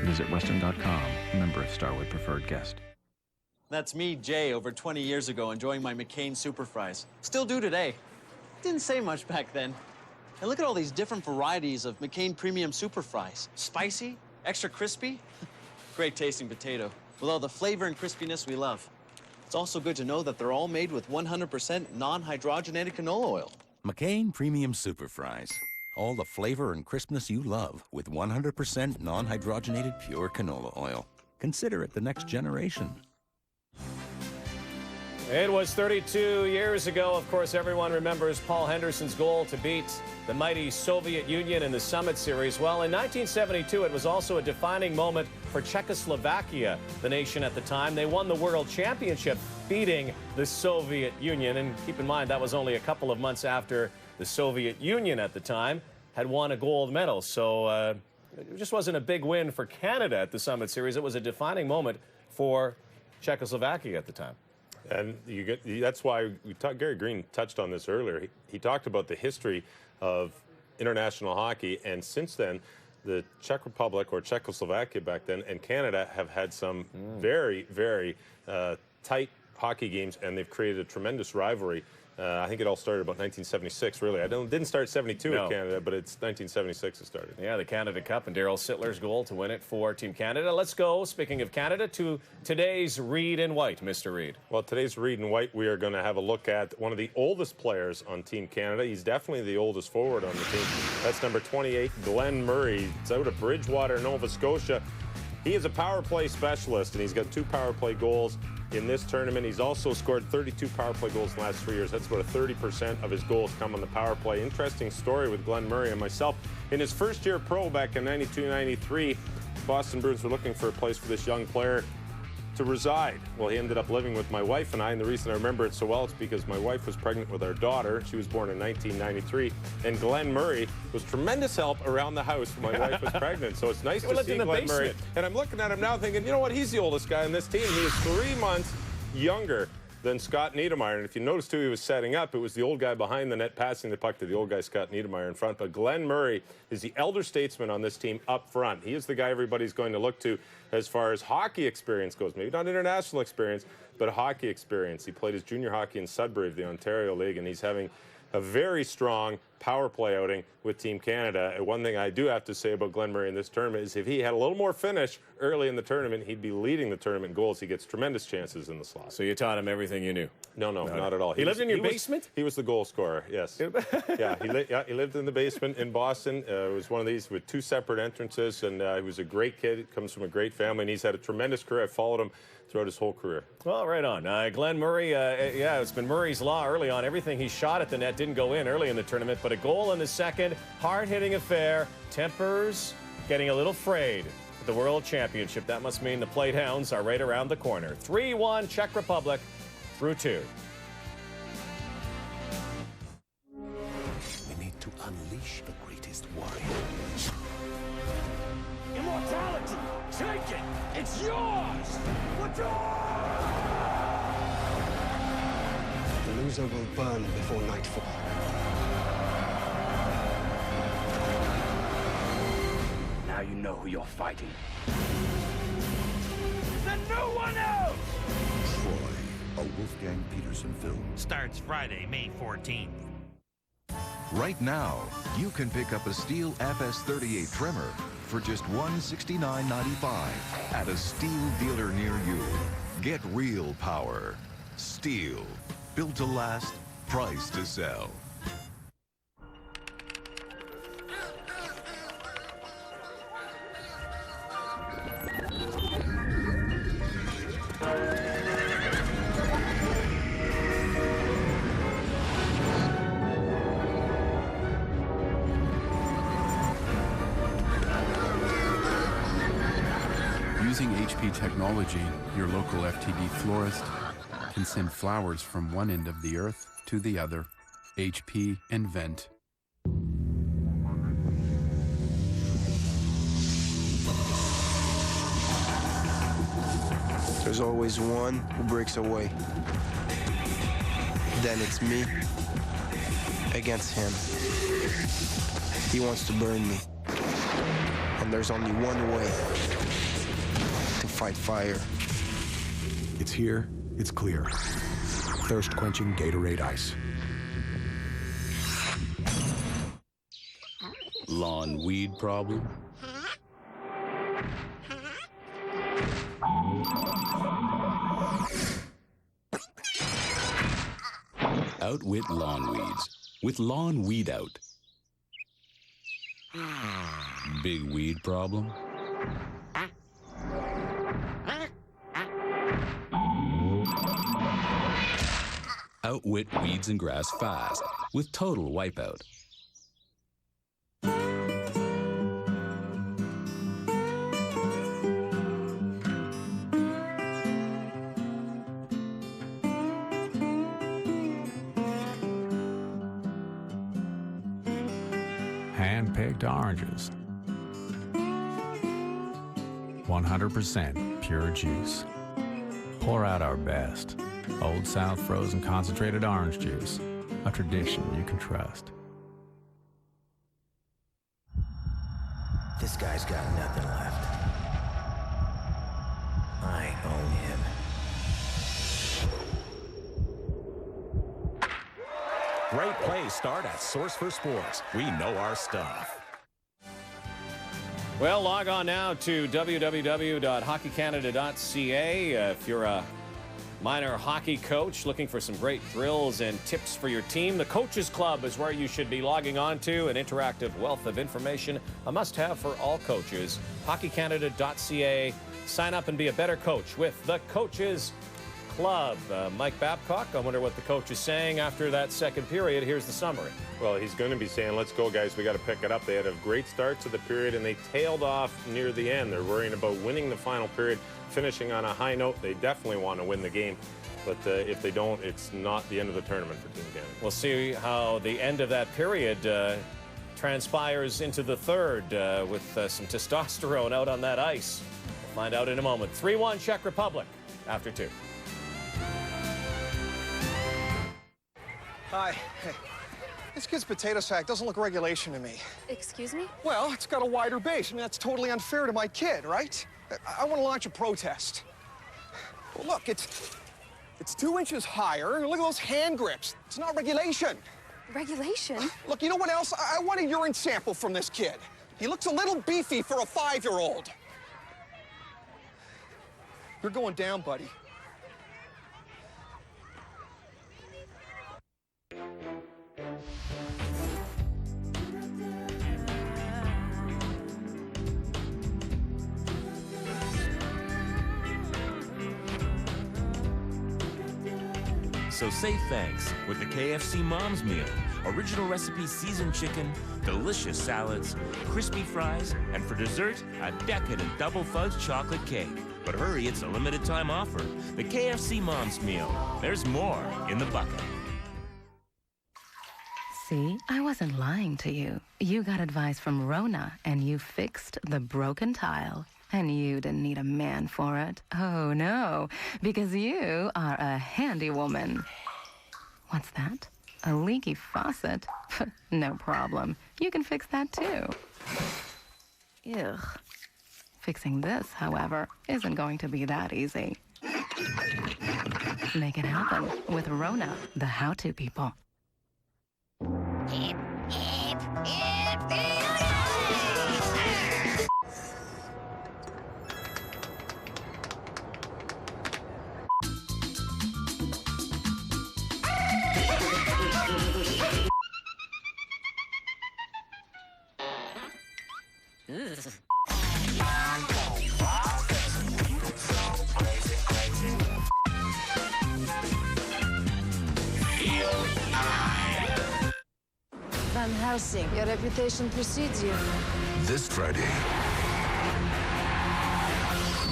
Visit Western.com, member of Starwood Preferred Guest.
That's me, Jay, over 20 years ago, enjoying my McCain Super Fries. Still do today. Didn't say much back then. And look at all these different varieties of McCain Premium Super Fries. Spicy, extra crispy, great tasting potato, with all the flavor and crispiness we love. It's also good to know that they're all made with 100% non-hydrogenated canola oil.
McCain Premium Super Fries. All the flavor and crispness you love with 100% non-hydrogenated pure canola oil. Consider it the next generation.
It was 32 years ago. Of course, everyone remembers Paul Henderson's goal to beat the mighty Soviet Union in the Summit Series. Well, in 1972, it was also a defining moment for Czechoslovakia, the nation at the time. They won the World Championship, beating the Soviet Union. And keep in mind, that was only a couple of months after the Soviet Union at the time had won a gold medal. So it just wasn't a big win for Canada at the Summit Series. It was a defining moment for Czechoslovakia at the time.
And that's why Gary Green touched on this earlier. He talked about the history of international hockey, and since then, the Czech Republic, or Czechoslovakia back then, and Canada have had some very, very tight hockey games, and they've created a tremendous rivalry. I think it all started about 1976, really. Didn't start 72 in Canada, but it's 1976 it started.
Yeah, the Canada Cup and Darryl Sittler's goal to win it for Team Canada. Let's go, speaking of Canada, to today's Reed in White, Mr. Reed.
Well, today's Reed in White, we are going to have a look at one of the oldest players on Team Canada. He's definitely the oldest forward on the team. That's number 28, Glenn Murray. It's out of Bridgewater, Nova Scotia. He is a power play specialist, and he's got 2 power play goals in this tournament. He's also scored 32 power play goals in the last 3 years. That's about 30% of his goals come on the power play. Interesting story with Glenn Murray and myself. In his first year pro back in 92-93, Boston Bruins were looking for a place for this young player to reside. Well, he ended up living with my wife and I, and the reason I remember it so well is because my wife was pregnant with our daughter. She was born in 1993, and Glenn Murray was tremendous help around the house when my wife was pregnant. So it's nice to see Glenn Murray. And I'm looking at him now thinking, you know what, he's the oldest guy on this team. He is 3 months younger than Scott Niedermayer. And if you notice, too, he was setting up. It was the old guy behind the net passing the puck to the old guy, Scott Niedermayer, in front. But Glenn Murray is the elder statesman on this team up front. He is the guy everybody's going to look to as far as hockey experience goes. Maybe not international experience, but hockey experience. He played his junior hockey in Sudbury of the Ontario League, and he's having a very strong power play outing with Team Canada. And one thing I do have to say about Glenn Murray in this tournament is if he had a little more finish early in the tournament, he'd be leading the tournament in goals. He gets tremendous chances in the slot.
So you taught him everything you knew?
No, not at all.
He lived in your basement?
He was the goal scorer, yes. He lived in the basement in Boston. It was one of these with 2 separate entrances, and he was a great kid, comes from a great family, and he's had a tremendous career. I followed him throughout his whole career.
Well, right on. Glenn Murray, it's been Murray's law early on. Everything he shot at the net didn't go in early in the tournament, but a goal in the second, hard-hitting affair, tempers getting a little frayed at the World Championship. That must mean the Plate Hounds are right around the corner. 3-1 Czech Republic through 2.
We need to unleash the greatest warrior.
Immortality! Take it! It's yours!
The loser will burn before nightfall.
Now you know who you're fighting. Then no one else!
Troy, a Wolfgang Peterson film.
Starts Friday, May 14th.
Right now, you can pick up a Steel FS38 trimmer for just $169.95 at a Steel dealer near you. Get real power. Steel. Built to last, priced to sell.
Using HP technology, your local FTD florist can send flowers from one end of the earth to the other. HP Invent.
There's always one who breaks away. Then it's me against him. He wants to burn me. And there's only one way to fight fire.
It's here, it's clear. Thirst-quenching Gatorade Ice.
Lawn weed problem? Outwit lawn weeds with Lawn Weed Out. Big weed problem?
outwit weeds and grass fast with Total Wipeout.
Hand-picked oranges. 100% pure juice. Pour out our best. Old South frozen concentrated orange juice. A tradition you can trust.
This guy's got nothing left. I own him.
Great plays start at Source for Sports. We know our stuff.
Well, log on now to www.hockeycanada.ca if you're a minor hockey coach looking for some great drills and tips for your team. The Coaches Club is where you should be logging on to, an interactive wealth of information, a must-have for all coaches. hockeycanada.ca. Sign up and be a better coach with the Coaches Club. Mike Babcock, I wonder what the coach is saying after that second period. Here's the summary.
Well, he's going to be saying, let's go, guys. We got to pick it up. They had a great start to the period, and they tailed off near the end. They're worrying about winning the final period, finishing on a high note. They definitely want to win the game. But if they don't, it's not the end of the tournament for Team Canada.
We'll see how the end of that period transpires into the third with some testosterone out on that ice. We'll find out in a moment. 3-1 Czech Republic after 2.
Hi. Hey. This kid's potato sack doesn't look regulation to me.
Excuse me?
Well, it's got a wider base. I mean, that's totally unfair to my kid, right? I want to launch a protest. Well, look, it's 2 inches higher. Look at those hand grips. It's not regulation.
Regulation?
Look, you know what else? I want a urine sample from this kid. He looks a little beefy for a 5-year-old. You're going down, buddy.
So say thanks with the KFC Mom's Meal. Original recipe seasoned chicken, delicious salads, crispy fries, and for dessert, a decadent double fudge chocolate cake. But hurry, it's a limited time offer. The KFC Mom's Meal. There's more in the bucket.
See, I wasn't lying to you. You got advice from Rona, and you fixed the broken tile. And you didn't need a man for it. Oh, no, because you are a handy woman. What's that? A leaky faucet? No problem. You can fix that, too. Ugh. Fixing this, however, isn't going to be that easy. Make it happen with Rona, the how-to people.
Van Helsing, your reputation precedes you.
This Friday,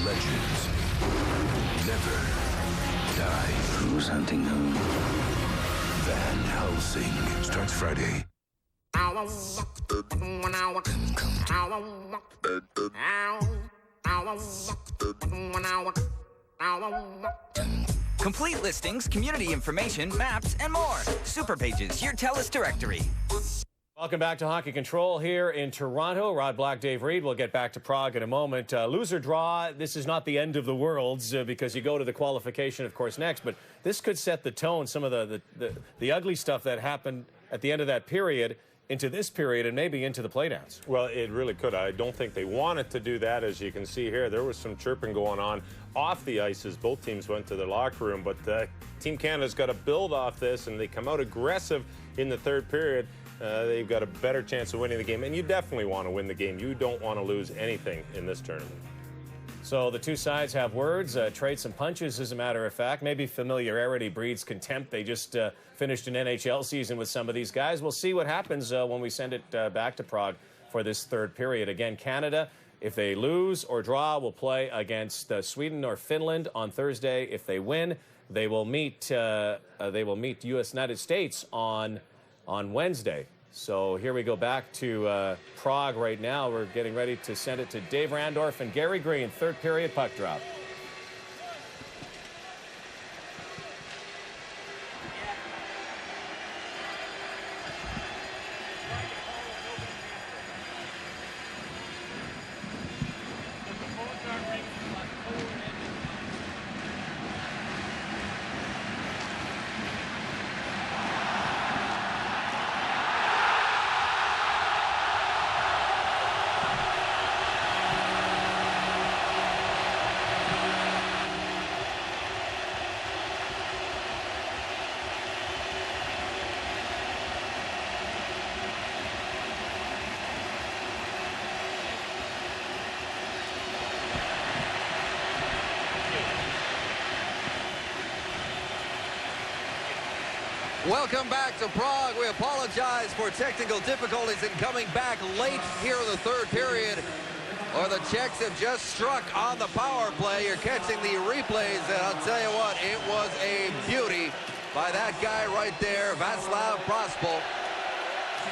legends never die.
Who's hunting whom?
Van Helsing starts Friday.
Complete listings, community information, maps, and more. Super Pages, your TELUS directory.
Welcome back to Hockey Control here in Toronto. Rod Black, Dave Reed. We'll get back to Prague in a moment. Loser draw, this is not the end of the worlds because you go to the qualification, of course, next. But this could set the tone, some of the ugly stuff that happened at the end of that period into this period and maybe into the playdowns.
Well, it really could. I don't think they wanted to do that. As you can see here, there was some chirping going on off the ice as both teams went to their locker room. But Team Canada's got to build off this, and they come out aggressive in the third period. They've got a better chance of winning the game, and you definitely want to win the game. You don't want to lose anything in this tournament.
So the two sides have words, trade some punches, as a matter of fact. Maybe familiarity breeds contempt. They just finished an NHL season with some of these guys. We'll see what happens when we send it back to Prague for this third period. Again, Canada, if they lose or draw, will play against Sweden or Finland on Thursday. If they win, they will meet United States on Wednesday. So here we go back to Prague right now. We're getting ready to send it to Dave Randorf and Gary Green. Third period puck drop.
Welcome back to Prague. We apologize for technical difficulties in coming back late here in the third period. Or the Czechs have just struck on the power play. You're catching the replays, and I'll tell you what, it was a beauty by that guy right there, Václav Prospal.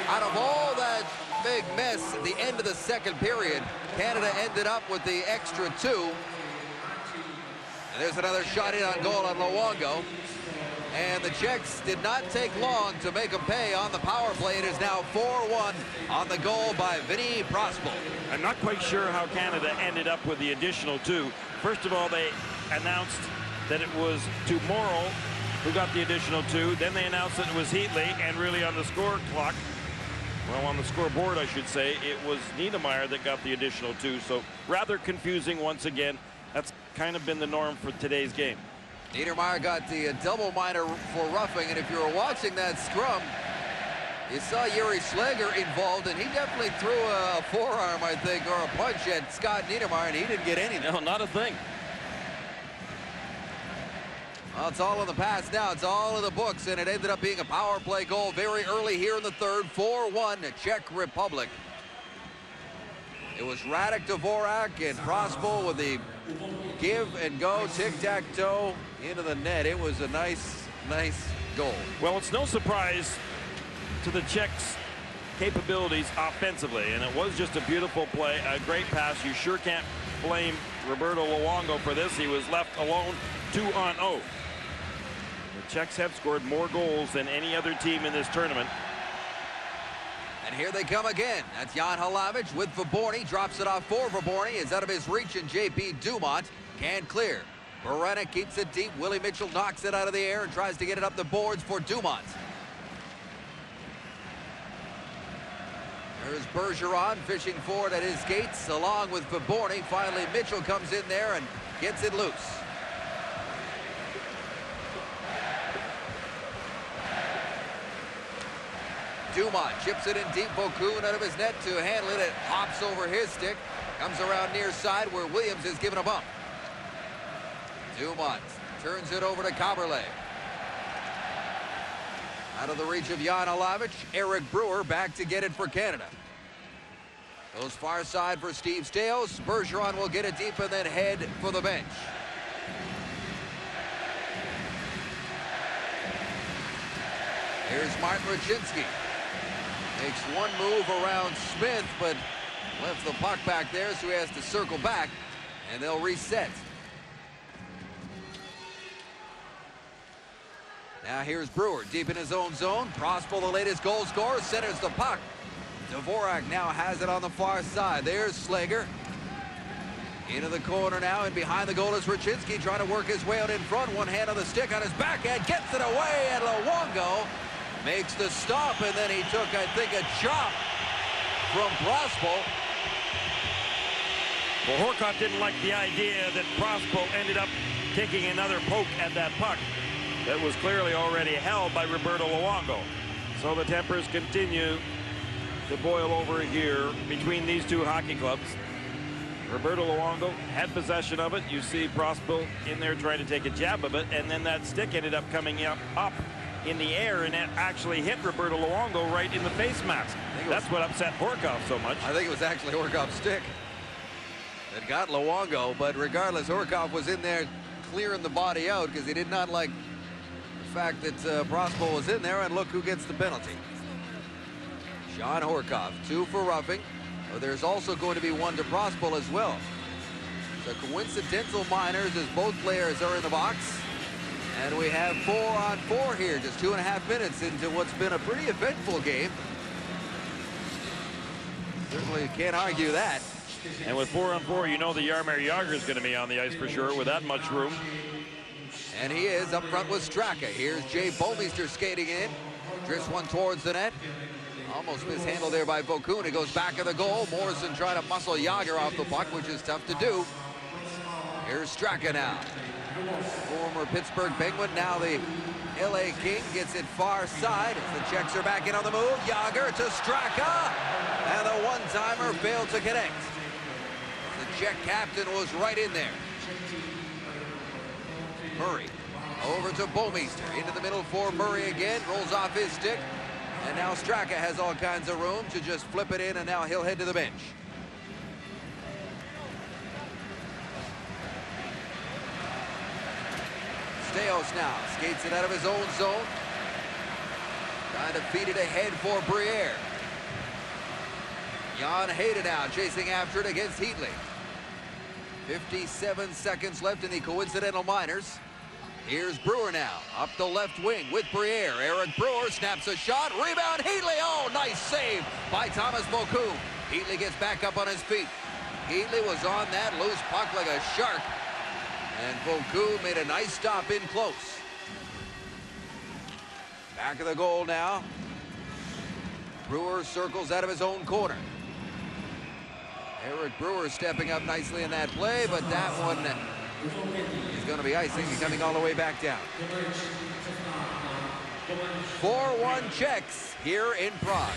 Out of all that big mess at the end of the second period, Canada ended up with the extra two. And there's another shot in on goal on Luongo. And the Czechs did not take long to make them pay on the power play. It is now 4-1 on the goal by Vinny Prospal.
I'm not quite sure how Canada ended up with the additional two. First of all, they announced that it was Morrow who got the additional two. Then they announced that it was Heatley, and really on the score clock, well, on the scoreboard, I should say, it was Niedermayer that got the additional two. So rather confusing once again. That's kind of been the norm for today's game.
Niedermayer got the double minor for roughing, and if you were watching that scrum, you saw Yuri Schleger involved, and he definitely threw a forearm, I think, or a punch at Scott Niedermayer, and he didn't get anything.
No, not a thing.
Well, it's all in the past now. It's all in the books, and it ended up being a power play goal very early here in the third. 4-1 Czech Republic. It was Radek Dvorak and Prospal with the give and go, tic-tac-toe into the net. It was a nice goal.
Well, it's no surprise to the Czechs' capabilities offensively, and it was just a beautiful play, a great pass. You sure can't blame Roberto Luongo for this. He was left alone 2-on-0. The Czechs have scored more goals than any other team in this tournament.
And here they come again. That's Jan Hlavich with Vaborny. Drops it off for Vaborny. Is out of his reach, and J.P. Dumont can't clear. Berena keeps it deep. Willie Mitchell knocks it out of the air and tries to get it up the boards for Dumont. There's Bergeron fishing for it at his skates along with Vaborny. Finally, Mitchell comes in there and gets it loose. Dumont chips it in deep. Vokoun out of his net to handle it. It hops over his stick. Comes around near side where Williams is given a bump. Dumont turns it over to Kaberle. Out of the reach of Jan Hlavich. Eric Brewer back to get it for Canada. Goes far side for Steve Staios. Bergeron will get it deep and then head for the bench. Here's Martin Raczynski. Makes one move around Smith, but left the puck back there, so he has to circle back, and they'll reset. Now here's Brewer, deep in his own zone. Prospal, the latest goal scorer, centers the puck. Dvorak now has it on the far side. There's Schleger. Into the corner now, and behind the goal is Raczynski trying to work his way out in front. One hand on the stick on his backhand, gets it away, and Luongo makes the stop, and then he took, I think, a chop from Prospal.
Well, Horcock didn't like the idea that Prospal ended up taking another poke at that puck that was clearly already held by Roberto Luongo. So the tempers continue to boil over here between these two hockey clubs. Roberto Luongo had possession of it. You see Prospel in there trying to take a jab of it, and then that stick ended up coming up in the air, and it actually hit Roberto Luongo right in the face mask. That's what upset Horkoff so much.
I think it was actually Horkoff's stick that got Luongo, but regardless, Horkoff was in there clearing the body out because he did not like the fact that Prospel was in there, and look who gets the penalty. Sean Horkoff, 2 for roughing. There's also going to be 1 to Prospel as well. So coincidental minors as both players are in the box. And we have 4-on-4 here, just 2.5 minutes into what's been a pretty eventful game. Certainly can't argue that.
And with 4-on-4, you know the Jaromir Jagr is going to be on the ice for sure with that much room.
And he is up front with Straka. Here's Jay Bomeister skating in. Drifts one towards the net. Almost mishandled there by Vokoun. It goes back of the goal. Morrison trying to muscle Jagr off the puck, which is tough to do. Here's Straka now. Former Pittsburgh Penguin, now the LA King, gets it far side. As the Czechs are back in on the move. Jagr to Straka. And the one-timer failed to connect. The Czech captain was right in there. Murray over to Bomeister. Into the middle for Murray again. Rolls off his stick. And now Straka has all kinds of room to just flip it in, and now he'll head to the bench. Steos now skates it out of his own zone. Trying to feed it ahead for Briere. Jan Hayden now chasing after it against Heatley. 57 seconds left in the coincidental minors. Here's Brewer now, up the left wing with Briere. Eric Brewer snaps a shot, rebound, Heatley. Oh, nice save by Thomas Vokoun. Heatley gets back up on his feet. Heatley was on that loose puck like a shark. And Vokoun made a nice stop in close. Back of the goal now. Brewer circles out of his own corner. Eric Brewer stepping up nicely in that play, but that one is going to be icing, coming all the way back down. 4-1 Czechs here in Prague.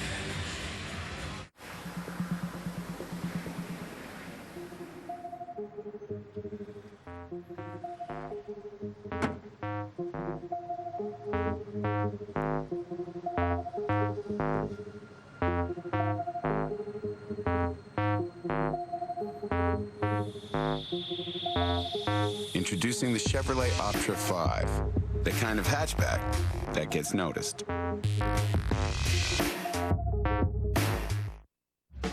Introducing the Chevrolet Optra 5, the kind of hatchback that gets noticed.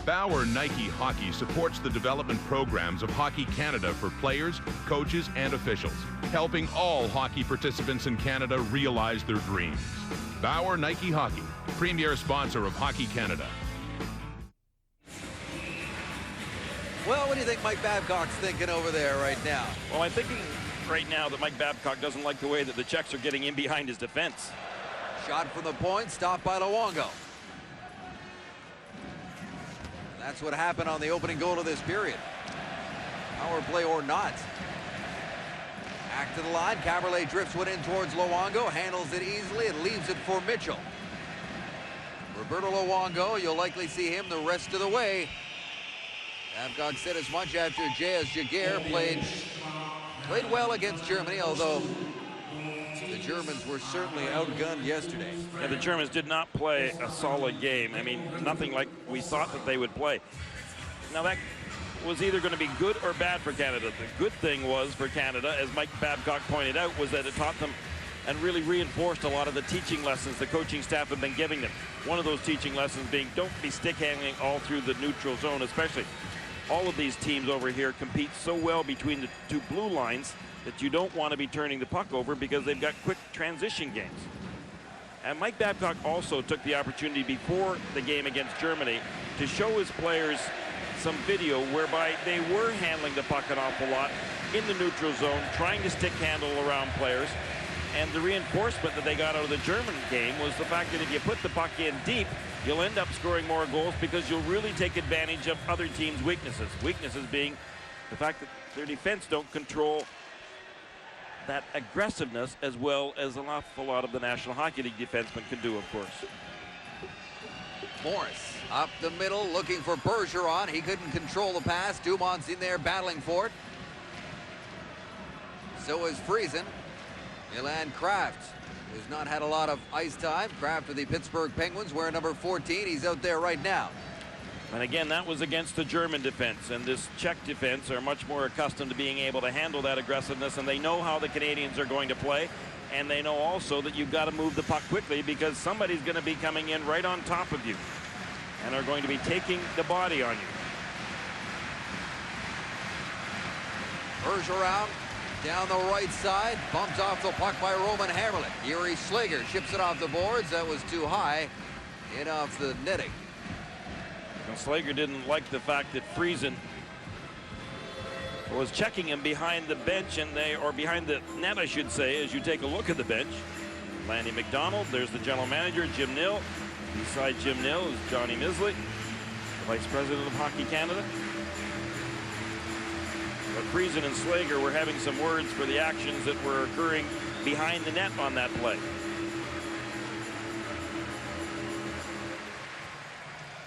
Bauer Nike Hockey supports the development programs of Hockey Canada for players, coaches, and officials, helping all hockey participants in Canada realize their dreams. Bauer Nike Hockey, premier sponsor of Hockey Canada.
Well, what do you think Mike Babcock's thinking over there right now?
Well, I'm thinking right now that Mike Babcock doesn't like the way that the Czechs are getting in behind his defense.
Shot from the point, stopped by Luongo. That's what happened on the opening goal of this period. Power play or not. Back to the line. Caberlet drifts one in towards Luongo, handles it easily and leaves it for Mitchell. Roberto Luongo, you'll likely see him the rest of the way. Babcock said as much after J.S. Jaguar played well against Germany, although the Germans were certainly outgunned yesterday.
Yeah, the Germans did not play a solid game. I mean, nothing like we thought that they would play. Now, that was either going to be good or bad for Canada. The good thing was for Canada, as Mike Babcock pointed out, was that it taught them and really reinforced a lot of the teaching lessons the coaching staff have been giving them. One of those teaching lessons being don't be stick handling all through the neutral zone, especially. All of these teams over here compete so well between the two blue lines that you don't want to be turning the puck over because they've got quick transition games. And Mike Babcock also took the opportunity before the game against Germany to show his players some video whereby they were handling the puck an awful lot in the neutral zone, trying to stick handle around players. And the reinforcement that they got out of the German game was the fact that if you put the puck in deep, you'll end up scoring more goals because you'll really take advantage of other teams' weaknesses. Weaknesses being the fact that their defense don't control that aggressiveness as well as an awful lot of the National Hockey League defensemen can do, of course.
Morris up the middle looking for Bergeron. He couldn't control the pass. Dumont's in there battling for it. So is Friesen. Milan Kraft has not had a lot of ice time. Kraft of the Pittsburgh Penguins wearing number 14. He's out there right now.
And again, that was against the German defense, and this Czech defense are much more accustomed to being able to handle that aggressiveness, and they know how the Canadians are going to play, and they know also that you've got to move the puck quickly because somebody's going to be coming in right on top of you and are going to be taking the body on you.
Bergeron down the right side, bumped off the puck by Roman Hammerlick. Yuri Slager chips it off the boards. That was too high, in off the netting.
And Slager didn't like the fact that Friesen was checking him behind the bench, or behind the net, I should say, as you take a look at the bench. Lanny McDonald, there's the general manager, Jim Nill. Beside Jim Nill is Johnny Misley, the Vice President of Hockey Canada. But Friesen and Slager were having some words for the actions that were occurring behind the net on that play.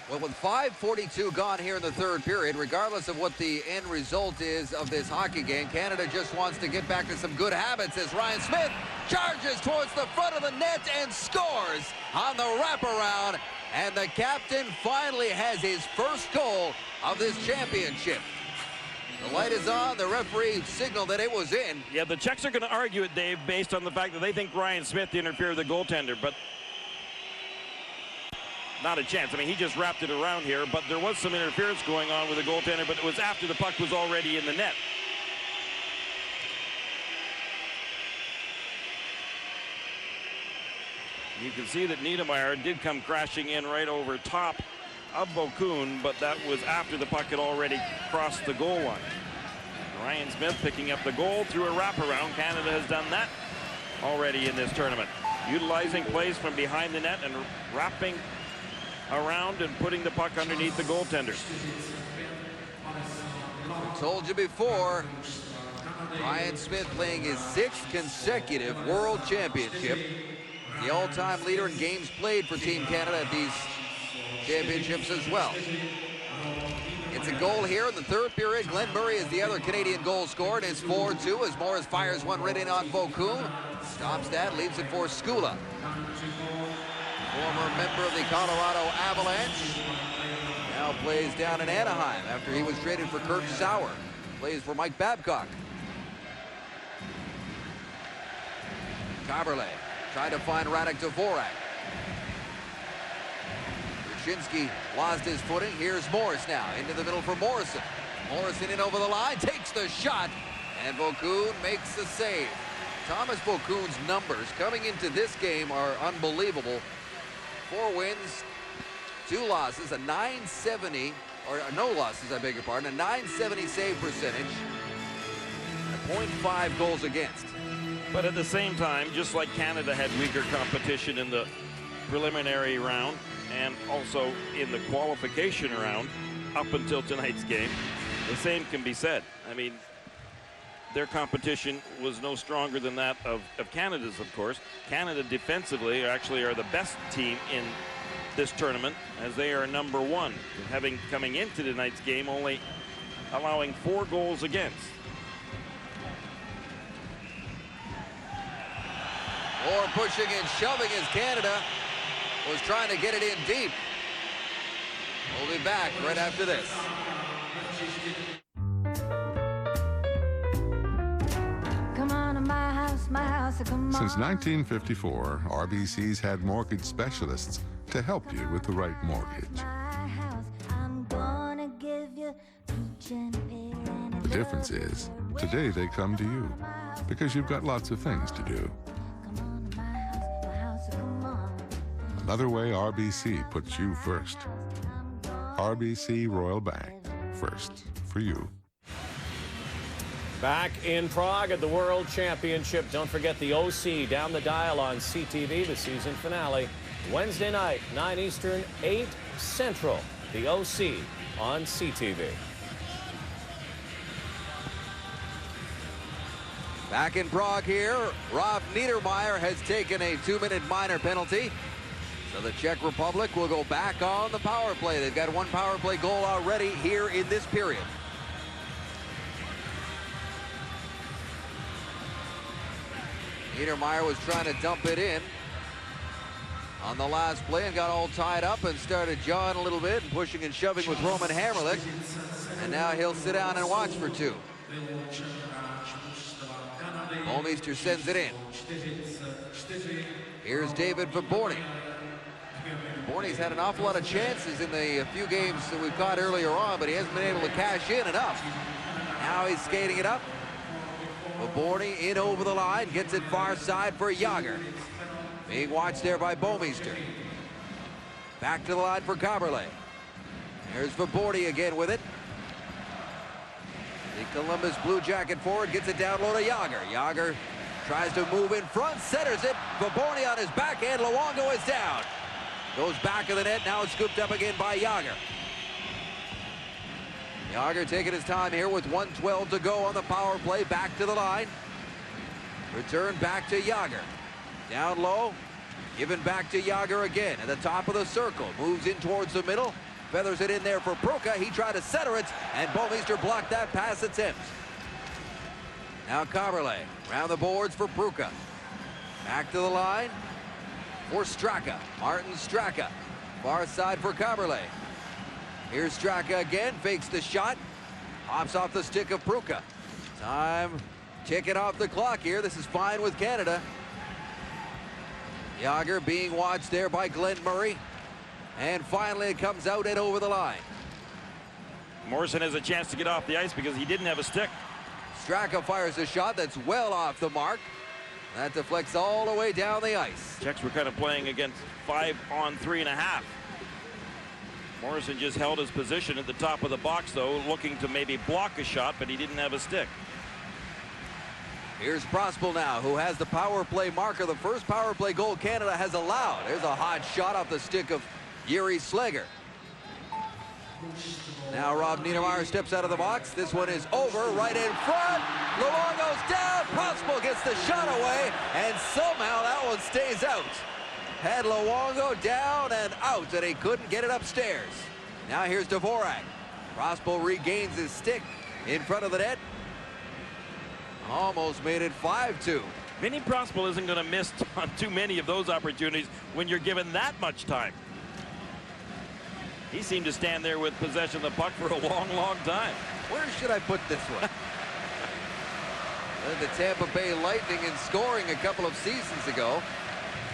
Well, with 5:42 gone here in the third period, regardless of what the end result is of this hockey game, Canada just wants to get back to some good habits as Ryan Smith charges towards the front of the net and scores on the wraparound. And the captain finally has his first goal of this championship. The light is on. The referee signaled that it was in.
Yeah, the Czechs are going to argue it, Dave, based on the fact that they think Ryan Smith interfered with the goaltender, but not a chance. I mean, he just wrapped it around here, but there was some interference going on with the goaltender, but it was after the puck was already in the net. You can see that Niedermayer did come crashing in right over top of Bokun, but that was after the puck had already crossed the goal line. Ryan Smith picking up the goal through a wraparound. Canada has done that already in this tournament, utilizing plays from behind the net and wrapping around and putting the puck underneath the goaltender.
Told you before, Ryan Smith playing his 6th consecutive World Championship. The all-time leader in games played for Team Canada at these championships as well. It's a goal here in the third period. Glenn Murray is the other Canadian goal scorer, and it's 4-2 as Morris fires one right in on Bokun. Stops that, leaves it for Skula. Former member of the Colorado Avalanche. Now plays down in Anaheim after he was traded for Kurt Sauer. Plays for Mike Babcock. Kaberle tried to find Radek Dvorak. Brzezinski lost his footing. Here's Morris now into the middle for Morrison. Morrison in over the line, takes the shot, and Bokun makes the save. Thomas Bokun's numbers coming into this game are unbelievable. 4 wins, 2 losses, a .970, or no losses, I beg your pardon, a .970 save percentage, a .5 goals against.
But at the same time, just like Canada had weaker competition in the preliminary round and also in the qualification round up until tonight's game, the same can be said. I mean, their competition was no stronger than that of Canada's, of course. Canada defensively actually are the best team in this tournament, as they are #1, having coming into tonight's game only allowing 4 goals against.
More pushing and shoving as Canada was trying to get it in deep. We'll be back right after this.
Since 1954, RBC's had mortgage specialists to help you with the right mortgage. The difference is, today they come to you because you've got lots of things to do. Another way RBC puts you first. RBC Royal Bank, first for you.
Back in Prague at the World Championship. Don't forget the OC down the dial on CTV, the season finale. Wednesday night, 9 Eastern, 8 Central. The OC on CTV.
Back in Prague here, Rob Niedermayer has taken a 2-minute minor penalty. So the Czech Republic will go back on the power play. They've got one power play goal already here in this period. Niedermeyer was trying to dump it in on the last play and got all tied up and started jawing a little bit and pushing and shoving with Roman Hammerlich. And now he'll sit down and watch for two. Olmeister sends it in. Here's David Vaborny. Vaborny's had an awful lot of chances in the few games that we've caught earlier on, but he hasn't been able to cash in enough. Now he's skating it up. Vaborny in over the line, gets it far side for Yager. Being watched there by Bomeister. Back to the line for Kaberle. There's Vaborny again with it. The Columbus Blue Jacket forward gets it down low to Yager. Yager tries to move in front, centers it. Vaborny on his backhand. Luongo is down. Goes back of the net, now it's scooped up again by Yager. Yager taking his time here with 1:12 to go on the power play. Back to the line. Return back to Yager. Down low. Given back to Yager again at the top of the circle. Moves in towards the middle. Feathers it in there for Pruka. He tried to center it, and Bomeister blocked that pass attempt. Now Kaberle around the boards for Pruka. Back to the line for Straka. Martin Straka. Far side for Kaberle. Here's Straka again. Fakes the shot. Hops off the stick of Pruka. Time ticking off the clock here. This is fine with Canada. Yager being watched there by Glenn Murray. And finally it comes out and over the line.
Morrison has a chance to get off the ice because he didn't have a stick.
Straka fires a shot that's well off the mark. That deflects all the way down the ice.
Czechs were kind of playing against 5 on 3.5. Morrison just held his position at the top of the box, though, looking to maybe block a shot, but he didn't have a stick.
Here's Prospel now, who has the power play marker, the first power play goal Canada has allowed. There's a hot shot off the stick of Yuri Sleger. Now Rob Niedermeyer steps out of the box. This one is over, right in front. Luongo's down. Prospel gets the shot away, and somehow that one stays out. Had Luongo down and out, and he couldn't get it upstairs. Now here's Dvorak. Prospel regains his stick in front of the net. Almost made it 5-2.
Vinny Prospel isn't going to miss on too many of those opportunities when you're given that much time. He seemed to stand there with possession of the puck for a long, long time.
Where should I put this one? The Tampa Bay Lightning in scoring a couple of seasons ago.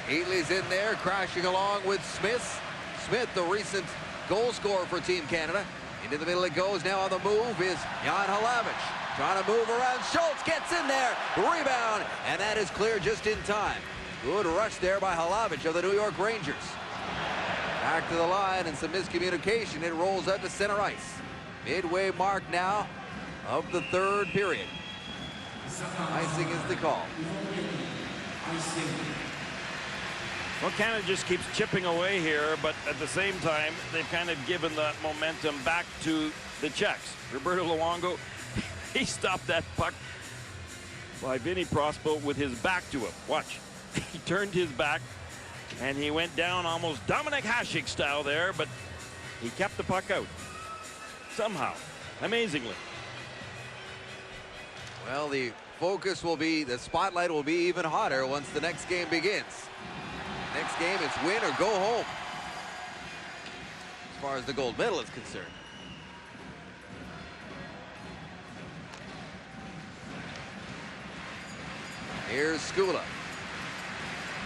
Heatley's in there, crashing along with Smith. Smith, the recent goal scorer for Team Canada. Into the middle it goes. Now on the move is Jan Halavich. Trying to move around. Schultz gets in there. Rebound. And that is clear just in time. Good rush there by Halavich of the New York Rangers. Back to the line and some miscommunication. It rolls out to center ice. Midway mark now of the third period. Icing is the call.
Well, Canada just keeps chipping away here, but at the same time, they've kind of given that momentum back to the Czechs. Roberto Luongo, he stopped that puck by Vinny Prospel with his back to him. Watch. He turned his back, and he went down almost Dominic Hasek style there, but he kept the puck out. Somehow. Amazingly.
Well, the focus will be, the spotlight will be even hotter once the next game begins. Next game, it's win or go home, as far as the gold medal is concerned. Here's Skula.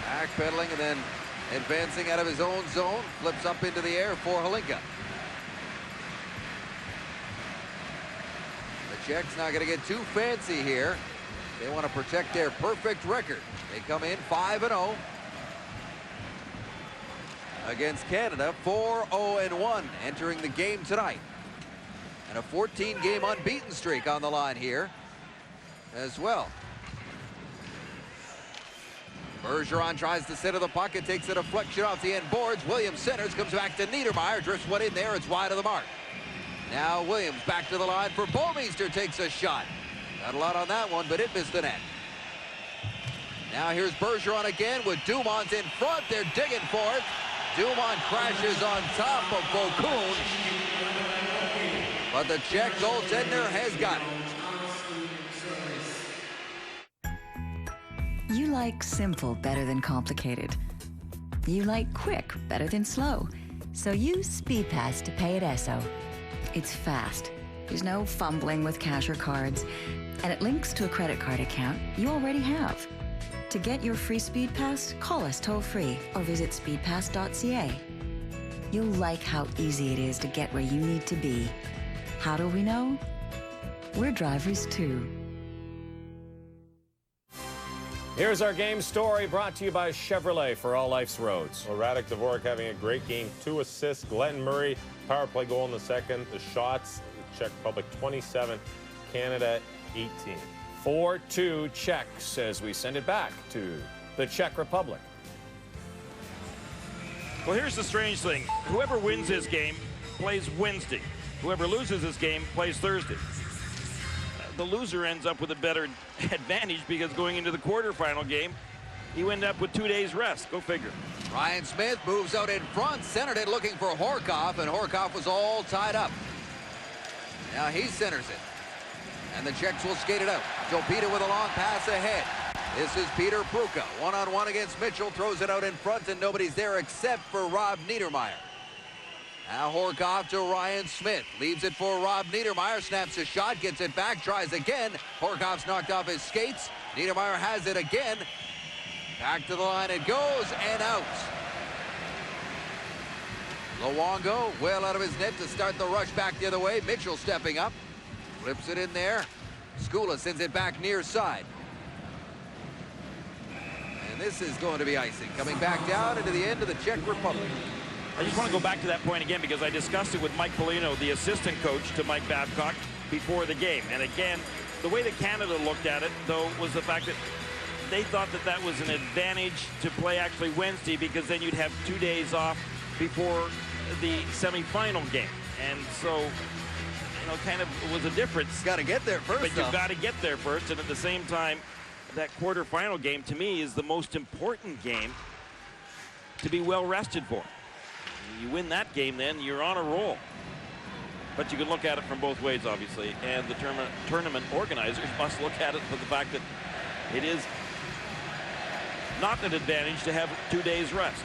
Backpedaling and then advancing out of his own zone. Flips up into the air for Hlinka. The Czechs not going to get too fancy here. They want to protect their perfect record. They come in 5-0. Against Canada, 4-0-1 entering the game tonight. And a 14-game unbeaten streak on the line here as well. Bergeron tries to center the puck. It takes a deflection off the end boards. Williams centers, comes back to Niedermeyer, drifts one in there. It's wide of the mark. Now Williams back to the line for Bomeister, takes a shot. Not a lot on that one, but it missed the net. Now here's Bergeron again with Dumont in front. They're digging for it. Dumont crashes on top of Bokun. But the Czech goaltender has got it.
You like simple better than complicated. You like quick better than slow. So use SpeedPass to pay at Esso. It's fast. There's no fumbling with cash or cards. And it links to a credit card account you already have. To get your free SpeedPass, call us toll-free or visit speedpass.ca. You'll like how easy it is to get where you need to be. How do we know? We're drivers too.
Here's our game story brought to you by Chevrolet for all life's roads.
Well, Radek Dvorak having a great game. 2 assists. Glenn Murray, power play goal in the second. The shots, the Czech Republic 27, Canada 18.
4-2 Czechs as we send it back to the Czech Republic.
Well, here's the strange thing. Whoever wins this game plays Wednesday. Whoever loses this game plays Thursday. The loser ends up with a better advantage because going into the quarterfinal game, you end up with 2 days rest. Go figure.
Ryan Smith moves out in front, centered it looking for Horkoff, and Horkoff was all tied up. Now he centers it. And the Czechs will skate it out. Jopita with a long pass ahead. This is Peter Pruka. One-on-one against Mitchell. Throws it out in front, and nobody's there except for Rob Niedermeyer. Now Horkoff to Ryan Smith. Leaves it for Rob Niedermeyer. Snaps a shot. Gets it back. Tries again. Horkoff's knocked off his skates. Niedermeyer has it again. Back to the line it goes, and out. Luongo well out of his net to start the rush back the other way. Mitchell stepping up. Flips it in there. Skula sends it back near side. And this is going to be icing. Coming back down into the end of the Czech Republic.
I just want to go back to that point again because I discussed it with Mike Polino, the assistant coach to Mike Babcock, before the game. And again, the way that Canada looked at it, though, was the fact that they thought that that was an advantage to play actually Wednesday because then you'd have 2 days off before the semifinal game. And so, you know, kind of was a difference.
Got to get there first.
But you've got to get there first. And at the same time, that quarterfinal game, to me, is the most important game to be well rested for. You win that game, then you're on a roll. But you can look at it from both ways, obviously. And the tournament organizers must look at it for the fact that it is not an advantage to have 2 days rest.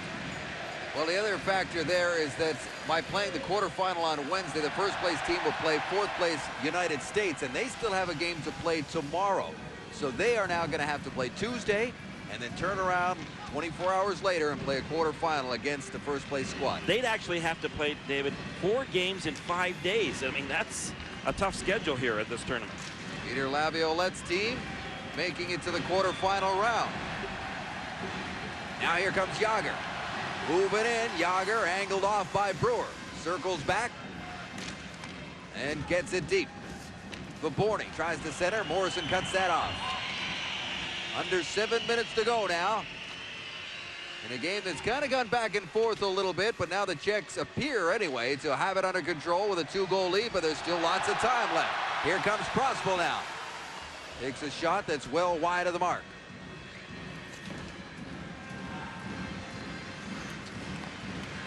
Well, the other factor there is that by playing the quarterfinal on Wednesday, the first place team will play fourth place United States, and they still have a game to play tomorrow. So they are now going to have to play Tuesday and then turn around 24 hours later and play a quarterfinal against the first place squad.
They'd actually have to play, David, 4 games in 5 days. I mean, that's a tough schedule here at this tournament.
Peter Laviolette's team making it to the quarterfinal round. Now here comes Jágr. Moving in, Jágr angled off by Brewer. Circles back and gets it deep. Vaborny tries to center. Morrison cuts that off. Under 7 minutes to go now. In a game that's kind of gone back and forth a little bit, but now the Czechs appear anyway to have it under control with a 2-goal lead, but there's still lots of time left. Here comes Prospel now. Takes a shot that's well wide of the mark.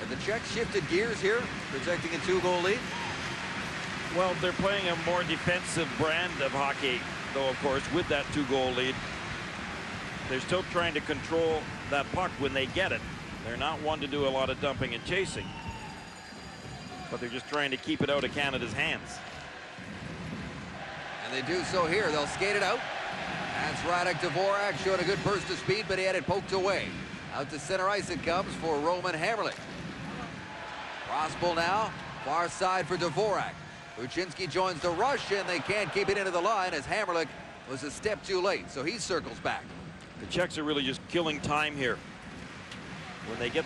And the Czechs shifted gears here, protecting a 2-goal lead.
Well, they're playing a more defensive brand of hockey, though, of course, with that 2-goal lead. They're still trying to control that puck when they get it. They're not one to do a lot of dumping and chasing, but they're just trying to keep it out of Canada's hands.
And they do so here. They'll skate it out. That's Radek Dvorak showing a good burst of speed, but he had it poked away. Out to center ice it comes for Roman Hamrlik. Prospel now, far side for Dvorak. Uczynski joins the rush, and they can't keep it into the line as Hamrlik was a step too late, so he circles back.
The Czechs are really just killing time here. When they get,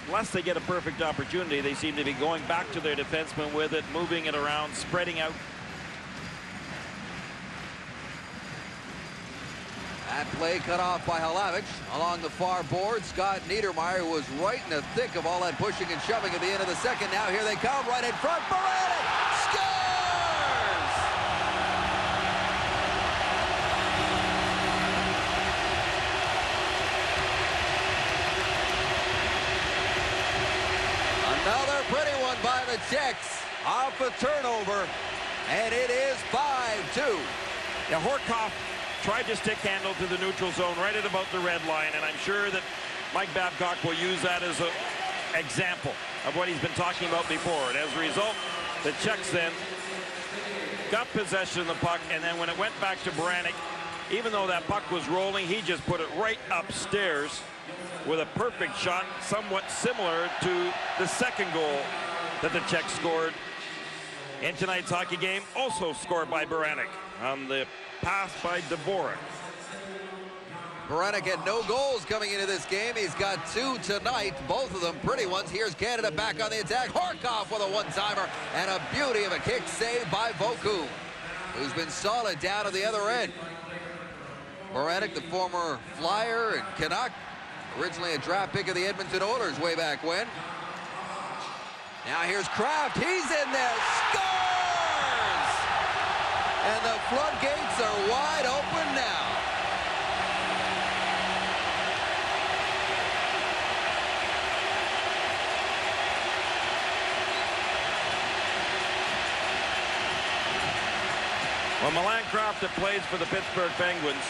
unless they get a perfect opportunity, they seem to be going back to their defensemen with it, moving it around, spreading out.
That play cut off by Hlavich along the far board. Scott Niedermeyer was right in the thick of all that pushing and shoving at the end of the second. Now here they come right in front. Morales scores! Czechs off a turnover, and it is 5-2.
Yeah, Horkoff tried to stick handle to the neutral zone right at about the red line, and I'm sure that Mike Babcock will use that as an example of what he's been talking about before. And as a result, the Czechs then got possession of the puck, and then when it went back to Baranek, even though that puck was rolling, he just put it right upstairs with a perfect shot, somewhat similar to the second goal that the Czechs scored in tonight's hockey game, also scored by Baranek on the pass by Dvorak.
Baranek had no goals coming into this game. He's got 2 tonight, both of them pretty ones. Here's Canada back on the attack. Horkoff with a one-timer and a beauty of a kick saved by Voku, who's been solid down at the other end. Baranek, the former Flyer and Canuck, originally a draft pick of the Edmonton Oilers way back when. Now here's Kraft. He's in there. Scores! And the floodgates are wide open now.
Well, Milan Kraft, that plays for the Pittsburgh Penguins,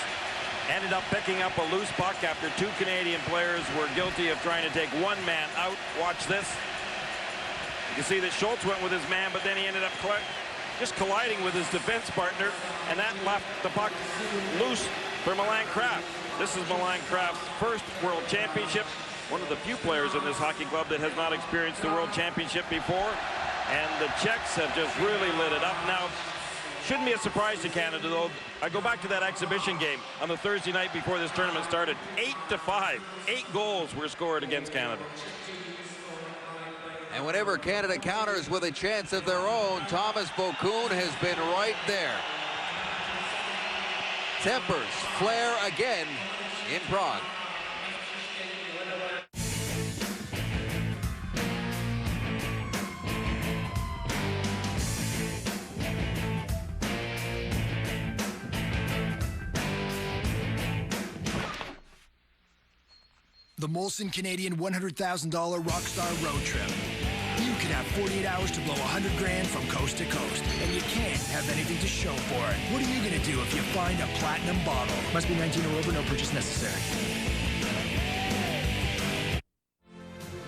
ended up picking up a loose puck after 2 Canadian players were guilty of trying to take one man out. Watch this. You can see that Schultz went with his man, but then he ended up just colliding with his defense partner, and that left the puck loose for Milan Kraft. This is Milan Kraft's first World Championship, one of the few players in this hockey club that has not experienced the World Championship before, and the Czechs have just really lit it up. Now, shouldn't be a surprise to Canada, though. I go back to that exhibition game on the Thursday night before this tournament started. 8-5. 8 goals were scored against Canada.
And whenever Canada counters with a chance of their own, Thomas Vokoun has been right there. Tempers flare again in Prague.
The Molson Canadian $100,000 Rockstar Road Trip. You can have 48 hours to blow $100 grand from coast to coast, and you can't have anything to show for it. What are you going to do if you find a platinum bottle? Must be 19 or over, no purchase necessary.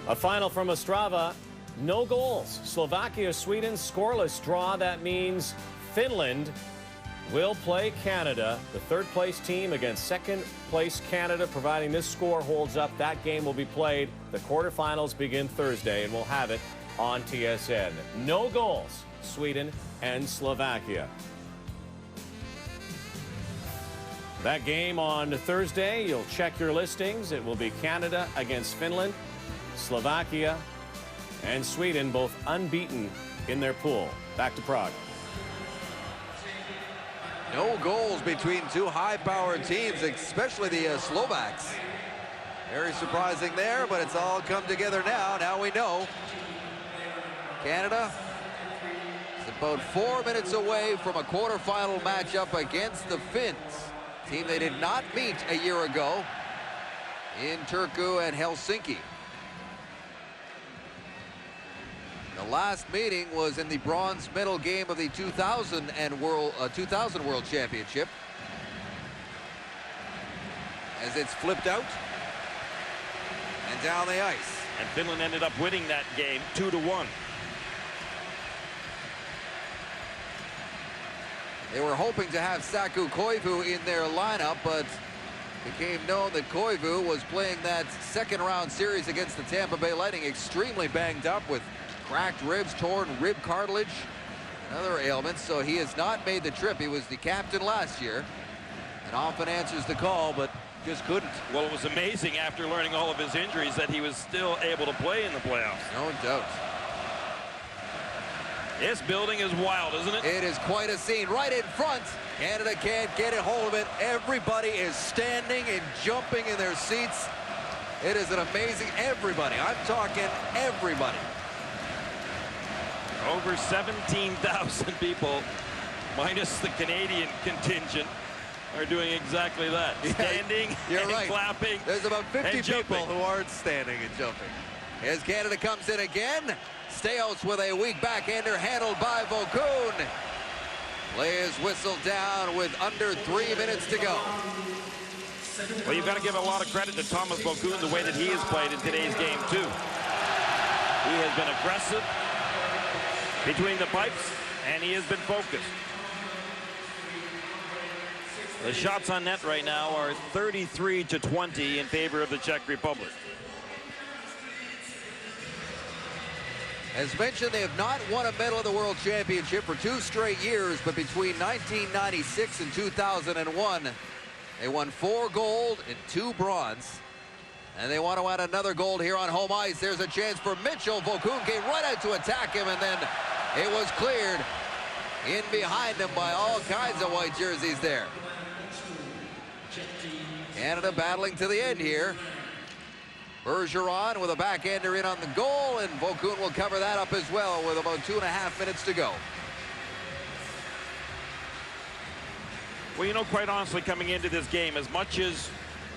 A final from Ostrava, no goals. Slovakia, Sweden, scoreless draw. That means Finland will play Canada, the third-place team against second-place Canada. Providing this score holds up, that game will be played. The quarterfinals begin Thursday, and we'll have it on TSN. No goals, Sweden and Slovakia. That game on Thursday, you'll check your listings. It will be Canada against Finland, Slovakia, and Sweden, both unbeaten in their pool. Back to Prague.
No goals between 2 high-powered teams, especially the Slovaks. Very surprising there, but it's all come together now. Now we know. Canada is about 4 minutes away from a quarterfinal matchup against the Finns, team they did not meet a year ago in Turku and Helsinki. The last meeting was in the bronze medal game of the 2000 World Championship, as it's flipped out and down the ice.
And Finland ended up winning that game 2-1.
They were hoping to have Saku Koivu in their lineup, but it became known that Koivu was playing that second-round series against the Tampa Bay Lightning extremely banged up with cracked ribs, torn rib cartilage, and other ailments, so he has not made the trip. He was the captain last year and often answers the call, but just couldn't.
Well, it was amazing after learning all of his injuries that he was still able to play in the playoffs.
No doubt.
This building is wild, isn't it?
It is quite a scene right in front. Canada can't get a hold of it. Everybody is standing and jumping in their seats. It is an amazing, everybody, I'm talking everybody.
Over 17,000 people, minus the Canadian contingent, are doing exactly that. Standing and
right.
clapping.
There's about 50
and
people
jumping.
who aren't standing and jumping. as Canada comes in again. Steos with a weak backhander handled by Vokoun. Play is whistled down with under 3 minutes to go.
Well, you've got to give a lot of credit to Thomas Vokoun, the way that he has played in today's game, too. He has been aggressive between the pipes, and he has been focused. The shots on net right now are 33-20 in favor of the Czech Republic.
As mentioned, they have not won a medal at the World Championship for 2 straight years, but between 1996 and 2001, they won 4 gold and 2 bronze. And they want to add another gold here on home ice. There's a chance for Mitchell. Vokoun came right out to attack him, and then it was cleared in behind him by all kinds of white jerseys there. Canada battling to the end here. Bergeron with a backhander in on the goal, and Vokoun will cover that up as well with about 2.5 minutes to go.
Well, you know, quite honestly, coming into this game, as much as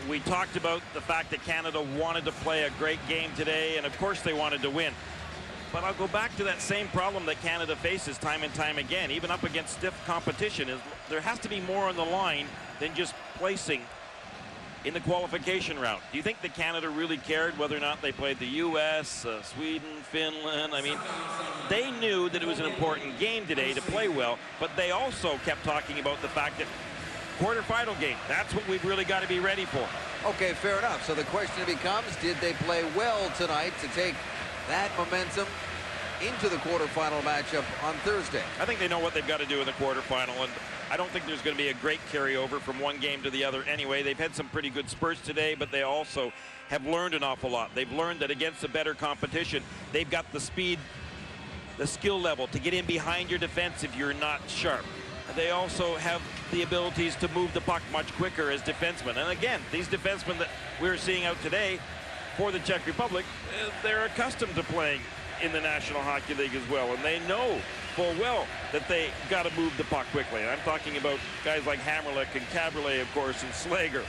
we talked about the fact that Canada wanted to play a great game today, and of course they wanted to win, but I'll go back to that same problem that Canada faces time and time again, even up against stiff competition, is there has to be more on the line than just placing in the qualification round. Do you think that Canada really cared whether or not they played the U.S., Sweden, Finland? I mean, they knew that it was an important game today to play well, but they also kept talking about the fact that quarterfinal game, that's what we've really got to be ready for.
Okay, fair enough. So the question becomes, did they play well tonight to take that momentum into the quarterfinal matchup on Thursday?
I think they know what they've got to do in the quarterfinal, and I don't think there's going to be a great carryover from one game to the other anyway. They've had some pretty good spurts today, but they also have learned an awful lot. They've learned that against a better competition, they've got the speed, the skill level to get in behind your defense if you're not sharp. They also have the abilities to move the puck much quicker as defensemen. And again, these defensemen that we're seeing out today for the Czech Republic, they're accustomed to playing in the National Hockey League as well, and they know full well that they got to move the puck quickly. And I'm talking about guys like Hammerlick and Cabriolet, of course, and Slager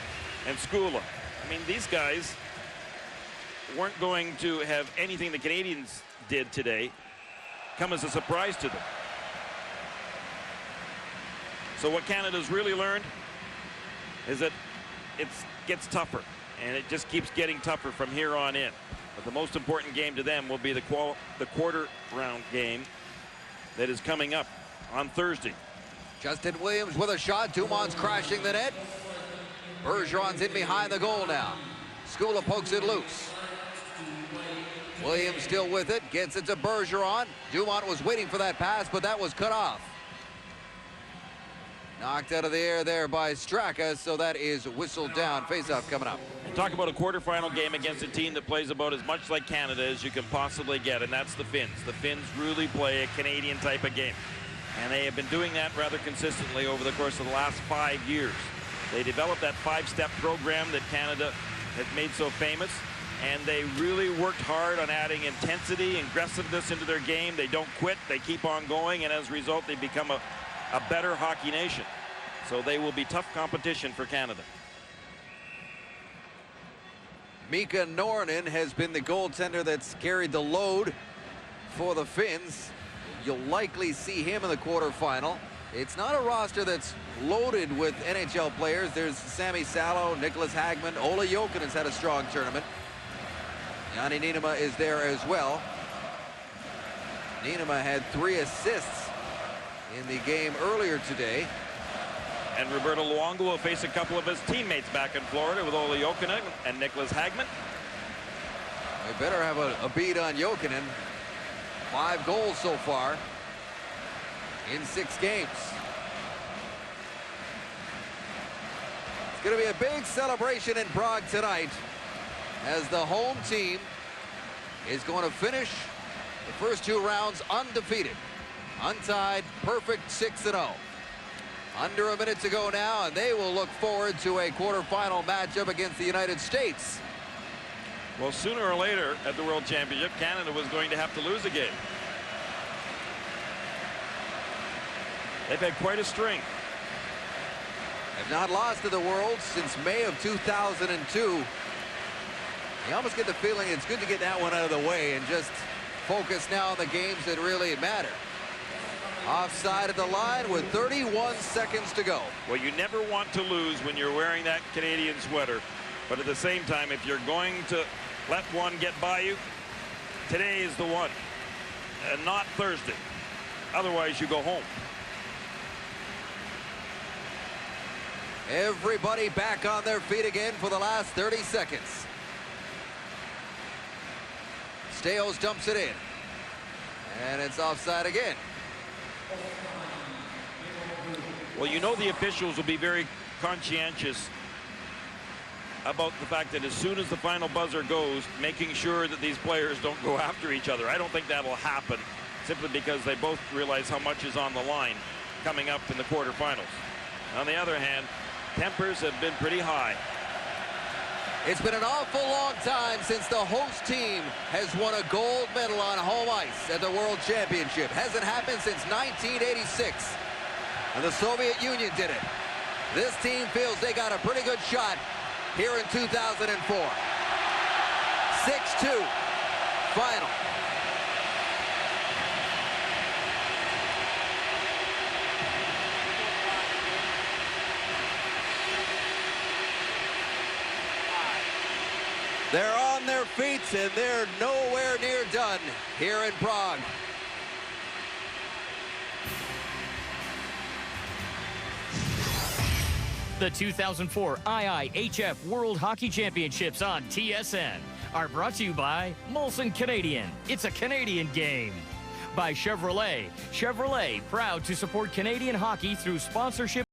and Skula. I mean, these guys weren't going to have anything the Canadians did today come as a surprise to them. So what Canada's really learned is that it gets tougher, and it just keeps getting tougher from here on in. But the most important game to them will be the quarter round game that is coming up on Thursday.
Justin Williams with a shot. Dumont's crashing the net. Bergeron's in behind the goal now. Skula pokes it loose. Williams still with it. Gets it to Bergeron. Dumont was waiting for that pass, but that was cut off. Knocked out of the air there by Straka, so that is whistled down. Face-off coming up.
Talk about a quarterfinal game against a team that plays about as much like Canada as you can possibly get, and that's the Finns. The Finns really play a Canadian type of game, and they have been doing that rather consistently over the course of the last 5 years. They developed that 5-step program that Canada has made so famous, and they really worked hard on adding intensity and aggressiveness into their game. They don't quit, they keep on going, and as a result, they become a better hockey nation. So they will be tough competition for Canada.
Mika Nornen has been the goaltender that's carried the load for the Finns. You'll likely see him in the quarterfinal. It's not a roster that's loaded with NHL players. There's Sami Salo, Nicholas Hagman, Ola Jokinen's had a strong tournament. Jani Niinema is there as well. Niinema had 3 assists in the game earlier today.
And Roberto Luongo will face a couple of his teammates back in Florida with Ola Jokinen and Nicholas Hagman.
We better have a beat on Jokinen. 5 goals so far in 6 games. It's going to be a big celebration in Prague tonight as the home team is going to finish the first 2 rounds undefeated. Untied, perfect 6-0. Under a minute to go now, and they will look forward to a quarterfinal matchup against the United States.
Well, sooner or later at the World Championship, Canada was going to have to lose a game. They've had quite a string.
Have not lost to the World since May of 2002. You almost get the feeling it's good to get that one out of the way and just focus now on the games that really matter. Offside at the line with 31 seconds to go.
Well, you never want to lose when you're wearing that Canadian sweater. But at the same time, if you're going to let one get by you, today is the one, and not Thursday. Otherwise, you go home.
Everybody back on their feet again for the last 30 seconds. Steos dumps it in. And it's offside again.
Well, you know the officials will be very conscientious about the fact that as soon as the final buzzer goes, making sure that these players don't go after each other. I don't think that will happen simply because they both realize how much is on the line coming up in the quarterfinals. On the other hand, tempers have been pretty high.
It's been an awful long time since the host team has won a gold medal on home ice at the World Championship. Hasn't happened since 1986. And the Soviet Union did it. This team feels they got a pretty good shot here in 2004. 6-2 final. They're on their feet and they're nowhere near done here in Prague.
The 2004 IIHF World Hockey Championships on TSN are brought to you by Molson Canadian. It's a Canadian game. By Chevrolet. Chevrolet, proud to support Canadian hockey through sponsorship.